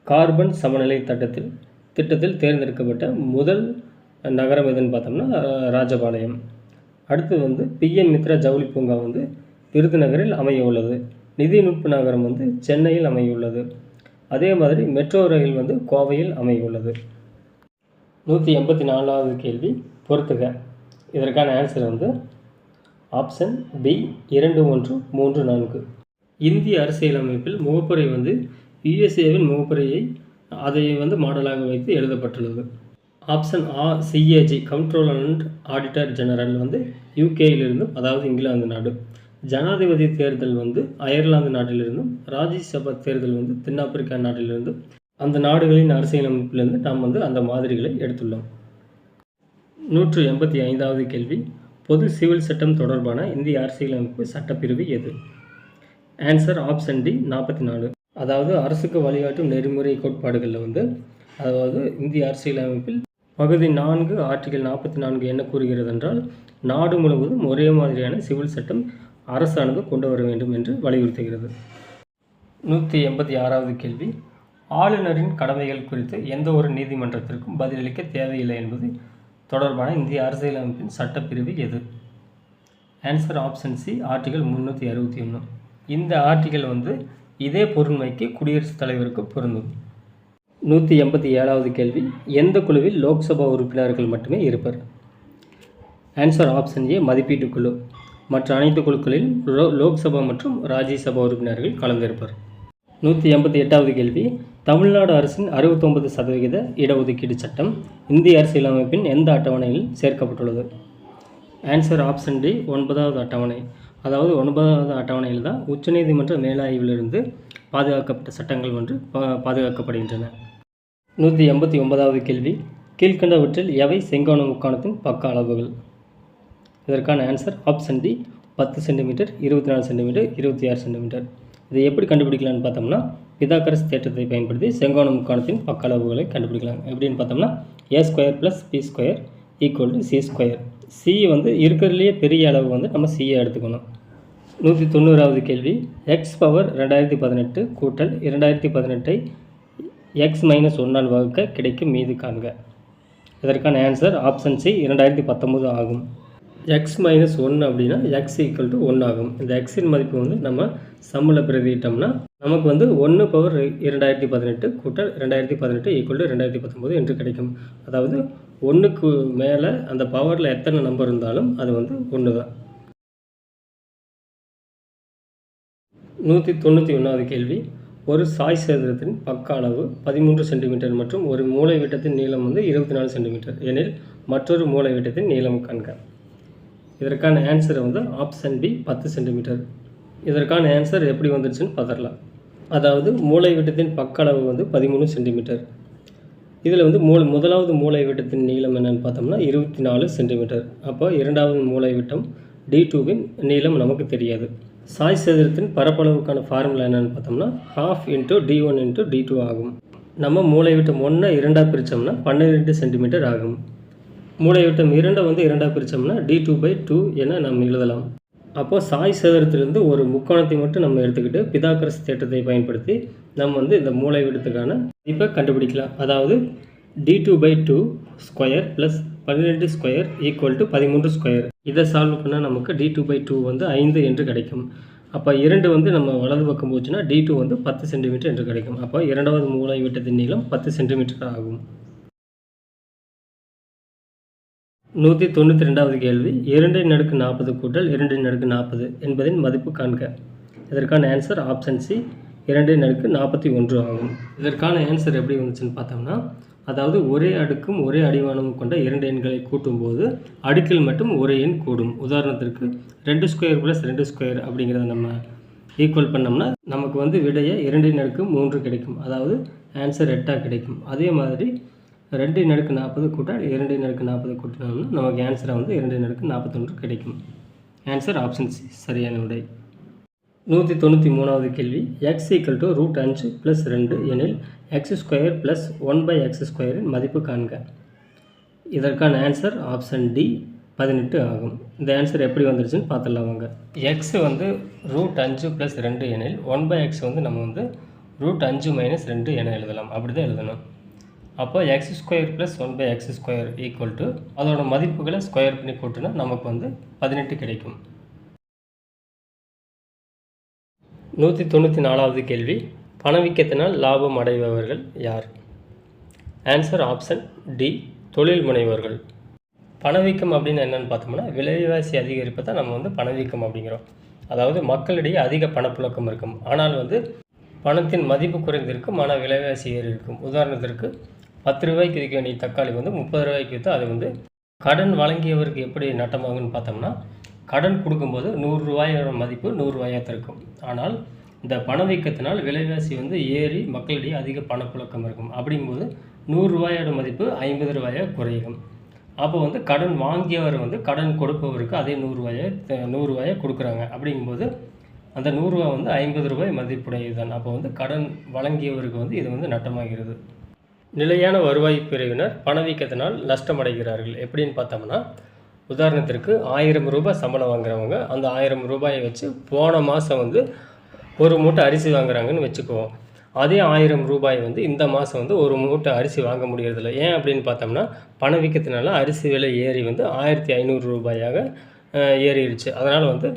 கார்பன் சமநிலை திட்டத்தில் தேர்ந்தெடுக்கப்பட்ட முதல் நகரம் எதுன்னு பார்த்தோம்னா ராஜபாளையம். அடுத்து வந்து பிஎன் மித்ரா ஜவுளி பூங்கா வந்து விருதுநகரில் அமைய உள்ளது. நிதிநுட்ப நகரம் வந்து சென்னையில் அமைய உள்ளது. அதே மாதிரி மெட்ரோ ரயில் வந்து கோவையில் அமைய உள்ளது. 184வது கேள்வி பொறுத்துக. இதற்கான ஆன்சர் வந்து ஆப்ஷன் பி 2, 1, 3, 4. இந்திய அரசியலமைப்பில் முகப்புரை வந்து யுஎஸ்ஏவின் முகப்புரையை அதை வந்து மாடலாக வைத்து எழுதப்பட்டுள்ளது. ஆப்ஷன் ஆ CAG controller and auditor general வந்து யூகேயிலிருந்தும், அதாவது இங்கிலாந்து நாடு. ஜனாதிபதி தேர்தல் வந்து அயர்லாந்து நாட்டிலிருந்தும், ராஜ்யசபா தேர்தல் வந்து தென்னாப்பிரிக்கா நாட்டிலிருந்தும், அந்த நாடுகளின் அரசியலமைப்பிலிருந்து நாம் வந்து அந்த மாதிரிகளை எடுத்துள்ளோம். 185வது கேள்வி பொது சிவில் சட்டம் தொடர்பான இந்திய அரசியலமைப்பு சட்டப்பிரிவு எது? Answer option D 44. அதாவது அரசுக்கு வழிகாட்டும் நெறிமுறை கோட்பாடுகளில் வந்து, அதாவது இந்திய அரசியலமைப்பில் பகுதி 4 ஆர்டிகல் 44 என்ன கூறுகிறது என்றால், நாடு முழுவதும் ஒரே மாதிரியான சிவில் சட்டம் அரசானது கொண்டு வர வேண்டும் என்று வலியுறுத்துகிறது. 186வது கேள்வி ஆளுநரின் கடமைகள் குறித்து எந்த ஒரு நீதிமன்றத்திற்கும் பதிலளிக்க தேவையில்லை என்பது தொடர்பான இந்திய அரசியலமைப்பின் சட்டப்பிரிவு எது? Answer option C article 361. இந்த ஆர்டிகல் வந்து இதே பொருண்மைக்கு குடியரசுத் தலைவருக்கு பொருந்தும். 187வது கேள்வி எந்த குழுவில் லோக்சபா உறுப்பினர்கள் மட்டுமே இருப்பர்? ஆன்சர் ஆப்ஷன் ஏ மதிப்பீட்டு குழு. மற்ற அனைத்து குழுக்களில் லோக்சபா மற்றும் ராஜ்யசபா உறுப்பினர்கள் கலந்திருப்பர். 188வது கேள்வி தமிழ்நாடு அரசின் 69% இடஒதுக்கீடு சட்டம் இந்திய அரசியலமைப்பின் எந்த அட்டவணையில் சேர்க்கப்பட்டுள்ளது? ஆன்சர் ஆப்ஷன் டி 9வது அட்டவணை. அதாவது 9வது அட்டவணையில் தான் உச்சநீதிமன்ற மேலாய்விலிருந்து பாதுகாக்கப்பட்ட சட்டங்கள் ஒன்று பாதுகாக்கப்படுகின்றன. 189வது கேள்வி கீழ்கண்டவற்றில் எவை செங்கோண முக்கோணத்தின் பக்க அளவுகள்? இதற்கான answer option D 10 centimetre, 24 centimetre, 26 centimetre. இதை எப்படி கண்டுபிடிக்கலாம்னு பார்த்தோம்னா பிதாகரஸ் தேற்றத்தை பயன்படுத்தி செங்கோண முக்கோணத்தின் பக்க அளவுகளை கண்டுபிடிக்கலாம். எப்படின்னு பார்த்தோம்னா a² + b² = c². சி வந்து இருக்கிறதுலேயே பெரிய அளவு வந்து நம்ம சியை எடுத்துக்கணும். 190வது கேள்வி எக்ஸ் பவர் 2018 கூட்டல் 2018 x-1 வகுக்க கிடைக்கும் மீது காண்க. இதற்கான ஆன்சர் ஆப்ஷன் சி 2019 ஆகும். x-1 அப்படின்னா x = 1 ஆகும். இந்த எக்ஸின் மதிப்பு வந்து நம்ம சம்மில் பிரதியிட்டோம்னா நமக்கு வந்து 1/2018 கூட்டல் 2018 = 2019 என்று கிடைக்கும். அதாவது 1க்கு மேலே அந்த பவரில் எத்தனை நம்பர் இருந்தாலும் அது வந்து 1 தான். 191வது கேள்வி ஒரு சாய் சேதனத்தின் பக்க அளவு 13 சென்டிமீட்டர் மற்றும் ஒரு மூலை விட்டத்தின் நீளம் வந்து 24 சென்டிமீட்டர் எனில் மற்றொரு மூலை விட்டத்தின் நீளம் காண்க. இதற்கான ஆன்சர் வந்து ஆப்ஷன் பி 10 சென்டிமீட்டர். இதற்கான ஆன்சர் எப்படி வந்துருச்சுன்னு பார்த்துடலாம். அதாவது மூலை விட்டத்தின் பக்க அளவு வந்து 13 சென்டிமீட்டர். இதில் வந்து முதலாவது மூலை விட்டத்தின் நீளம் என்னென்னு பார்த்தோம்னா 24 சென்டிமீட்டர். அப்போ இரண்டாவது மூலை விட்டம் D2வின் நீளம் நமக்கு தெரியாது. சாய் சேதனத்தின் பரப்பளவுக்கான ஃபார்முலா என்னென்னு பார்த்தோம்னா 12 × D1 × D2 ஆகும். நம்ம மூலை விட்டம் 1 2ஆக பிரித்தோம்னா 12 சென்டிமீட்டர் ஆகும். மூலை விட்டம் 2 வந்து 2ஆக பிரித்தோம்னா D2/2 என நம்ம எழுதலாம். அப்போது சாய் சேதனத்திலிருந்து ஒரு முக்கோணத்தை மட்டும் நம்ம எடுத்துக்கிட்டு பிதாகரஸ் தேற்றத்தை பயன்படுத்தி நம்ம வந்து இந்த மூலை விட்டத்துக்கான மதிப்பை கண்டுபிடிக்கலாம். அதாவது D2/2² + 12² = 13². இதை சால்வ் பண்ணால் நமக்கு D2/2 வந்து 5 என்று கிடைக்கும். அப்போ 2 வந்து நம்ம வலது பக்கம் போச்சுன்னா D2 வந்து 10 சென்டிமீட்டர் என்று கிடைக்கும். அப்போ இரண்டாவது மூலை விட்டத்தின் நீளம் 10 சென்டிமீட்டர் ஆகும். 192வது கேள்வி 2⁻40 கூட்டல் 2⁻40 என்பதின் மதிப்பு காண்க. இதற்கான ஆன்சர் ஆப்ஷன் சி 2⁻41 ஆகும். இதற்கான ஆன்சர் எப்படி வந்துச்சுன்னு பார்த்தோம்னா அதாவது ஒரே அடுக்கும் ஒரே அடிவானமும் கொண்ட 2 எண்களை கூட்டும்போது அடுக்கில் மட்டும் ஒரே எண் கூடும். உதாரணத்திற்கு 2² + 2² அப்படிங்கிறத நம்ம ஈக்குவல் பண்ணோம்னா நமக்கு வந்து விடையை 2⁻3 கிடைக்கும். அதாவது ஆன்சர் 8ஆக கிடைக்கும். அதே மாதிரி 2⁻40 கூட்டல் 2⁻40 கூட்டினோம்னா நமக்கு ஆன்சரை வந்து 2⁻41 கிடைக்கும். ஆன்சர் ஆப்ஷன் சி சரியான விடை. 193வது கேள்வி x = √5 + 2 எனில் எக்ஸ் ஸ்கொயர் ப்ளஸ் 1/x ஸ்கொயரின் மதிப்பு காண்க. இதற்கான ஆன்சர் ஆப்ஷன் டி 18 ஆகும். இந்த ஆன்சர் எப்படி வந்துருச்சுன்னு பார்த்துடலாம் வாங்க. எக்ஸ் வந்து √5 + 2 எனில் 1/x வந்து நம்ம வந்து √5 - 2 என எழுதலாம். அப்படி தான் எழுதணும். அப்போ X square plus 1/x square equal to அதோட மதிப்புகளை ஸ்கொயர் பண்ணி கூட்டினா நமக்கு வந்து 18 கிடைக்கும். 194வது கேள்வி, பணவீக்கத்தினால் லாபம் அடைபவர்கள் யார்? ஆன்சர் ஆப்ஷன் டி தொழில் முனைவோர்கள். பணவீக்கம் அப்படின்னு என்னென்னு பார்த்தோம்னா விலைவாசி அதிகரிப்பை தான் நம்ம வந்து பணவீக்கம் அப்படிங்கிறோம். அதாவது மக்களிடையே அதிக பணப்புழக்கம் இருக்கும், ஆனால் வந்து பணத்தின் மதிப்பு குறைந்திருக்கும், ஆனால் விலைவாசி ஏறி இருக்கும். உதாரணத்திற்கு 10 ரூபாய்க்கு விற்க வேண்டிய தக்காளி வந்து 30 ரூபாய்க்கு விற்றா அது வந்து கடன் வழங்கியவருக்கு எப்படி நட்டமாகுன்னு பார்த்தோம்னா, கடன் கொடுக்கும்போது 100 ரூபாயோட மதிப்பு 100 ரூபாயாக இருக்கும். ஆனால் இந்த பணவீக்கத்தினால் விலைவாசி வந்து ஏறி மக்களிடையே அதிக பணப்புழக்கம் இருக்கும். அப்படிங்கும்போது 100 ரூபாயோட மதிப்பு 50 ரூபாயாக குறையும். அப்போ வந்து கடன் வாங்கியவர் வந்து கடன் கொடுப்பவருக்கு அதே 100 ரூபாயை கொடுக்குறாங்க. அப்படிங்கும்போது அந்த 100 ரூபா வந்து 50 ரூபாய் மதிப்புடையது தான். அப்போ வந்து கடன் வழங்கியவருக்கு வந்து இது வந்து நட்டமாகிறது. நிலையான வருவாய் பிரிவினர் பணவீக்கத்தினால் நஷ்டமடைகிறார்கள். எப்படின்னு பார்த்தோம்னா, உதாரணத்திற்கு 1000 ரூபாய் சம்பளம் வாங்குறவங்க அந்த 1000 ரூபாயை வச்சு போன மாதம் வந்து ஒரு மூட்டை அரிசி வாங்குறாங்கன்னு வச்சுக்குவோம். அதே 1000 ரூபாய் வந்து இந்த மாதம் வந்து ஒரு மூட்டை அரிசி வாங்க முடியறதில்ல. ஏன் அப்படின்னு பார்த்தோம்னா, பணவீக்கத்தினால அரிசி விலை ஏறி வந்து 1500 ரூபாயாக ஏறிடுச்சு. அதனால் வந்து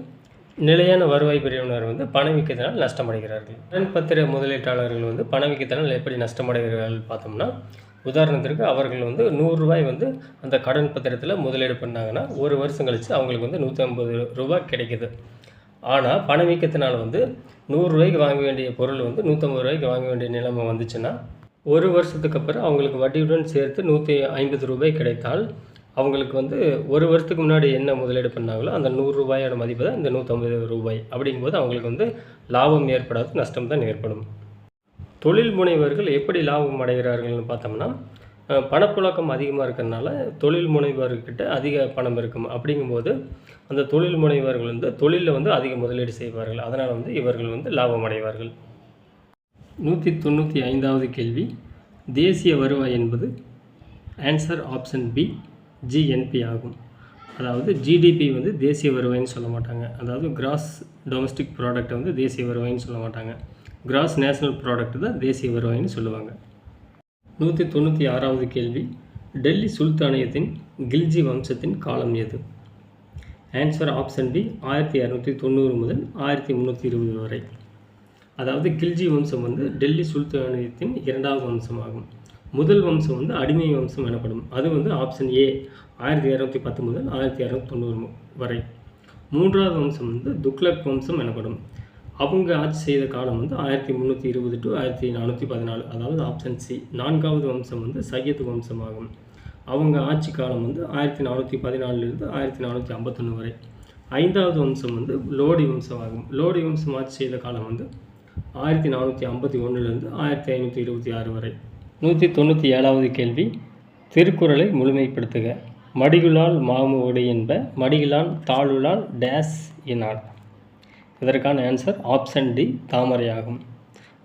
நிலையான வருவாய் பிரிவினர் வந்து பணவீக்கத்தினால் நஷ்டமடைகிறார்கள். கடன் பத்திர முதலீட்டாளர்கள் வந்து பணவீக்கத்தினால் எப்படி நஷ்டமடைகிறார்கள் பார்த்தோம்னா, உதாரணத்திற்கு அவர்கள் வந்து 100 ரூபாய் வந்து அந்த கடன் பத்திரத்தில் முதலீடு பண்ணாங்கன்னா ஒரு வருஷம் கழித்து அவங்களுக்கு வந்து 150 ரூபாய் கிடைக்குது. ஆனால் பணவீக்கத்தினால் வந்து 100 ரூபாய்க்கு வாங்க வேண்டிய பொருள் வந்து 150 ரூபாய்க்கு வாங்க வேண்டிய நிலைமை வந்துச்சுன்னா, ஒரு வருஷத்துக்கு அப்புறம் அவங்களுக்கு வட்டியுடன் சேர்த்து 150 ரூபாய் கிடைத்தால் அவங்களுக்கு வந்து ஒரு வருஷத்துக்கு முன்னாடி என்ன முதலீடு பண்ணாங்களோ அந்த 100 ரூபாயோட மதிப்பு தான் இந்த 150 ரூபாய். அப்படிங்கும்போது அவங்களுக்கு வந்து லாபம் ஏற்படாது, நஷ்டம் தான் ஏற்படும். தொழில் முனைவர்கள் எப்படி லாபம் அடைகிறார்கள்னு பார்த்தோம்னா, பணப்புழக்கம் அதிகமாக இருக்கிறதுனால தொழில் முனைவர்கிட்ட அதிக பணம் இருக்கும். அப்படிங்கும்போது அந்த தொழில் முனைவர்கள் வந்து தொழிலில் வந்து அதிக முதலீடு செய்வார்கள். அதனால் வந்து இவர்கள் வந்து லாபம் அடைவார்கள். 195வது கேள்வி, தேசிய வருவாய் என்பது ஆன்சர் ஆப்ஷன் பி ஜிஎன்பி ஆகும். அதாவது ஜிடிபி வந்து தேசிய வருவாயின்னு சொல்ல மாட்டாங்க. அதாவது கிராஸ் டொமஸ்டிக் ப்ராடக்ட் வந்து தேசிய வருவாயின்னு சொல்ல மாட்டாங்க. கிராஸ் நேஷனல் ப்ராடக்ட் தான் தேசிய வருவாயின்னு சொல்லுவாங்க. 196வது கேள்வி, டெல்லி சுல்தானியத்தின் கில்ஜி வம்சத்தின் காலம் எது? ஆன்சர் ஆப்ஷன் டி 1290 முதல் 1320 வரை. அதாவது கில்ஜி வம்சம் வந்து டெல்லி சுல்தானியத்தின் 2வது வம்சமாகும். முதல் வம்சம் வந்து அடிமை வம்சம் எனப்படும். அது வந்து ஆப்ஷன் ஏ 1210 முதல் 1290 வரை. 3வது வம்சம் வந்து துக்ளக் வம்சம் எனப்படும். அவங்க ஆட்சி செய்த காலம் வந்து 1320 to 1414. அதாவது ஆப்ஷன் சி. 4வது வம்சம் வந்து சையத் வம்சம் ஆகும். அவங்க ஆட்சி காலம் வந்து 1414 1451 வரை. 5வது வம்சம் வந்து லோடி வம்சம் ஆகும். லோடி வம்சம் ஆட்சி செய்த காலம் வந்து 1451 1526 வரை. 197வது கேள்வி, திருக்குறளை முழுமைப்படுத்துக. மடிகுலால் மாமுகடு என்ப மடிகிலான் தாளுலால் டேஸ் இனார். இதற்கான ஆன்சர் ஆப்ஷன் டி தாமரை ஆகும்.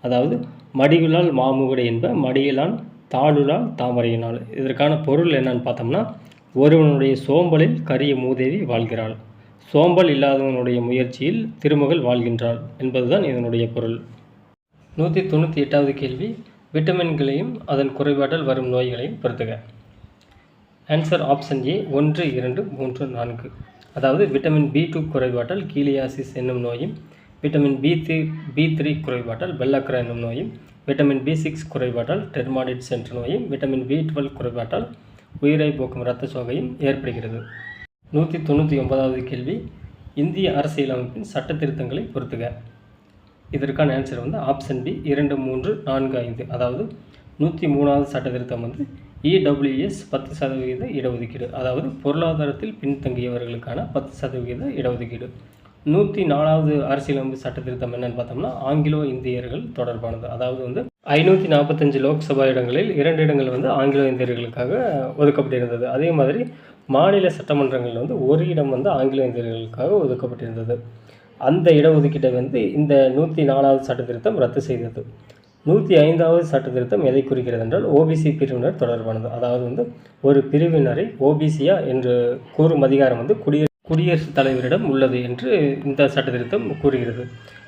அதாவது மடிகுலால் மாமுகடு என்ப மடிகிலான் தாளுலால் தாமரையினால். இதற்கான பொருள் என்னன்னு பார்த்தோம்னா, ஒருவனுடைய சோம்பலில் கரிய மூதேவி வாழ்கிறாள், சோம்பல் இல்லாதவனுடைய முயற்சியில் திருமகள் வாழ்கின்றாள் என்பதுதான் இதனுடைய பொருள். 198வது கேள்வி, விட்டமின்களையும் அதன் குறைபாட்டால் வரும் நோய்களையும் பொறுத்துக. ஆன்சர் ஆப்ஷன் ஏ 1, 2, 3, 4. அதாவது விட்டமின் B2 குறைபாட்டால் கீலியாசிஸ் என்னும் நோயும், விட்டமின் B3 குறைபாட்டால் பெல்லக்ரா என்னும் நோயும், விட்டமின் B6 குறைபாட்டால் டெர்மாடிட்ஸ் என்ற நோயும், விட்டமின் B12 குறைபாட்டால் உயிரை போக்கும் இரத்த சோகையும் ஏற்படுகிறது. 199வது கேள்வி, இந்திய அரசியலமைப்பின் சட்ட திருத்தங்களை பொறுத்துக. இதற்கான ஆன்சர் வந்து ஆப்ஷன் பி 2, 3, 4, 5. அதாவது 103வது சட்ட திருத்தம் வந்து EWS 10% இடஒதுக்கீடு. அதாவது பொருளாதாரத்தில் பின்தங்கியவர்களுக்கான 10% இடஒதுக்கீடு. 104வது அரசியலமைப்பு சட்ட திருத்தம் என்னன்னு பார்த்தோம்னா, ஆங்கிலோ இந்தியர்கள் தொடர்பானது. அதாவது வந்து 545 லோக்சபா இடங்களில் 2 இடங்கள் வந்து ஆங்கிலோ இந்தியர்களுக்காக ஒதுக்கப்பட்டிருந்தது. அதே மாதிரி மாநில சட்டமன்றங்களில் வந்து ஒரு இடம் வந்து ஆங்கிலோ இந்தியர்களுக்காக ஒதுக்கப்பட்டிருந்தது. அந்த இடஒதுக்கீட்டை வந்து இந்த 104வது சட்ட திருத்தம் ரத்து செய்தது. 105வது சட்ட திருத்தம் எதை குறிக்கிறது என்றால் ஓபிசி பிரிவினர் தொடர்பானது. அதாவது வந்து ஒரு பிரிவினரை ஓபிசியா என்று கூறும் அதிகாரம் வந்து குடியரசுத் தலைவரிடம் உள்ளது என்று இந்த சட்ட திருத்தம் கூறுகிறது.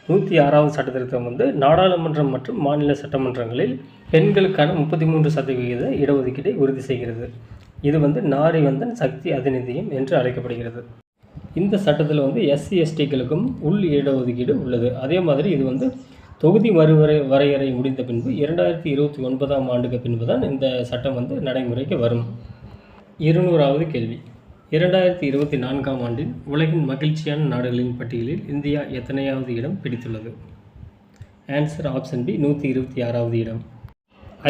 106வது சட்ட திருத்தம் வந்து நாடாளுமன்றம் மற்றும் மாநில சட்டமன்றங்களில் பெண்களுக்கான 33% இடஒதுக்கீட்டை உறுதி செய்கிறது. இது வந்து நாரிவந்தன் சக்தி அதிநிதியம் என்று அழைக்கப்படுகிறது. இந்த சட்டத்தில் வந்து எஸ்சி எஸ்டிக்களுக்கும் உள் இடஒதுக்கீடு உள்ளது. அதே மாதிரி இது வந்து தொகுதி வரையறை முடிந்த பின்பு 2029ஆம் ஆண்டுக்கு பின்பு தான் இந்த சட்டம் வந்து நடைமுறைக்கு வரும். 200வது கேள்வி. 2024ஆம் ஆண்டில் உலகின் மகிழ்ச்சியான நாடுகளின் பட்டியலில் இந்தியா எத்தனையாவது இடம் பிடித்துள்ளது? ஆன்சர் ஆப்ஷன் பி 126வது இடம்.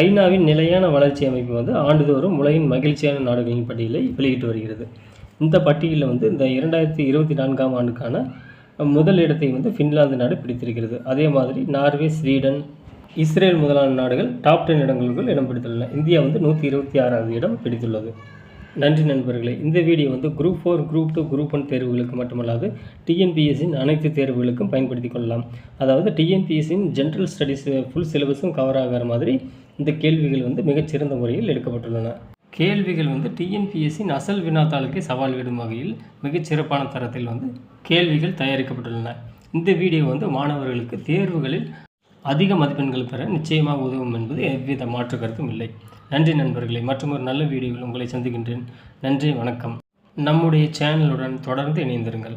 ஐநாவின் நிலையான வளர்ச்சி அமைப்பு வந்து ஆண்டுதோறும் உலகின் மகிழ்ச்சியான நாடுகளின் பட்டியலை வெளியிட்டு வருகிறது. இந்த பட்டியலில் வந்து இந்த 2024ஆம் ஆண்டுக்கான முதல் இடத்தை வந்து ஃபின்லாந்து நாடு பிடித்திருக்கிறது. அதே மாதிரி நார்வே, ஸ்வீடன், இஸ்ரேல் முதலான நாடுகள் டாப் 10 இடங்களுக்குள் இடம் பிடித்துள்ளன. இந்தியா வந்து 126வது இடம் பிடித்துள்ளது. நன்றி நண்பர்களே. இந்த வீடியோ வந்து குரூப் 4, குரூப் 2, குரூப் 1 தேர்வுகளுக்கு மட்டுமல்லாது டிஎன்பிஎஸ்சியின் அனைத்து தேர்வுகளுக்கும் பயன்படுத்தி கொள்ளலாம். அதாவது டிஎன்பிஎஸ்சியின் ஜென்ரல் ஸ்டடீஸ் ஃபுல் சிலபஸும் கவர் ஆகிற மாதிரி இந்த கேள்விகள் வந்து மிகச்சிறந்த முறையில் எடுக்கப்பட்டுள்ளன. கேள்விகள் வந்து டிஎன்பிஎஸ்சியின் அசல் வினாத்தாளுக்கு சவால் விடும் வகையில் மிகச்சிறப்பான தரத்தில் வந்து கேள்விகள் தயாரிக்கப்பட்டுள்ளன. இந்த வீடியோ வந்து மாணவர்களுக்கு தேர்வுகளில் அதிக மதிப்பெண்கள் பெற நிச்சயமாக உதவும் என்பது எவ்வித மாற்று கருத்தும் இல்லை. நன்றி நண்பர்களே. மற்றும் ஒரு நல்ல வீடியோவில் உங்களை சந்திக்கின்றேன். நன்றி, வணக்கம். நம்முடைய சேனலுடன் தொடர்ந்து இணைந்திருங்கள்.